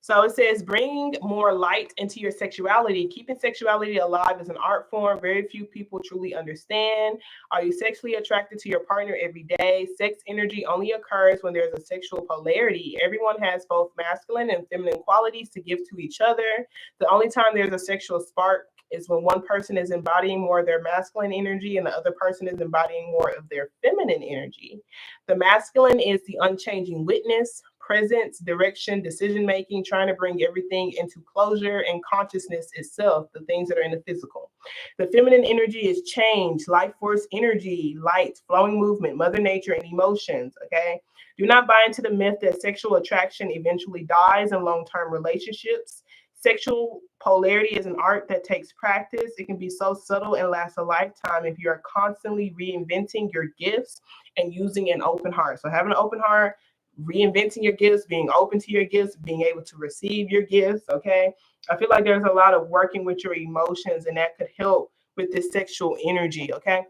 So it says, bring more light into your sexuality. Keeping sexuality alive is an art form very few people truly understand. Are you sexually attracted to your partner every day? Sex energy only occurs when there's a sexual polarity. Everyone has both masculine and feminine qualities to give to each other. The only time there's a sexual spark is when one person is embodying more of their masculine energy and the other person is embodying more of their feminine energy. The masculine is the unchanging witness, presence, direction, decision making, trying to bring everything into closure and consciousness itself, the things that are in the physical. The feminine energy is change, life force energy, light, flowing movement, mother nature, and emotions. Okay. Do not buy into the myth that sexual attraction eventually dies in long-term relationships. Sexual polarity is an art that takes practice. It can be so subtle and lasts a lifetime if you are constantly reinventing your gifts and using an open heart. So having an open heart, reinventing your gifts, being open to your gifts, being able to receive your gifts. Okay. I feel like there's a lot of working with your emotions, and that could help with this sexual energy. Okay.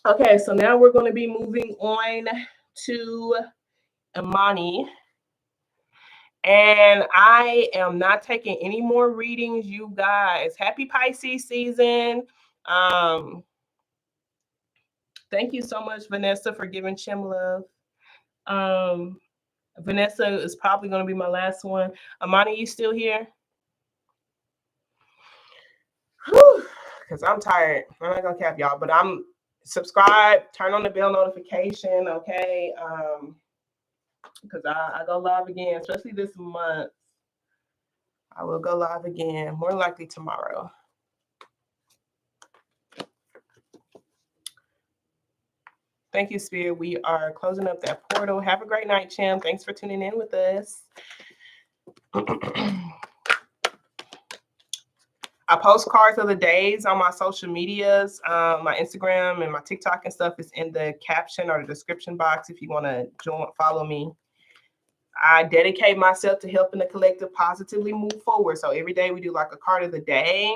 Okay. So now we're going to be moving on to Imani. And I am not taking any more readings, you guys. Happy Pisces season. Thank you so much, Vanessa, for giving Chim love. Vanessa is probably going to be my last one. Imani, you still here? Because I'm tired. I'm not going to cap y'all, but I'm subscribe, turn on the bell notification, okay? Because I go live again, especially this month. I will go live again, more likely tomorrow. Thank you, Spirit. We are closing up that portal. Have a great night, Chim. Thanks for tuning in with us. I post cards of the days on my social medias. My Instagram and my TikTok and stuff is in the caption or the description box if you want to follow me. I dedicate myself to helping the collective positively move forward. So every day we do like a card of the day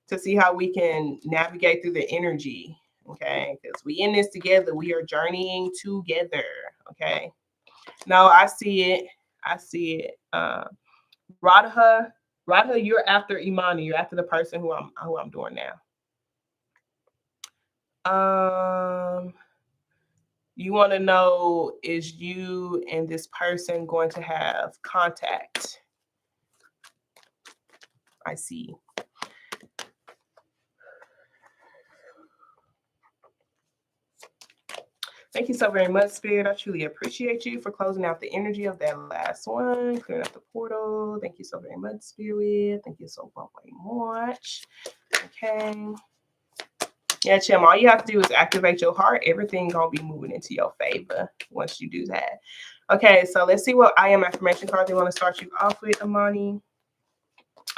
to see how we can navigate through the energy. Okay, because we in this together. We are journeying together. Okay. No, I see it. I see it. Radha, you're after Imani. You're after the person who I'm doing now. You want to know, is you and this person going to have contact? I see. Thank you so very much, Spirit. I truly appreciate you for closing out the energy of that last one, clearing up the portal. Thank you so very much, Spirit. Thank you so very much. Okay. Yeah, Chim, all you have to do is activate your heart. Everything gonna be moving into your favor once you do that. Okay, so let's see what I am affirmation card they want to start you off with, Imani.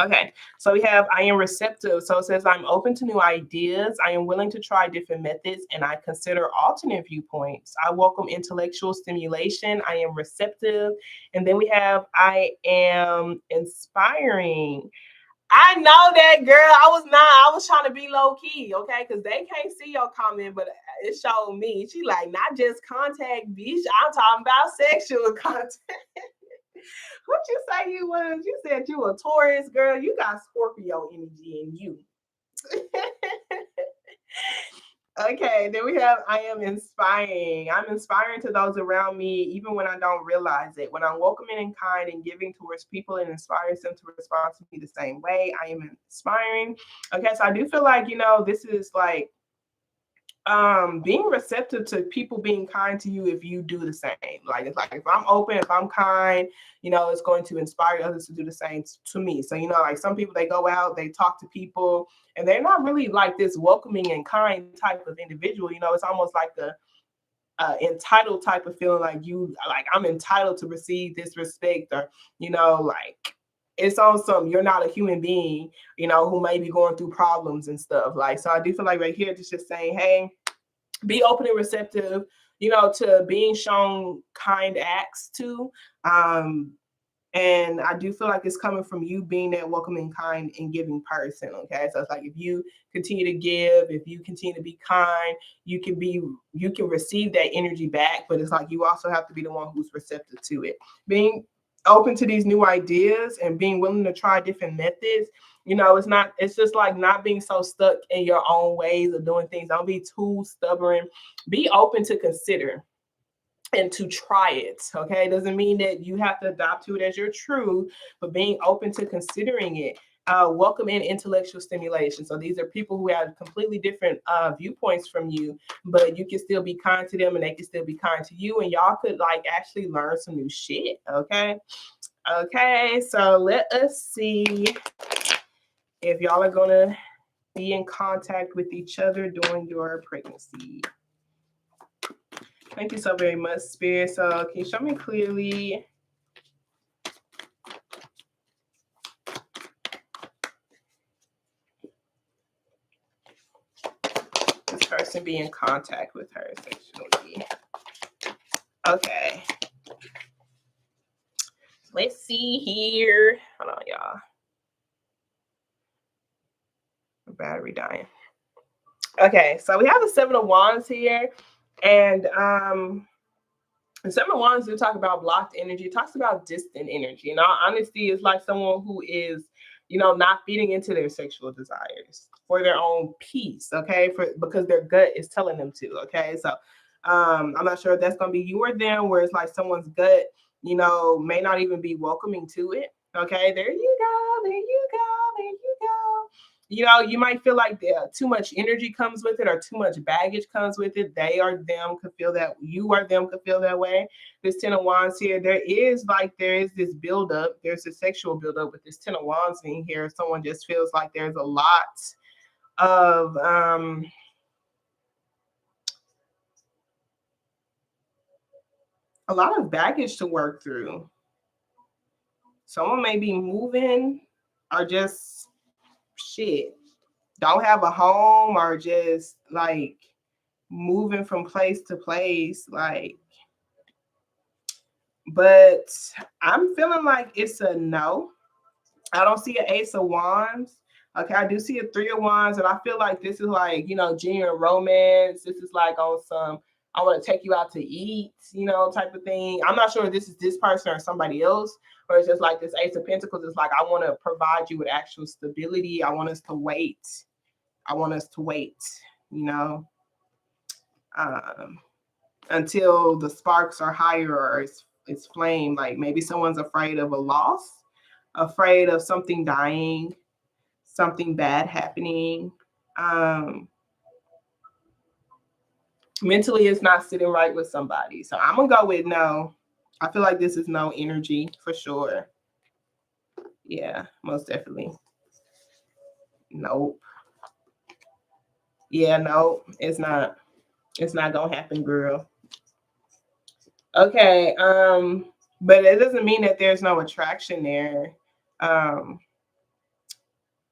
Okay, so we have I am receptive. So it says I'm open to new ideas. I am willing to try different methods and I consider alternate viewpoints. I welcome intellectual stimulation. I am receptive. And then we have I am inspiring. I know that, girl. I was trying to be low key, okay? Because they can't see your comment, but it showed me. She like, not just contact, bitch. I'm talking about sexual contact. What you say you was? You said you a Taurus, girl. You got Scorpio energy in you. Okay, then we have I am inspiring. I'm inspiring to those around me, even when I don't realize it. When I'm welcoming and kind and giving towards people and inspires them to respond to me the same way, I am inspiring. Okay, so I do feel like, this is like being receptive to people being kind to you if you do the same. Like it's like if I'm open, if I'm kind, it's going to inspire others to do the same to me. So like some people, they go out, they talk to people and they're not really like this welcoming and kind type of individual. It's almost like the entitled type of feeling, like I'm entitled to receive this respect, or like it's on some, you're not a human being, who may be going through problems and stuff. Like, so I do feel like right here, it's just saying, hey, be open and receptive, to being shown kind acts too. And I do feel like it's coming from you being that welcoming, kind, and giving person. Okay. So it's like if you continue to give, if you continue to be kind, you can receive that energy back, but it's like you also have to be the one who's receptive to it. Being open to these new ideas and being willing to try different methods. It's just like not being so stuck in your own ways of doing things. Don't be too stubborn. Be open to consider and to try it. Okay. It doesn't mean that you have to adopt to it as your truth, but being open to considering it. Welcome in intellectual stimulation. So these are people who have completely different viewpoints from you, but you can still be kind to them and they can still be kind to you. And y'all could like actually learn some new shit. Okay. Okay. So let us see if y'all are going to be in contact with each other during your pregnancy. Thank you so very much, Spirit. So can you show me clearly? This person be in contact with her sexually. Okay. Let's see here. Hold on, y'all. Battery dying. Okay, so we have the Seven of Wands here. And the Seven of Wands do talk about blocked energy. It talks about distant energy. And all honesty, is like someone who is, not feeding into their sexual desires for their own peace, okay? Because their gut is telling them to, okay? So I'm not sure if that's going to be you or them, where it's like someone's gut, may not even be welcoming to it, okay? There you go, there you go, there you go. You might feel like too much energy comes with it or too much baggage comes with it. They or them could feel that. You or them could feel that way. This Ten of Wands here, there is this buildup. There's a sexual buildup with this Ten of Wands in here. Someone just feels like there's a lot of a lot of baggage to work through. Someone may be moving or just shit, don't have a home, or just like moving from place to place, like, but I'm feeling like it's a no. I don't see an Ace of Wands. Okay, I do see a Three of Wands, and I feel like this is like, you know, genuine romance. This is like on some, I want to take you out to eat, you know, type of thing. I'm not sure if this is this person or somebody else, or it's just like this Ace of Pentacles. It's like, I want to provide you with actual stability. I want us to wait. I want us to wait, you know, until the sparks are higher, or it's flame. Like maybe someone's afraid of a loss, afraid of something dying, something bad happening. Mentally, it's not sitting right with somebody. So I'm gonna go with no. I feel like this is no energy for sure. Yeah, most definitely. Nope. Yeah, no, it's not. It's not gonna happen, girl. Okay. But it doesn't mean that there's no attraction there.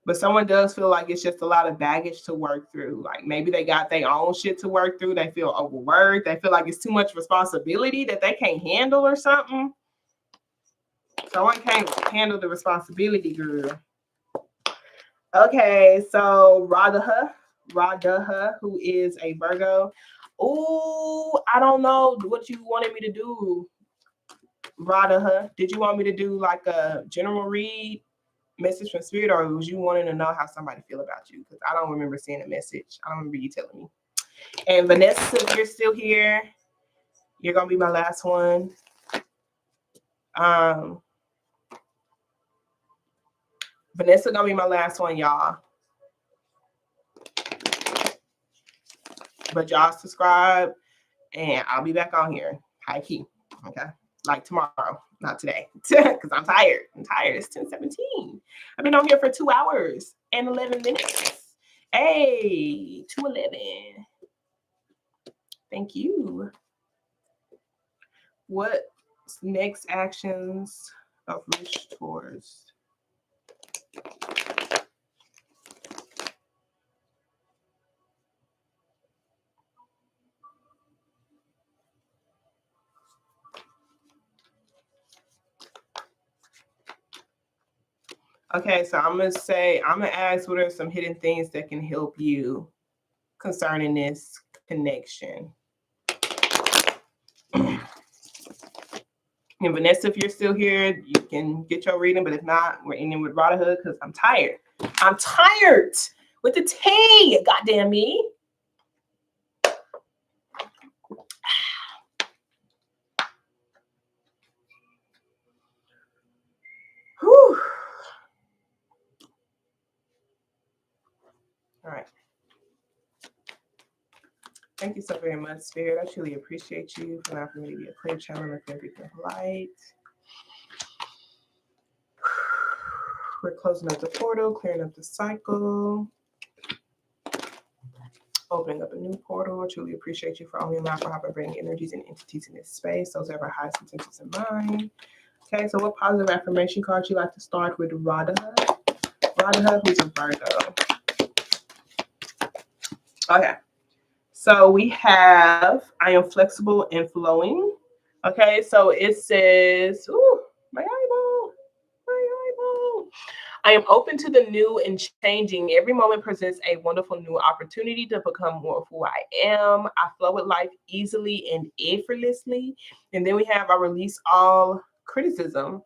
But someone does feel like it's just a lot of baggage to work through. Like maybe they got their own shit to work through. They feel overworked. They feel like it's too much responsibility that they can't handle or something. Someone can't handle the responsibility, girl. Okay, so Radha, who is a Virgo. Oh, I don't know what you wanted me to do, Radha. Did you want me to do like a general read, message from spirit, or was you wanting to know how somebody feel about you? Because I don't remember seeing a message. I don't remember you telling me. And Vanessa, if you're still here, you're gonna be my last one. Vanessa gonna be my last one, y'all. But y'all subscribe, and I'll be back on here. High key, okay? Like tomorrow, not today, because I'm tired. I'm tired. It's 10:17. I've been on here for 2 hours and 11 minutes. Hey, 2:11. Thank you. What next actions of wish towards? Okay, so I'm gonna ask what are some hidden things that can help you concerning this connection. And Vanessa, if you're still here, you can get your reading, but if not, we're ending with Radha because I'm tired. I'm tired with the tea, goddamn me. Whew. All right. Thank you so very much, Spirit. I truly appreciate you for allowing me to be a clear channel of everything light. We're closing up the portal, clearing up the cycle, opening up a new portal. I truly appreciate you for only allowing for how to bring energies and entities in this space. Those are our highest intentions in mind. Okay, so what positive affirmation card you like to start with? Radha, who's a Virgo. Okay, so we have I am flexible and flowing. Okay, so it says, ooh, my eyeball. I am open to the new and changing. Every moment presents a wonderful new opportunity to become more of who I am. I flow with life easily and effortlessly. And then we have I release all criticism.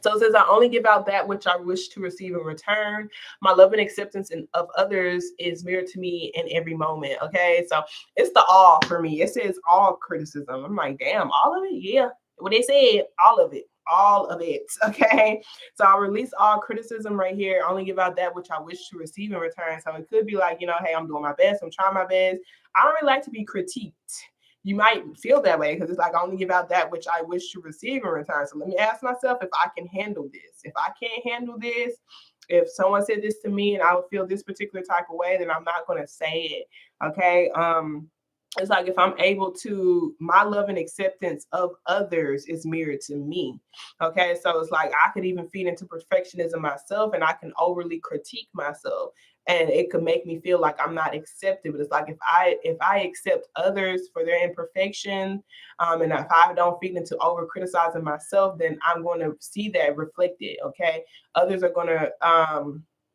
So it says, I only give out that which I wish to receive in return. My love and acceptance of others is mirrored to me in every moment. Okay, so it's the all for me. It says all criticism. I'm like, damn, all of it? Yeah. What they said, all of it. All of it. Okay, so I'll release all criticism right here. I only give out that which I wish to receive in return. So it could be like, you know, hey, I'm doing my best. I'm trying my best. I don't really like to be critiqued. You might feel that way because it's like I only give out that which I wish to receive in return. So let me ask myself if I can handle this. If I can't handle this, if someone said this to me and I would feel this particular type of way, then I'm not going to say it. Okay. it's like if I'm able to, my love and acceptance of others is mirrored to me. Okay. So it's like I could even feed into perfectionism myself, and I can overly critique myself. And it could make me feel like I'm not accepted. But it's like if I accept others for their imperfection, and if I don't feed into over criticizing myself, then I'm going to see that reflected. Okay. Others are going to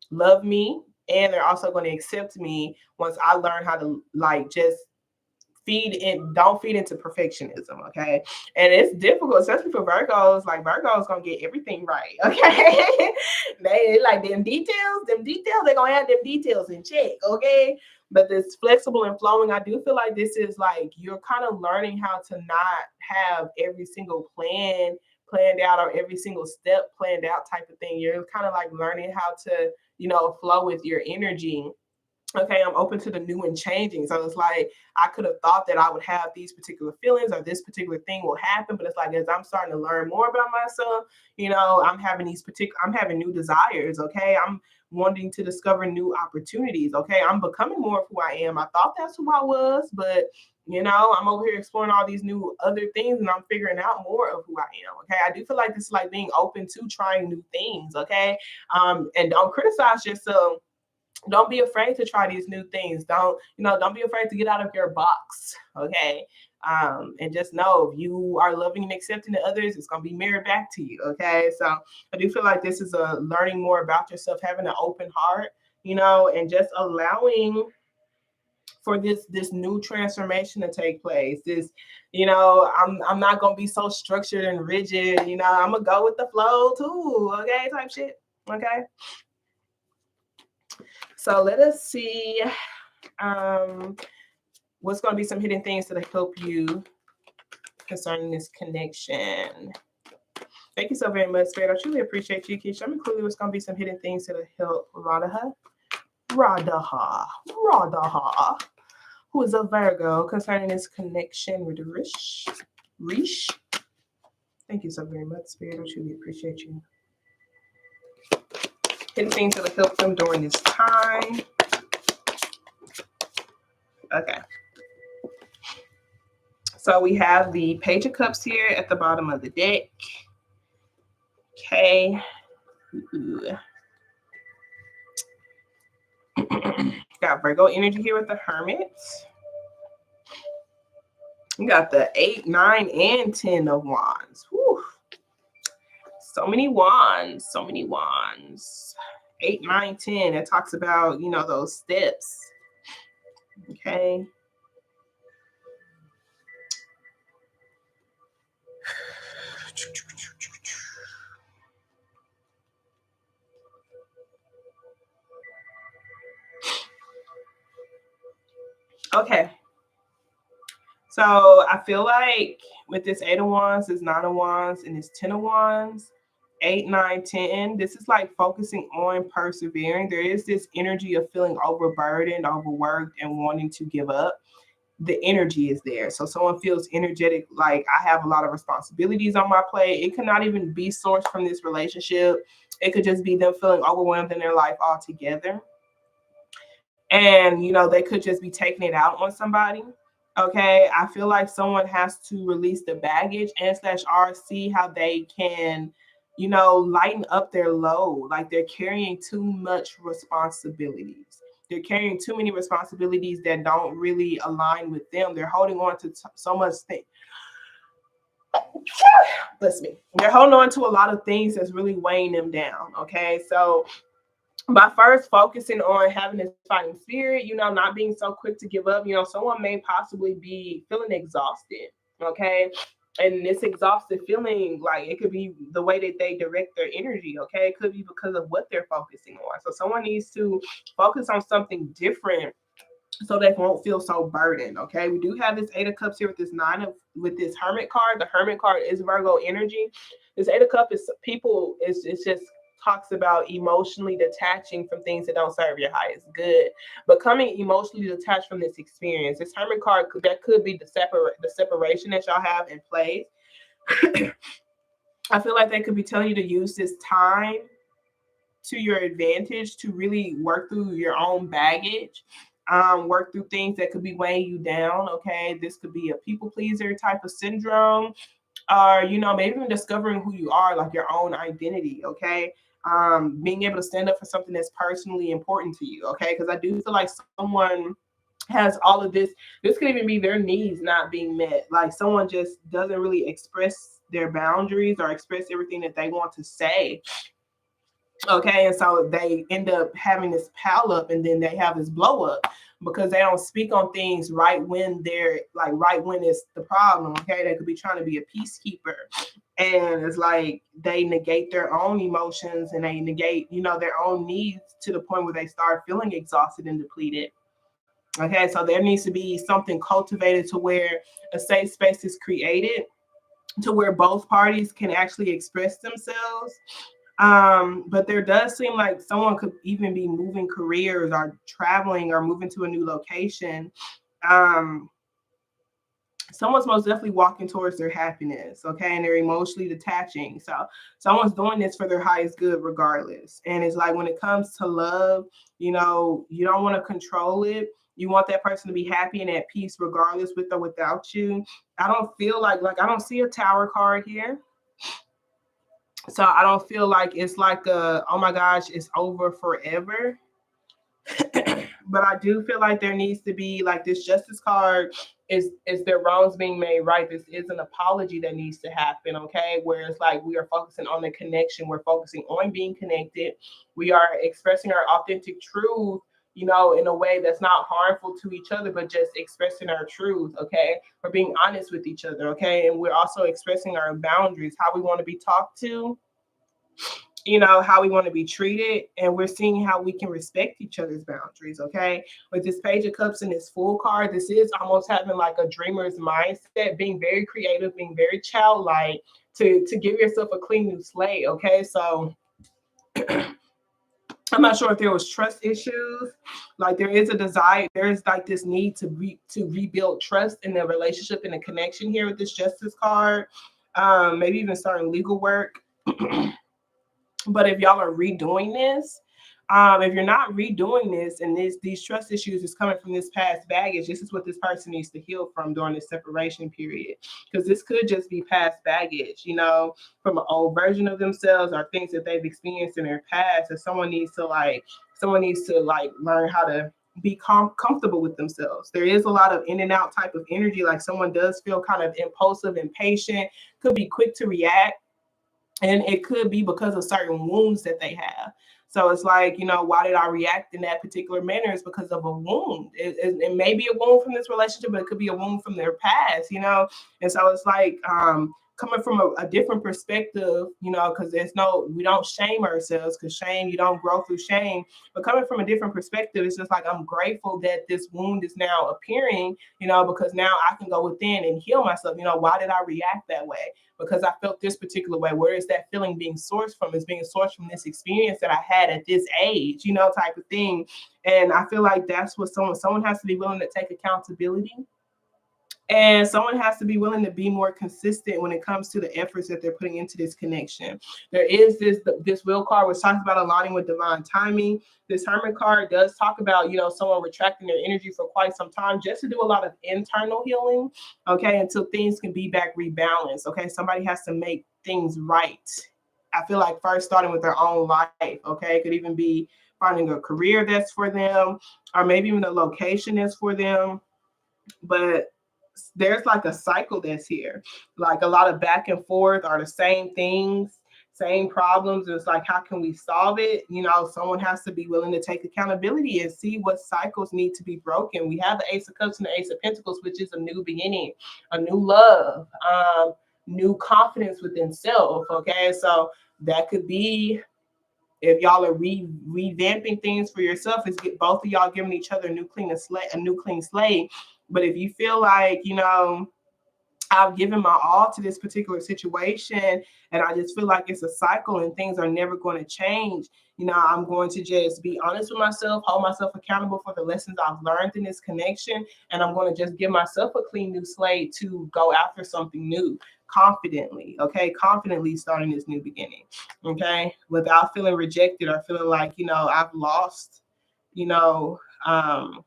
love me, and they're also going to accept me once I learn how to like just don't feed into perfectionism. Okay. And it's difficult, especially for Virgos. Like Virgos gonna get everything right. Okay. They like them details, they're gonna have them details in check. Okay. But this flexible and flowing, I do feel like this is like you're kind of learning how to not have every single plan planned out or every single step planned out type of thing. You're kind of like learning how to, flow with your energy. Okay, I'm open to the new and changing. So it's like I could have thought that I would have these particular feelings or this particular thing will happen, but it's like as I'm starting to learn more about myself, I'm having new desires. Okay, I'm wanting to discover new opportunities. Okay, I'm becoming more of who I am. I thought that's who I was, but I'm over here exploring all these new other things, and I'm figuring out more of who I am. Okay, I do feel like this is like being open to trying new things. Okay, and don't criticize yourself. Don't be afraid to try these new things. Don't be afraid to get out of your box. Okay. And just know if you are loving and accepting the others, it's going to be mirrored back to you. Okay. So I do feel like this is a learning more about yourself, having an open heart, and just allowing for this new transformation to take place. I'm not gonna be so structured and rigid. I'm gonna go with the flow too. Okay, type shit. Okay. So let us see what's going to be some hidden things to help you concerning this connection. Thank you so very much, Spirit. I truly appreciate you, Keisha. I'm including what's going to be some hidden things to help Radha, who is a Virgo, concerning this connection with Rish. Thank you so very much, Spirit. I truly appreciate you. Hidden things to help them during this time. Okay. So we have the Page of Cups here at the bottom of the deck. Okay. Got Virgo energy here with the Hermit. We got the 8, 9, and 10 of Wands. Whew. So many wands. 8, 9, 10. It talks about, those steps. Okay. Okay. So I feel like with this 8 of Wands, this 9 of Wands, and this 10 of Wands, 8, 9, 10, this is like focusing on persevering. There is this energy of feeling overburdened, overworked, and wanting to give up. The energy is there. So someone feels energetic, like I have a lot of responsibilities on my plate. It could not even be sourced from this relationship. It could just be them feeling overwhelmed in their life altogether. And, they could just be taking it out on somebody. Okay. I feel like someone has to release the baggage and / see how they can, lighten up their load. Like they're carrying too much responsibilities. They're carrying too many responsibilities that don't really align with them. They're holding on to so much things. Bless me. They're holding on to a lot of things that's really weighing them down. Okay. So by first focusing on having this fighting spirit, not being so quick to give up, someone may possibly be feeling exhausted. Okay. And this exhausted feeling, like it could be the way that they direct their energy. Okay. It could be because of what they're focusing on. So someone needs to focus on something different so they won't feel so burdened. Okay. We do have this 8 of Cups here with this Hermit card. The Hermit card is Virgo energy. This 8 of Cups is people, it's just talks about emotionally detaching from things that don't serve your highest good, becoming emotionally detached from this experience. This Hermit card, that could be the separation that y'all have in place. I feel like they could be telling you to use this time to your advantage to really work through your own baggage. work through things that could be weighing you down. Okay, this could be a people pleaser type of syndrome, or maybe even discovering who you are, like your own identity. Okay, being able to stand up for something that's personally important to you. Okay, because I do feel like someone has all of this. This could even be their needs not being met. Like someone just doesn't really express their boundaries or express everything that they want to say. Okay, and so they end up having this pile up, and then they have this blow up because they don't speak on things right when they're like right when it's the problem. Okay, they could be trying to be a peacekeeper, and it's like they negate their own emotions and they negate their own needs to the point where they start feeling exhausted and depleted. Okay, so there needs to be something cultivated to where a safe space is created to where both parties can actually express themselves. But there does seem like someone could even be moving careers or traveling or moving to a new location. Um, Someone's most definitely walking towards their happiness, okay, and they're emotionally detaching. So someone's doing this for their highest good regardless. And it's like when it comes to love, you don't want to control it. You want that person to be happy and at peace regardless, with or without you. I don't feel like I don't see a tower card here. So I don't feel like it's like oh my gosh, it's over forever. But I do feel like there needs to be like this justice card is their wrongs being made right. This is an apology that needs to happen, okay? Where it's like we are focusing on the connection, we're focusing on being connected, we are expressing our authentic truth, in a way that's not harmful to each other, but just expressing our truth, okay? We're being honest with each other, okay? And we're also expressing our boundaries, how we want to be talked to, how we want to be treated, and we're seeing how we can respect each other's boundaries. Okay, with this Page of Cups and this Fool card, this is almost having like a dreamer's mindset, being very creative, being very childlike, to give yourself a clean new slate. Okay, so I'm not sure if there was trust issues. Like there is a desire, there is like this need to rebuild trust in the relationship and the connection here with this Justice card. Maybe even starting legal work. But if y'all are redoing this, if you're not redoing this and these trust issues is coming from this past baggage, this is what this person needs to heal from during this separation period. Because this could just be past baggage, from an old version of themselves or things that they've experienced in their past. And someone needs to learn how to be comfortable with themselves. There is a lot of in and out type of energy. Like someone does feel kind of impulsive, impatient, could be quick to react, and it could be because of certain wounds that they have. So it's like, why did I react in that particular manner? It's because of a wound. It may be a wound from this relationship, but it could be a wound from their past, And so it's like coming from a different perspective, because we don't shame ourselves, because shame, you don't grow through shame. But coming from a different perspective, it's just like, I'm grateful that this wound is now appearing, because now I can go within and heal myself. Why did I react that way? Because I felt this particular way. Where is that feeling being sourced from? It's being sourced from this experience that I had at this age, type of thing. And I feel like that's what someone has to be willing to take accountability. And someone has to be willing to be more consistent when it comes to the efforts that they're putting into this connection. There is this Will card, which talks about aligning with divine timing. This Hermit card does talk about, someone retracting their energy for quite some time just to do a lot of internal healing, okay, until things can be back rebalanced, okay? Somebody has to make things right. I feel like first starting with their own life, okay? It could even be finding a career that's for them, or maybe even a location that's for them. But there's like a cycle that's here, like a lot of back and forth are the same things, same problems. It's like, how can we solve it? Someone has to be willing to take accountability and see what cycles need to be broken. We have the Ace of Cups and the Ace of Pentacles, which is a new beginning, a new love, new confidence within self. Okay, so that could be, if y'all are revamping things for yourself, is get both of y'all giving each other a new clean slate. But if you feel like, I've given my all to this particular situation and I just feel like it's a cycle and things are never going to change, I'm going to just be honest with myself, hold myself accountable for the lessons I've learned in this connection, and I'm going to just give myself a clean new slate to go after something new confidently, okay? Confidently starting this new beginning, okay? Without feeling rejected or feeling like, I've lost, um,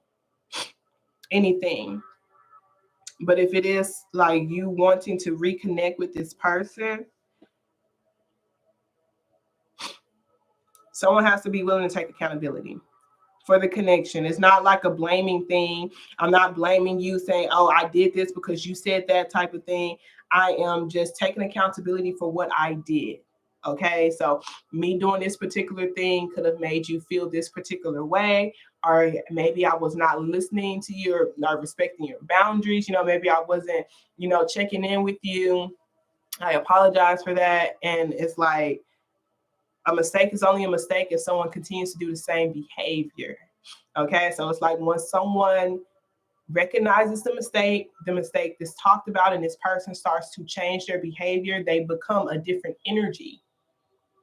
anything. But if it is like you wanting to reconnect with this person, someone has to be willing to take accountability for the connection. It's not like a blaming thing. I'm not blaming you saying, oh, I did this because you said that type of thing. I am just taking accountability for what I did. Okay, so me doing this particular thing could have made you feel this particular way, or maybe I was not listening to you or not respecting your boundaries. Maybe I wasn't, checking in with you. I apologize for that. And it's like, a mistake is only a mistake if someone continues to do the same behavior. Okay, so it's like when someone recognizes the mistake is talked about, and this person starts to change their behavior, they become a different energy.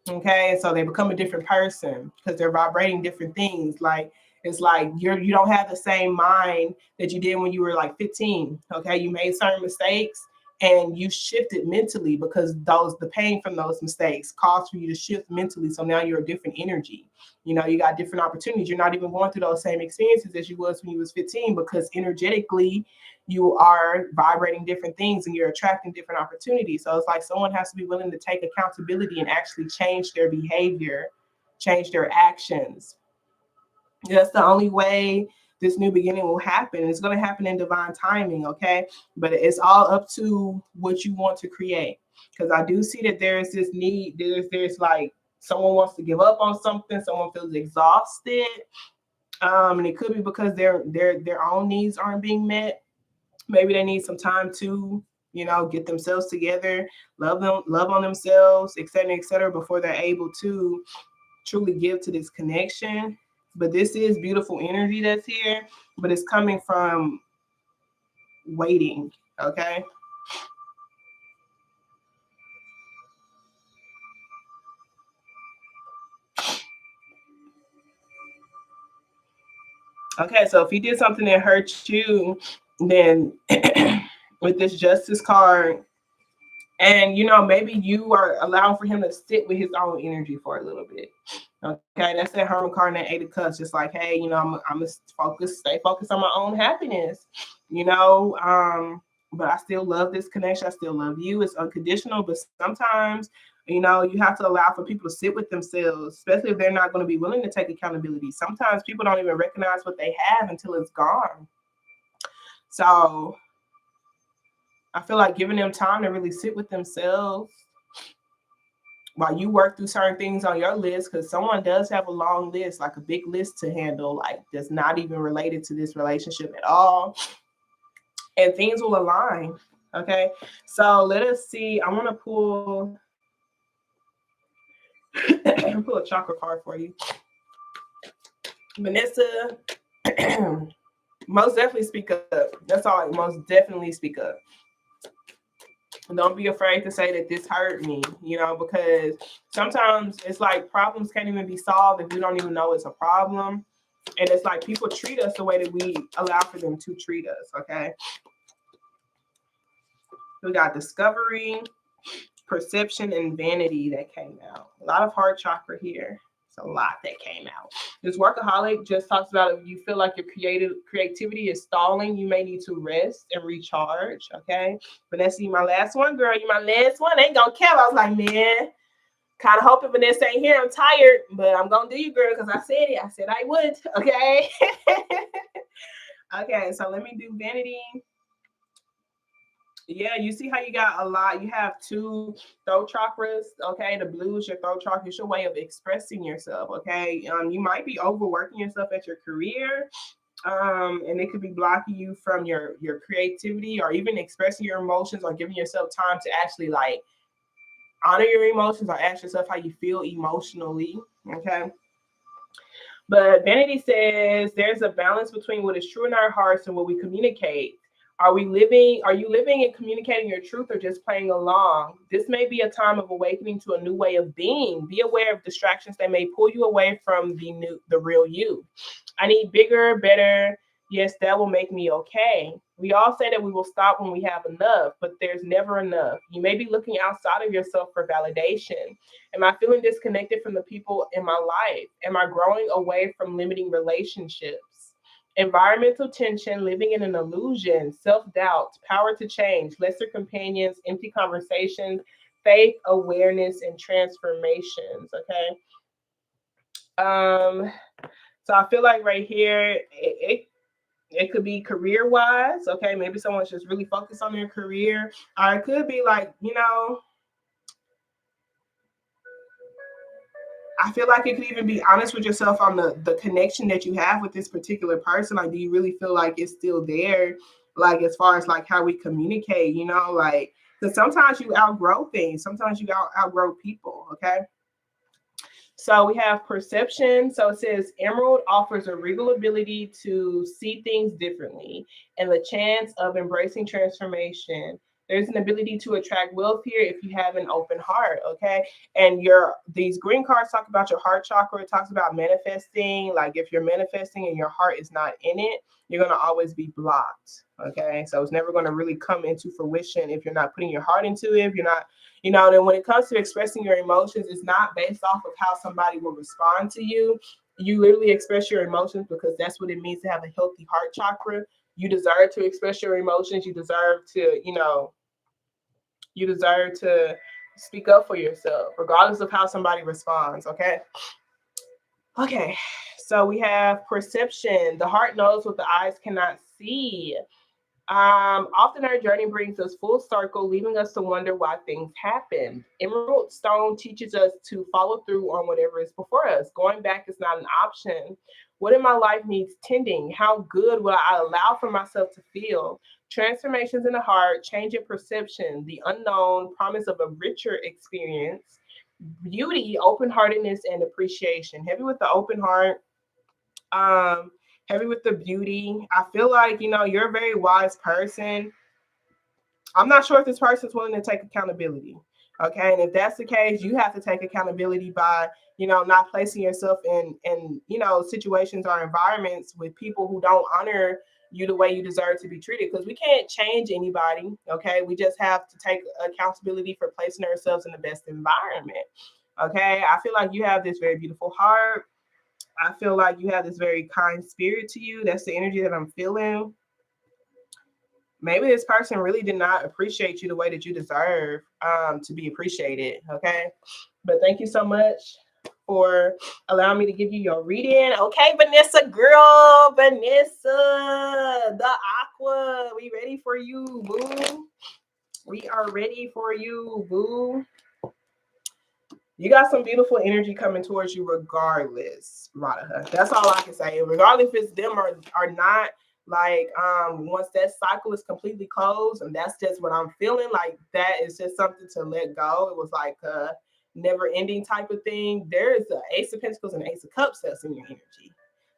Okay, so they become a different person because they're vibrating different things. Like it's like you don't have the same mind that you did when you were like 15. Okay, you made certain mistakes and you shifted mentally because the pain from those mistakes caused for you to shift mentally. So now you're a different energy. You got different opportunities. You're not even going through those same experiences as you was when you was 15 because energetically you are vibrating different things and you're attracting different opportunities. So it's like someone has to be willing to take accountability and actually change their behavior, change their actions. That's the only way this new beginning will happen. It's going to happen in divine timing, okay? But it's all up to what you want to create. Because I do see that there's this need, there's like someone wants to give up on something, someone feels exhausted. And it could be because their own needs aren't being met. Maybe they need some time to, get themselves together, love on themselves, et cetera, before they're able to truly give to this connection. But this is beautiful energy that's here, but it's coming from waiting, okay? Okay, so if he did something that hurt you, then with this justice card, and maybe you are allowing for him to sit with his own energy for a little bit. Okay, that's that Hermit card and that 8 of Cups. Just like, hey, I'm gonna stay focused on my own happiness. But I still love this connection. I still love you. It's unconditional, but sometimes, you have to allow for people to sit with themselves, especially if they're not going to be willing to take accountability. Sometimes people don't even recognize what they have until it's gone. So I feel like giving them time to really sit with themselves while you work through certain things on your list, because someone does have a long list, like a big list to handle, like that's not even related to this relationship at all. And things will align. Okay. So let us see. I want to pull pull a chakra card for you. Vanessa, most definitely speak up. That's all. Most definitely speak up. Don't be afraid to say that this hurt me, because sometimes it's like problems can't even be solved if we don't even know it's a problem. And it's like people treat us the way that we allow for them to treat us, okay? We got discovery, perception, and vanity that came out. A lot of heart chakra here. It's a lot that came out. This workaholic just talks about if you feel like your creativity is stalling, you may need to rest and recharge. Okay. Vanessa, you my last one, girl. You my last one. Ain't gonna count. I was like, man, kind of hoping Vanessa ain't here. I'm tired, but I'm gonna do you, girl, because I said it. I said I would. Okay. Okay, so let me do vanity. Yeah, you see how you got a lot. You have 2 throat chakras. Okay, the blue is your throat chakra. It's your way of expressing yourself. Okay, you might be overworking yourself at your career, and it could be blocking you from your creativity or even expressing your emotions or giving yourself time to actually like honor your emotions or ask yourself how you feel emotionally. Okay. But vanity says there's a balance between what is true in our hearts and what we communicate. Are you living and communicating your truth or just playing along? This may be a time of awakening to a new way of being. Be aware of distractions that may pull you away from the real you. I need bigger, better. Yes, that will make me okay. We all say that we will stop when we have enough, but there's never enough. You may be looking outside of yourself for validation. Am I feeling disconnected from the people in my life? Am I growing away from limiting relationships? environmental tension, living in an illusion, self-doubt, power to change, lesser companions, empty conversations, faith, awareness, and transformations. Okay. So I feel like right here, it could be career wise. Okay, maybe someone's just really focused on their career, or it could be like, you know, I feel like it could even be honest with yourself on the connection that you have with this particular person. Like, do you really feel like it's still there? Like, as far as like how we communicate, you know, like, because sometimes you outgrow things, sometimes you outgrow people. Okay. So we have perception. So it says Emerald offers a regal ability to see things differently and the chance of embracing transformation. There's an ability to attract wealth here if you have an open heart, okay? And these green cards talk about your heart chakra. It talks about manifesting. Like, if you're manifesting and your heart is not in it, you're going to always be blocked, okay? So it's never going to really come into fruition if you're not putting your heart into it, if you're not, you know. Then when it comes to expressing your emotions, it's not based off of how somebody will respond to you. You literally express your emotions because that's what it means to have a healthy heart chakra. You deserve to express your emotions. You deserve to, you deserve to speak up for yourself, regardless of how somebody responds, okay? Okay, so we have perception. The heart knows what the eyes cannot see. Often our journey brings us full circle, leaving us to wonder why things happen. Emerald Stone teaches us to follow through on whatever is before us. Going back is not an option. What in my life needs tending? How good will I allow for myself to feel? Transformations in the heart, change in perception, the unknown, promise of a richer experience, beauty, open-heartedness, and appreciation. Heavy with the open heart. Heavy with the beauty. I feel like, you're a very wise person. I'm not sure if this person's willing to take accountability. Okay. And if that's the case, you have to take accountability by, not placing yourself in situations or environments with people who don't honor you the way you deserve to be treated. Because we can't change anybody. Okay. We just have to take accountability for placing ourselves in the best environment. Okay. I feel like you have this very beautiful heart. I feel like you have this very kind spirit to you. That's the energy that I'm feeling. Maybe this person really did not appreciate you the way that you deserve to be appreciated. Okay. But thank you so much for allowing me to give you your reading. Okay, Vanessa, girl, Vanessa, the Aqua. We ready for you, boo. We are ready for you, boo. You got some beautiful energy coming towards you regardless, Radha. That's all I can say. Regardless if it's them or not, like, once that cycle is completely closed, and that's just what I'm feeling, like, that is just something to let go. It was like a never-ending type of thing. There is the Ace of Pentacles and Ace of Cups that's in your energy.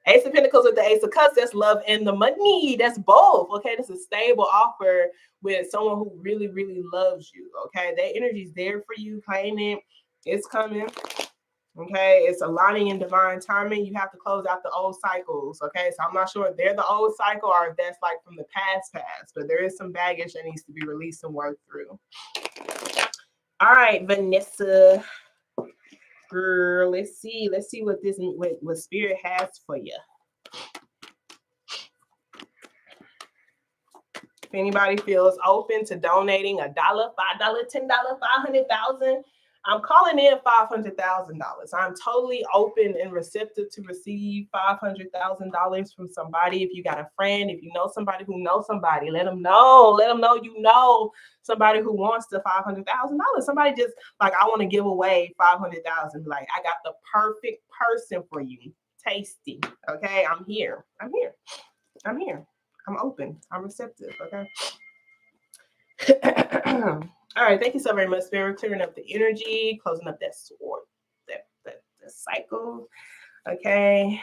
Ace of Pentacles with the Ace of Cups, that's love and the money. That's both. Okay, that's a stable offer with someone who really, really loves you. Okay, that energy is there for you. Claim it. It's coming. Okay, it's aligning in divine timing. You have to close out the old cycles. Okay, so I'm not sure if they're the old cycle or if that's like from the past, but there is some baggage that needs to be released and worked through. All right, Vanessa, girl, let's see what spirit has for you. If anybody feels open to donating $1, $5, $10, $500,000, I'm calling in $500,000. I'm totally open and receptive to receive $500,000 from somebody. If you got a friend, if you know somebody who knows somebody, let them know. Let them know you know somebody who wants the $500,000. Somebody just like, I want to give away $500,000. Like, I got the perfect person for you. Tasty. Okay, I'm here. I'm open. I'm receptive. Okay. All right. Thank you so very much, Spirit. Clearing up the energy, closing up that sword, that cycle. Okay.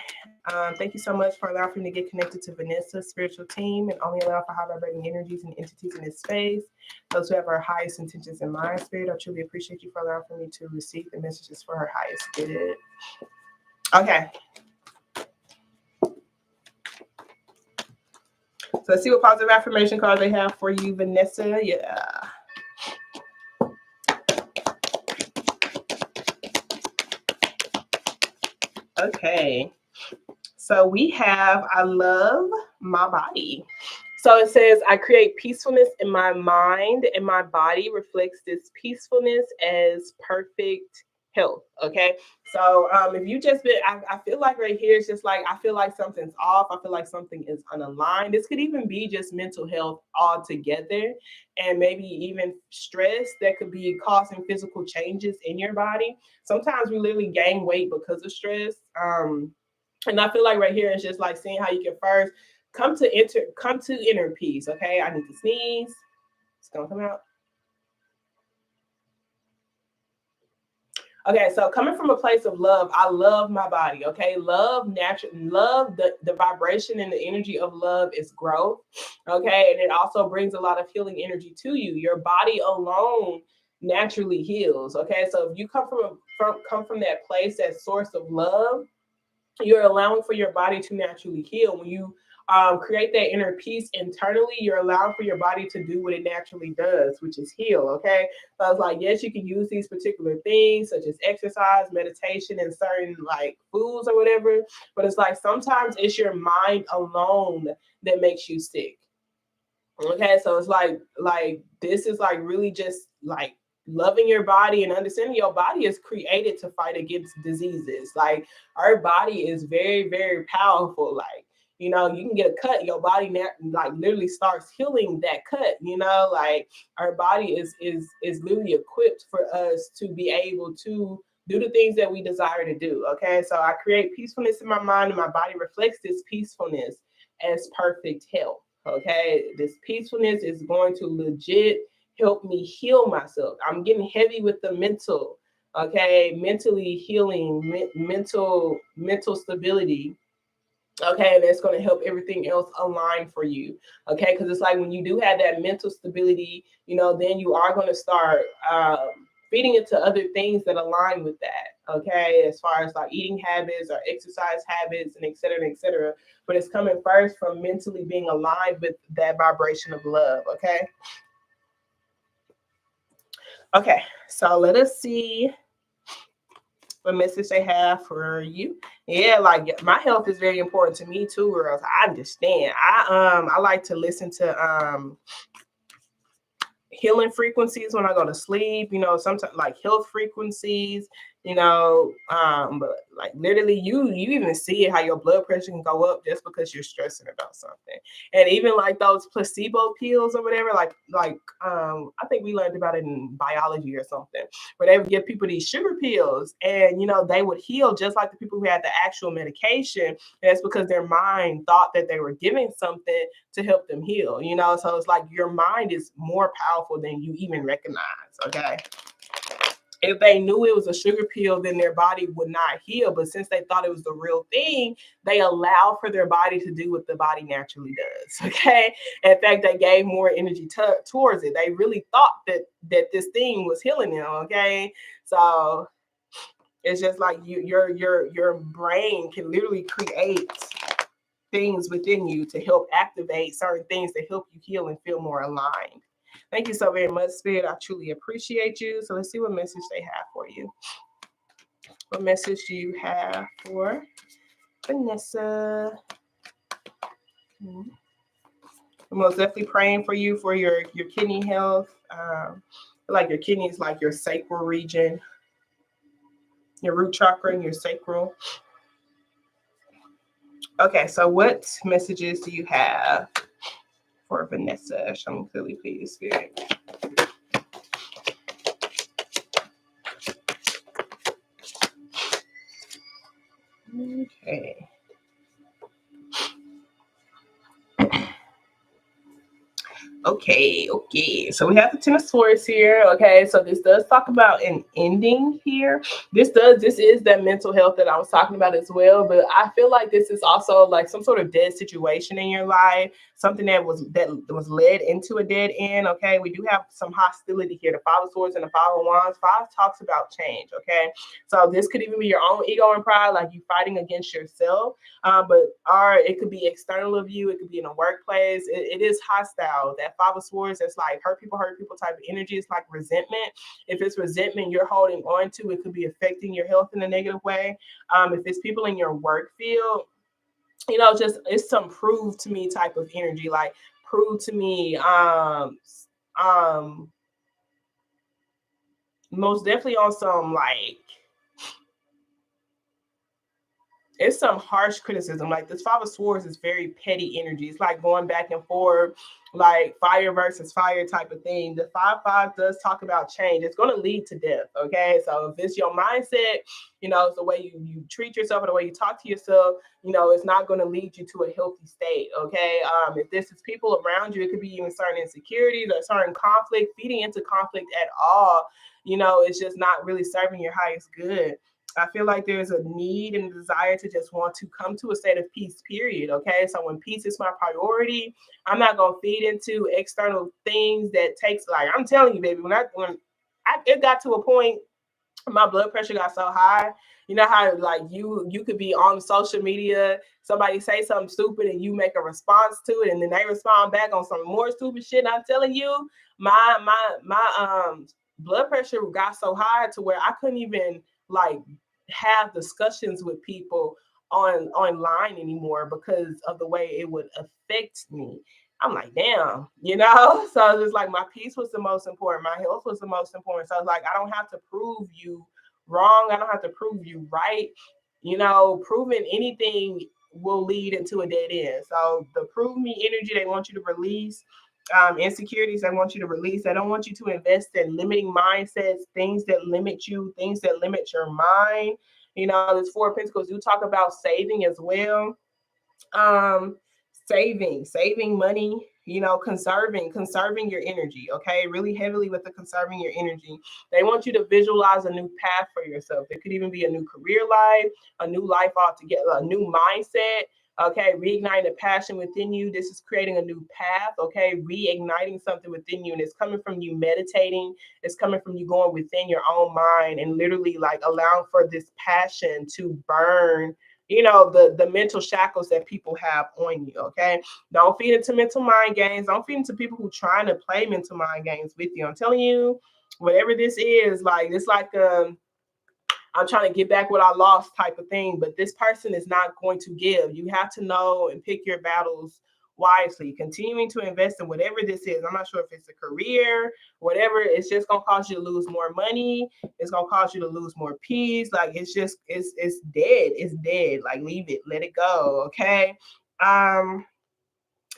Thank you so much for allowing me to get connected to Vanessa's spiritual team and only allow for high vibrating energies and entities in this space. Those who have our highest intentions in mind, Spirit, I truly appreciate you for allowing for me to receive the messages for her highest good. Okay. So let's see what positive affirmation cards they have for you, Vanessa. Yeah. Okay. So we have, I love my body. So it says, I create peacefulness in my mind, and my body reflects this peacefulness as perfect health. Okay. So if you just been, I feel like right here, it's just like, I feel like something's off. I feel like something is unaligned. This could even be just mental health altogether, and maybe even stress that could be causing physical changes in your body. Sometimes we literally gain weight because of stress. And I feel like right here it's just like seeing how you can first come to inner peace. Okay, I need to sneeze. It's gonna come out. Okay, so coming from a place of love, I love my body. Okay, love natural, love the vibration and the energy of love is growth. Okay, and it also brings a lot of healing energy to you. Your body alone naturally heals. Okay, so if you come from that place, that source of love, you're allowing for your body to naturally heal. When you create that inner peace internally, you're allowing for your body to do what it naturally does, which is heal. Okay. So I was like, yes, you can use these particular things such as exercise, meditation, and certain like foods or whatever. But it's like sometimes it's your mind alone that makes you sick. Okay, so it's like this is like really just like loving your body and understanding your body is created to fight against diseases. Like our body is very, very powerful. Like, you know, you can get a cut, your body like literally starts healing that cut, you know, like our body is literally equipped for us to be able to do the things that we desire to do. Okay, so I create peacefulness in my mind, and my body reflects this peacefulness as perfect health. Okay, this peacefulness is going to legit help me heal myself. I'm getting heavy with the mental. Okay, mentally healing, mental stability. Okay, and it's going to help everything else align for you. Okay, because it's like when you do have that mental stability, you know, then you are going to start feeding into other things that align with that. Okay, as far as like eating habits or exercise habits and et cetera, et cetera. But it's coming first from mentally being aligned with that vibration of love. Okay. Okay, so let us see what message they have for you. Yeah, like my health is very important to me too, girls. I understand. I like to listen to healing frequencies when I go to sleep, you know, sometimes like health frequencies, you know, but like literally you even see how your blood pressure can go up just because you're stressing about something. And even like those placebo pills or whatever, I think we learned about it in biology or something, where they would give people these sugar pills and you know they would heal just like the people who had the actual medication. And that's because their mind thought that they were giving something to help them heal, you know? So it's like your mind is more powerful than you even recognize, okay? If they knew it was a sugar pill, then their body would not heal. But since they thought it was the real thing, they allow for their body to do what the body naturally does, okay? In fact, they gave more energy towards it. They really thought that this thing was healing them, okay? So it's just like your brain can literally create things within you to help activate certain things to help you heal and feel more aligned. Thank you so very much, Spirit. I truly appreciate you. So let's see what message they have for you. What message do you have for Vanessa? I'm most definitely praying for you for your kidney health. Like your kidney is like your sacral region, your root chakra and your sacral. Okay, so what messages do you have for Vanessa? Show me clearly, please, Spirit. Okay. Okay. So we have the Ten of Swords here. Okay, so this does talk about an ending here. This is that mental health that I was talking about as well. But I feel like this is also like some sort of dead situation in your life, something that was led into a dead end. Okay, we do have some hostility here. The Five of Swords and the Five of Wands. Five talks about change. Okay, so this could even be your own ego and pride, like you fighting against yourself. But it could be external of you. It could be in a workplace. It is hostile. That Five of Swords, that's like hurt people type of energy. It's like resentment. If it's resentment you're holding on to, it could be affecting your health in a negative way. If it's people in your work field, you know, just it's some prove to me type of energy, like prove to me, most definitely on some like, it's some harsh criticism. Like this Five of Swords is very petty energy. It's like going back and forth, like fire versus fire type of thing. The 5-5 does talk about change. It's going to lead to death. Okay, so if it's your mindset, you know, it's the way you treat yourself and the way you talk to yourself, you know, it's not going to lead you to a healthy state. Okay, if this is people around you, it could be even certain insecurities or certain conflict. Feeding into conflict at all, you know, it's just not really serving your highest good. I feel like there's a need and a desire to just want to come to a state of peace, period. Okay. So when peace is my priority, I'm not gonna feed into external things that takes, like, I'm telling you, baby, when it got to a point, my blood pressure got so high. You know how like you could be on social media, somebody say something stupid and you make a response to it, and then they respond back on some more stupid shit. And I'm telling you, my blood pressure got so high to where I couldn't even like have discussions with people online anymore because of the way it would affect me. I'm like, damn, you know? So it's like my peace was the most important. My health was the most important. So it's like, I don't have to prove you wrong. I don't have to prove you right. You know, proving anything will lead into a dead end. So the prove me energy they want you to release, insecurities they want you to release. They don't want you to invest in limiting mindsets, things that limit you, things that limit your mind. You know, this Four of Pentacles do talk about saving as well. um saving money, you know, conserving your energy. Okay, really heavily with the conserving your energy. They want you to visualize a new path for yourself. It could even be a new career life, a new life altogether, a new mindset. Okay, reigniting the passion within you. This is creating a new path. Okay, reigniting something within you, and it's coming from you meditating. It's coming from you going within your own mind and literally like allowing for this passion to burn, you know, the mental shackles that people have on you. Okay, don't feed into mental mind games. Don't feed into people who trying to play mental mind games with you. I'm telling you, whatever this is, like it's like I'm trying to get back what I lost type of thing, but this person is not going to give. You have to know and pick your battles wisely. Continuing to invest in whatever this is. I'm not sure if it's a career, whatever. It's just gonna cause you to lose more money. It's gonna cause you to lose more peace. Like it's just it's dead. It's dead. Like leave it, let it go. Okay. Um,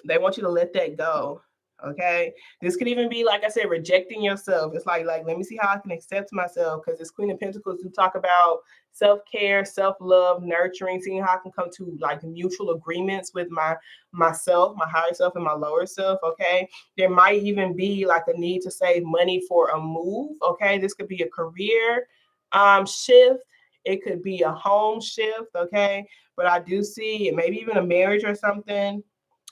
they want you to let that go. Okay. This could even be, like I said, rejecting yourself. It's like let me see how I can accept myself. Because this Queen of Pentacles do talk about self-care, self-love, nurturing, seeing how I can come to like mutual agreements with myself, my higher self and my lower self. Okay. There might even be like a need to save money for a move. Okay. This could be a career shift. It could be a home shift. Okay. But I do see maybe even a marriage or something,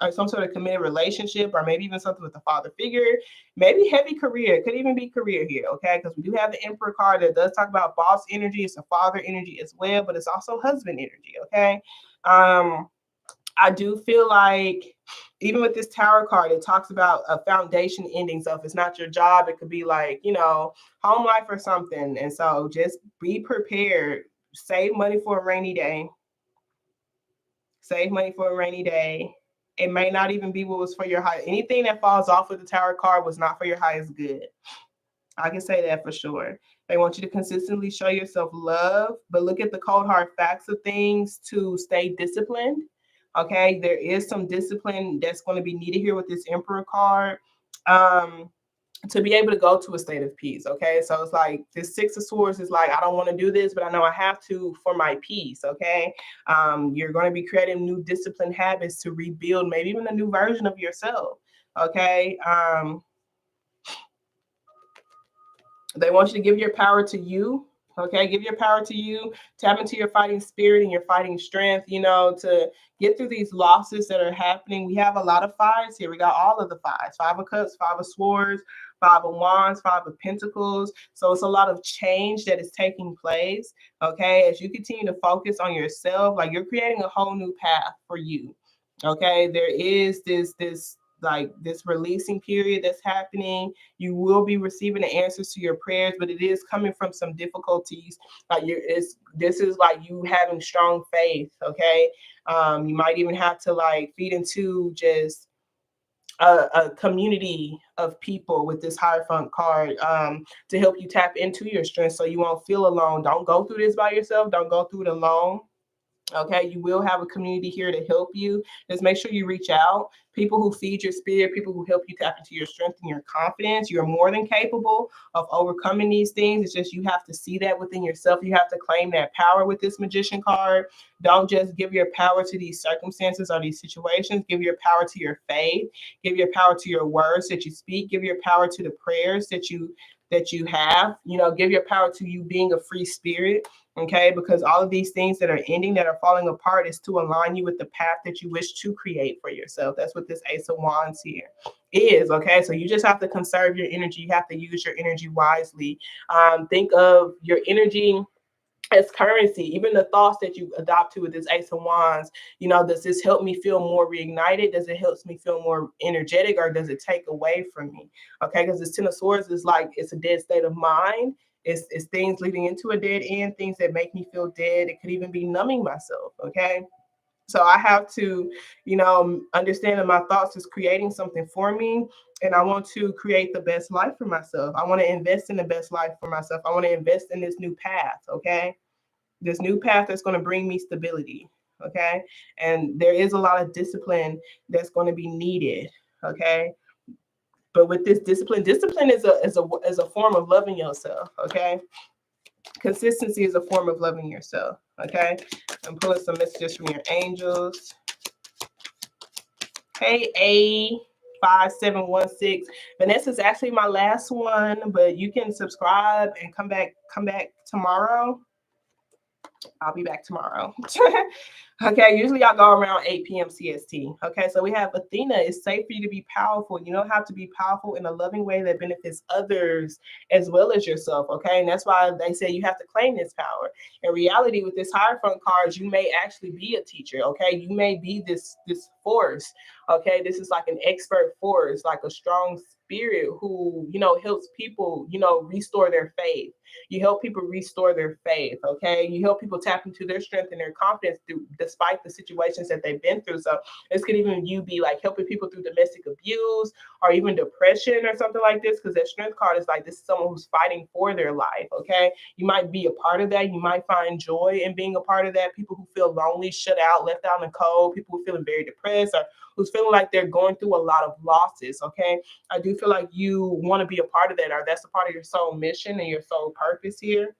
or some sort of committed relationship, or maybe even something with a father figure, maybe heavy career. It could even be career here, okay? Because we do have the Emperor card that does talk about boss energy. It's a father energy as well, but it's also husband energy, okay? I do feel like even with this Tower card, it talks about a foundation ending. So if it's not your job, it could be like, you know, home life or something. And so just be prepared. Save money for a rainy day. Save money for a rainy day. It may not even be what was for your high. Anything that falls off with the Tower card was not for your highest good. I can say that for sure. They want you to consistently show yourself love, but look at the cold hard facts of things to stay disciplined. Okay, there is some discipline that's going to be needed here with this Emperor card. Um, to be able to go to a state of peace. Okay. So it's like this Six of Swords is like, I don't want to do this, but I know I have to for my peace. Okay. You're going to be creating new disciplined habits to rebuild maybe even a new version of yourself. Okay. They want you to give your power to you. Okay, give your power to you. Tap into your fighting spirit and your fighting strength, you know, to get through these losses that are happening. We have a lot of fives here. We got all of the fives: Five of Cups, Five of Swords, Five of Wands, Five of Pentacles. So it's a lot of change that is taking place. Okay, as you continue to focus on yourself, like you're creating a whole new path for you. Okay, there is this like this releasing period that's happening. You will be receiving the answers to your prayers, but it is coming from some difficulties. This is like you having strong faith, okay? You might even have to like feed into just a community of people with this Hierophant card, to help you tap into your strength so you won't feel alone. Don't go through this by yourself. Don't go through it alone. Okay, you will have a community here to help you. Just make sure you reach out. People who feed your spirit, people who help you tap into your strength and your confidence. You're more than capable of overcoming these things. It's just you have to see that within yourself. You have to claim that power with this Magician card. Don't just give your power to these circumstances or these situations. Give your power to your faith. Give your power to your words that you speak. Give your power to the prayers that you have. Give your power to you being a free spirit. Okay, because all of these things that are ending, that are falling apart, is to align you with the path that you wish to create for yourself. That's what this Ace of Wands here is. Okay, so you just have to conserve your energy. You have to use your energy wisely. Think of your energy as currency. Even the thoughts that you adopt to with this Ace of Wands, does this help me feel more reignited? Does it help me feel more energetic, or does it take away from me? Okay, because this Ten of Swords is like, it's a dead state of mind. It's things leading into a dead end, things that make me feel dead. It could even be numbing myself. Okay, so I have to, understand that my thoughts is creating something for me, and I want to create the best life for myself. I want to invest in the best life for myself. I want to invest in this new path. Okay, this new path that's going to bring me stability. Okay, and there is a lot of discipline that's going to be needed. Okay, but with this discipline is a form of loving yourself. Okay, consistency is a form of loving yourself. Okay, I'm pulling some messages from your angels. Hey, A5716. Vanessa's actually my last one, but you can subscribe and come back tomorrow. I'll be back tomorrow. Okay, usually I go around 8 p.m. CST. Okay, so we have Athena. It's safe for you to be powerful. You don't have to be powerful in a loving way that benefits others as well as yourself. Okay, and that's why they say you have to claim this power. In reality, with this Hierophant cards, you may actually be a teacher. Okay, you may be this force. Okay, this is like an expert force, like a strong spirit who helps people restore their faith. You help people restore their faith. Okay, you help people tap into their strength and their confidence despite the situations that they've been through. So this could even you be like helping people through domestic abuse or even depression or something like this, because that strength card is like, this is someone who's fighting for their life. Okay, you might be a part of that. You might find joy in being a part of that. People who feel lonely, shut out, left out in the cold, people who are feeling very depressed, or who's feeling like they're going through a lot of losses. Okay, I do feel like you want to be a part of that, or that's a part of your soul mission and your soul purpose here.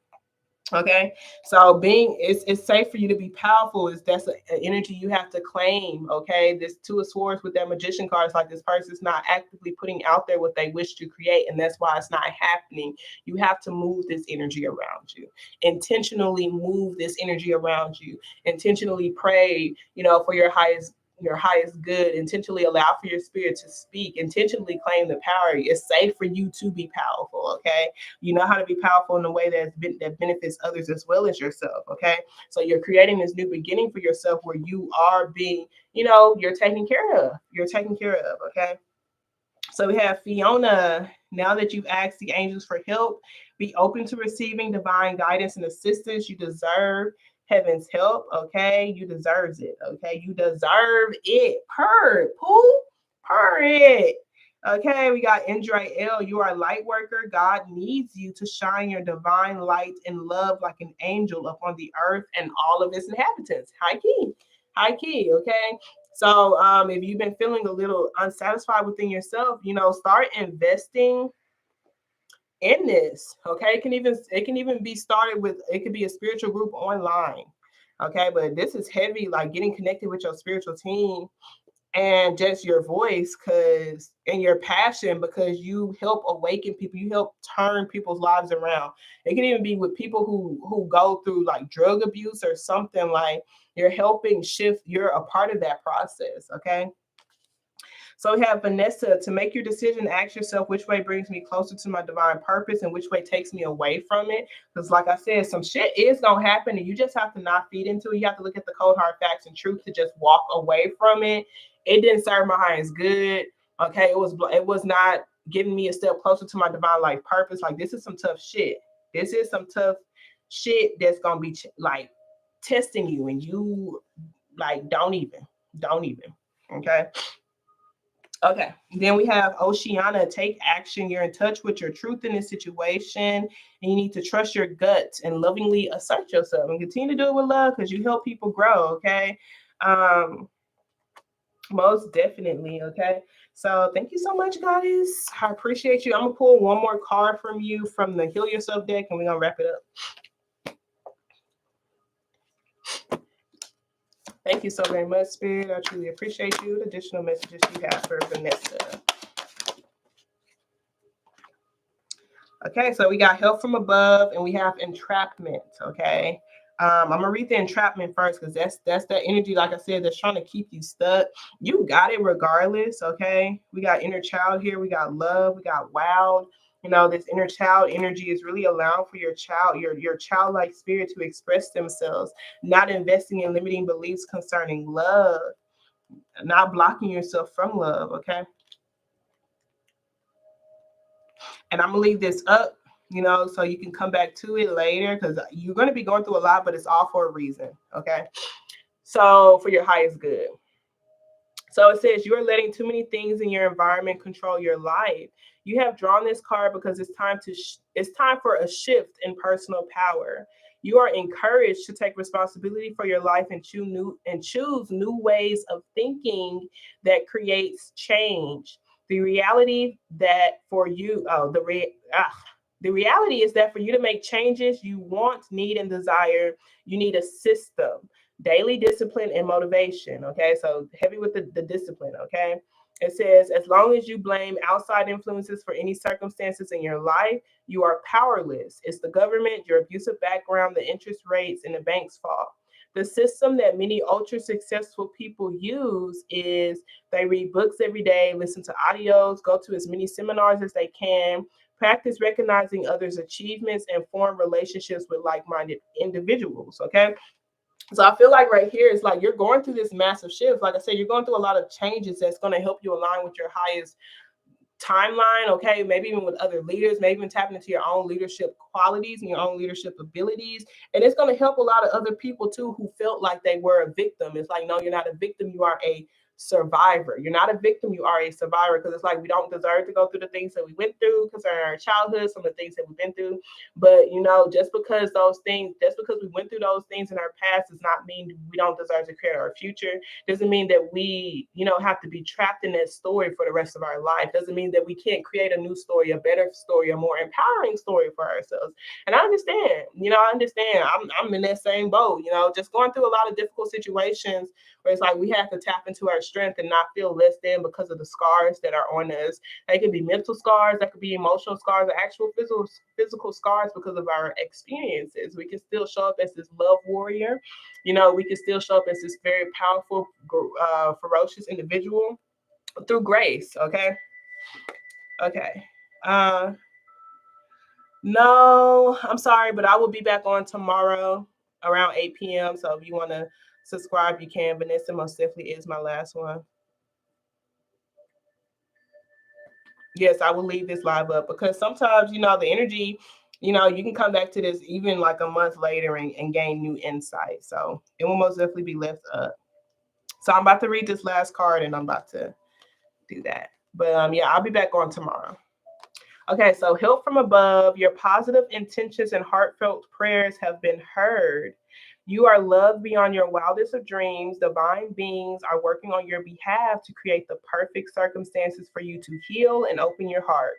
Okay, so it's safe for you to be powerful. That's an energy you have to claim. Okay, this Two of Swords with that Magician card is like, this person's not actively putting out there what they wish to create, and that's why it's not happening. You have to move this energy around you. Intentionally move this energy around you. Intentionally pray, for your highest good. Intentionally allow for your spirit to speak. Intentionally claim the power. It's safe for you to be powerful. Okay, you know how to be powerful in a way that benefits others as well as yourself. Okay, so you're creating this new beginning for yourself where you are being, you're taken care of. Okay, so we have Fiona. Now that you've asked the angels for help, be open to receiving divine guidance and assistance. You deserve heaven's help. Okay, you deserve it. Okay, you deserve it. Purr it. Okay, we got Indra L. You are a light worker. God needs you to shine your divine light and love like an angel upon the earth and all of its inhabitants. High key. Okay, so if you've been feeling a little unsatisfied within yourself, start investing in this. Okay, it can even be started with, it could be a spiritual group online. Okay, but this is heavy, like getting connected with your spiritual team and just your voice, and your passion, because you help awaken people, you help turn people's lives around. It can even be with people who go through like drug abuse or something. Like, you're helping shift, you're a part of that process. Okay, so we have Vanessa. To make your decision, ask yourself, which way brings me closer to my divine purpose and which way takes me away from it? Because like I said, some shit is going to happen and you just have to not feed into it. You have to look at the cold hard facts and truth to just walk away from it. It didn't serve my highest good. Okay, it was not getting me a step closer to my divine life purpose. Like, this is some tough shit. This is some tough shit that's gonna be like testing you, and you like don't even. Okay. Okay, then we have Oceana. Take action. You're in touch with your truth in this situation, and you need to trust your gut and lovingly assert yourself and continue to do it with love because you help people grow. Okay, most definitely. Okay, so thank you so much, goddess. I appreciate you. I'm gonna pull one more card from you from the Heal Yourself deck, and we're gonna wrap it up. Thank you so very much, Spirit. I truly appreciate you. Additional messages you have for Vanessa. Okay, so we got help from above, and we have entrapment. Okay, I'm gonna read the entrapment first because that's that energy, like I said, that's trying to keep you stuck. You got it regardless. Okay, we got inner child here. We got love. We got wild. You know, this inner child energy is really allowing for your child, your childlike spirit to express themselves, not investing in limiting beliefs concerning love, not blocking yourself from love. Okay. And I'm gonna leave this up, you know, so you can come back to it later because you're going to be going through a lot, but it's all for a reason. Okay. So for your highest good. So it says, you are letting too many things in your environment control your life. You have drawn this card because it's time to it's time for a shift in personal power. You are encouraged to take responsibility for your life and choose new ways of thinking that creates change. The reality that for you, the reality is that for you to make changes you want, need, and desire, you need a system, daily discipline, and motivation. Okay, so heavy with the discipline. Okay, it says, as long as you blame outside influences for any circumstances in your life, you are powerless. It's the government, your abusive background, the interest rates, and the bank's fault. The system that many ultra successful people use is they read books every day, listen to audios, go to as many seminars as they can, practice recognizing others' achievements, and form relationships with like-minded individuals. Okay, so I feel like right here, it's like you're going through this massive shift. Like I said, you're going through a lot of changes that's going to help you align with your highest timeline. Okay, maybe even with other leaders, maybe even tapping into your own leadership qualities and your own leadership abilities. And it's going to help a lot of other people too who felt like they were a victim. It's like, no, you're not a victim, you are a survivor. You're not a victim, you are a survivor, because it's like we don't deserve to go through the things that we went through concerning our childhood, some of the things that we've been through. But you know, just because we went through those things in our past does not mean we don't deserve to create our future. Doesn't mean that we, you know, have to be trapped in that story for the rest of our life. Doesn't mean that we can't create a new story, a better story, a more empowering story for ourselves. And I understand, you know, I'm in that same boat, you know, just going through a lot of difficult situations where it's like we have to tap into our strength and not feel less than because of the scars that are on us. They could be mental scars, that could be emotional scars, or actual physical scars because of our experiences. We can still show up as this love warrior. You know, we can still show up as this very powerful, ferocious individual through grace. Okay. Okay. No, I'm sorry, but I will be back on tomorrow around 8 p.m. So if you want to subscribe, you can. Vanessa most definitely is my last one. Yes, I will leave this live up because sometimes, you know, the energy, you know, you can come back to this even like a month later and gain new insight. So it will most definitely be left up. So I'm about to read this last card and I'm about to do that. But yeah, I'll be back on tomorrow. Okay, so help from above. Your positive intentions and heartfelt prayers have been heard. You are loved beyond your wildest of dreams. Divine beings are working on your behalf to create the perfect circumstances for you to heal and open your heart.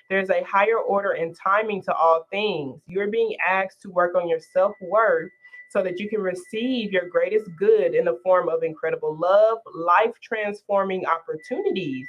There's a higher order and timing to all things. You're being asked to work on your self-worth so that you can receive your greatest good in the form of incredible love, life transforming opportunities,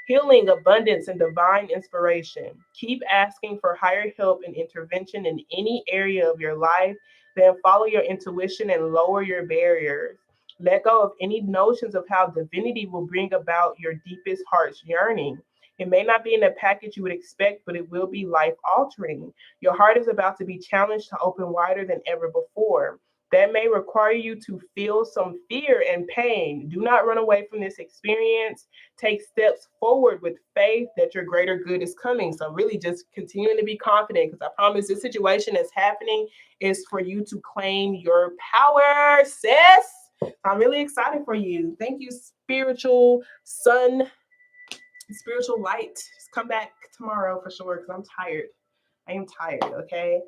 healing, abundance, and divine inspiration. Keep asking for higher help and intervention in any area of your life. Then follow your intuition and lower your barriers. Let go of any notions of how divinity will bring about your deepest heart's yearning. It may not be in the package you would expect, but it will be life altering. Your heart is about to be challenged to open wider than ever before. that may require you to feel some fear and pain. Do not run away from this experience. Take steps forward with faith that your greater good is coming. So really just continuing to be confident, because I promise this situation that's happening is for you to claim your power, sis. I'm really excited for you. Thank you, spiritual sun, spiritual light. Just come back tomorrow for sure, because I'm tired. I am tired, okay?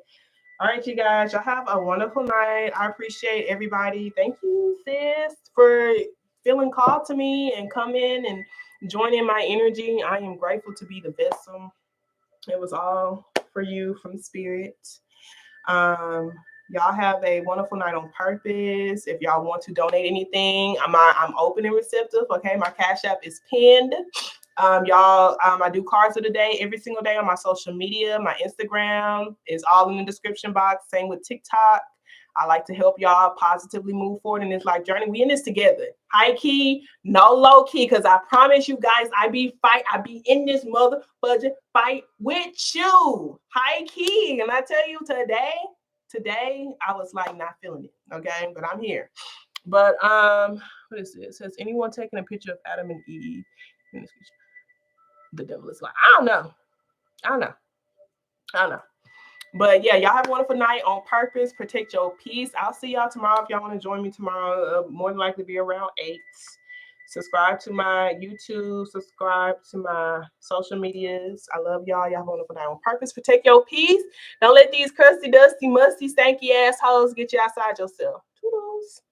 All right, you guys, y'all have a wonderful night. I appreciate everybody. Thank you, sis, for feeling called to me and come in and join in my energy. I am grateful to be the vessel. It was all for you from spirit. Y'all have a wonderful night on purpose. If y'all want to donate anything, I'm open and receptive. Okay, my Cash App is pinned. Y'all, I do cards of the day every single day on my social media. My Instagram is all in the description box. Same with TikTok. I like to help y'all positively move forward in this life journey. We in this together. High key, no low key, because I promise you guys, I be in this motherfucking fight with you. High key. And I tell you today, I was like not feeling it. Okay, but I'm here. But what is this? Has anyone taken a picture of Adam and Eve in this picture? The devil is like, I don't know. But yeah, y'all have a wonderful night on purpose. Protect your peace. I'll see y'all tomorrow. If y'all want to join me tomorrow, more than likely be around 8. Subscribe to my YouTube. Subscribe to my social medias. I love y'all. Y'all have a wonderful night on purpose. Protect your peace. Don't let these crusty, dusty, musty, stanky assholes get you outside yourself. Toodles.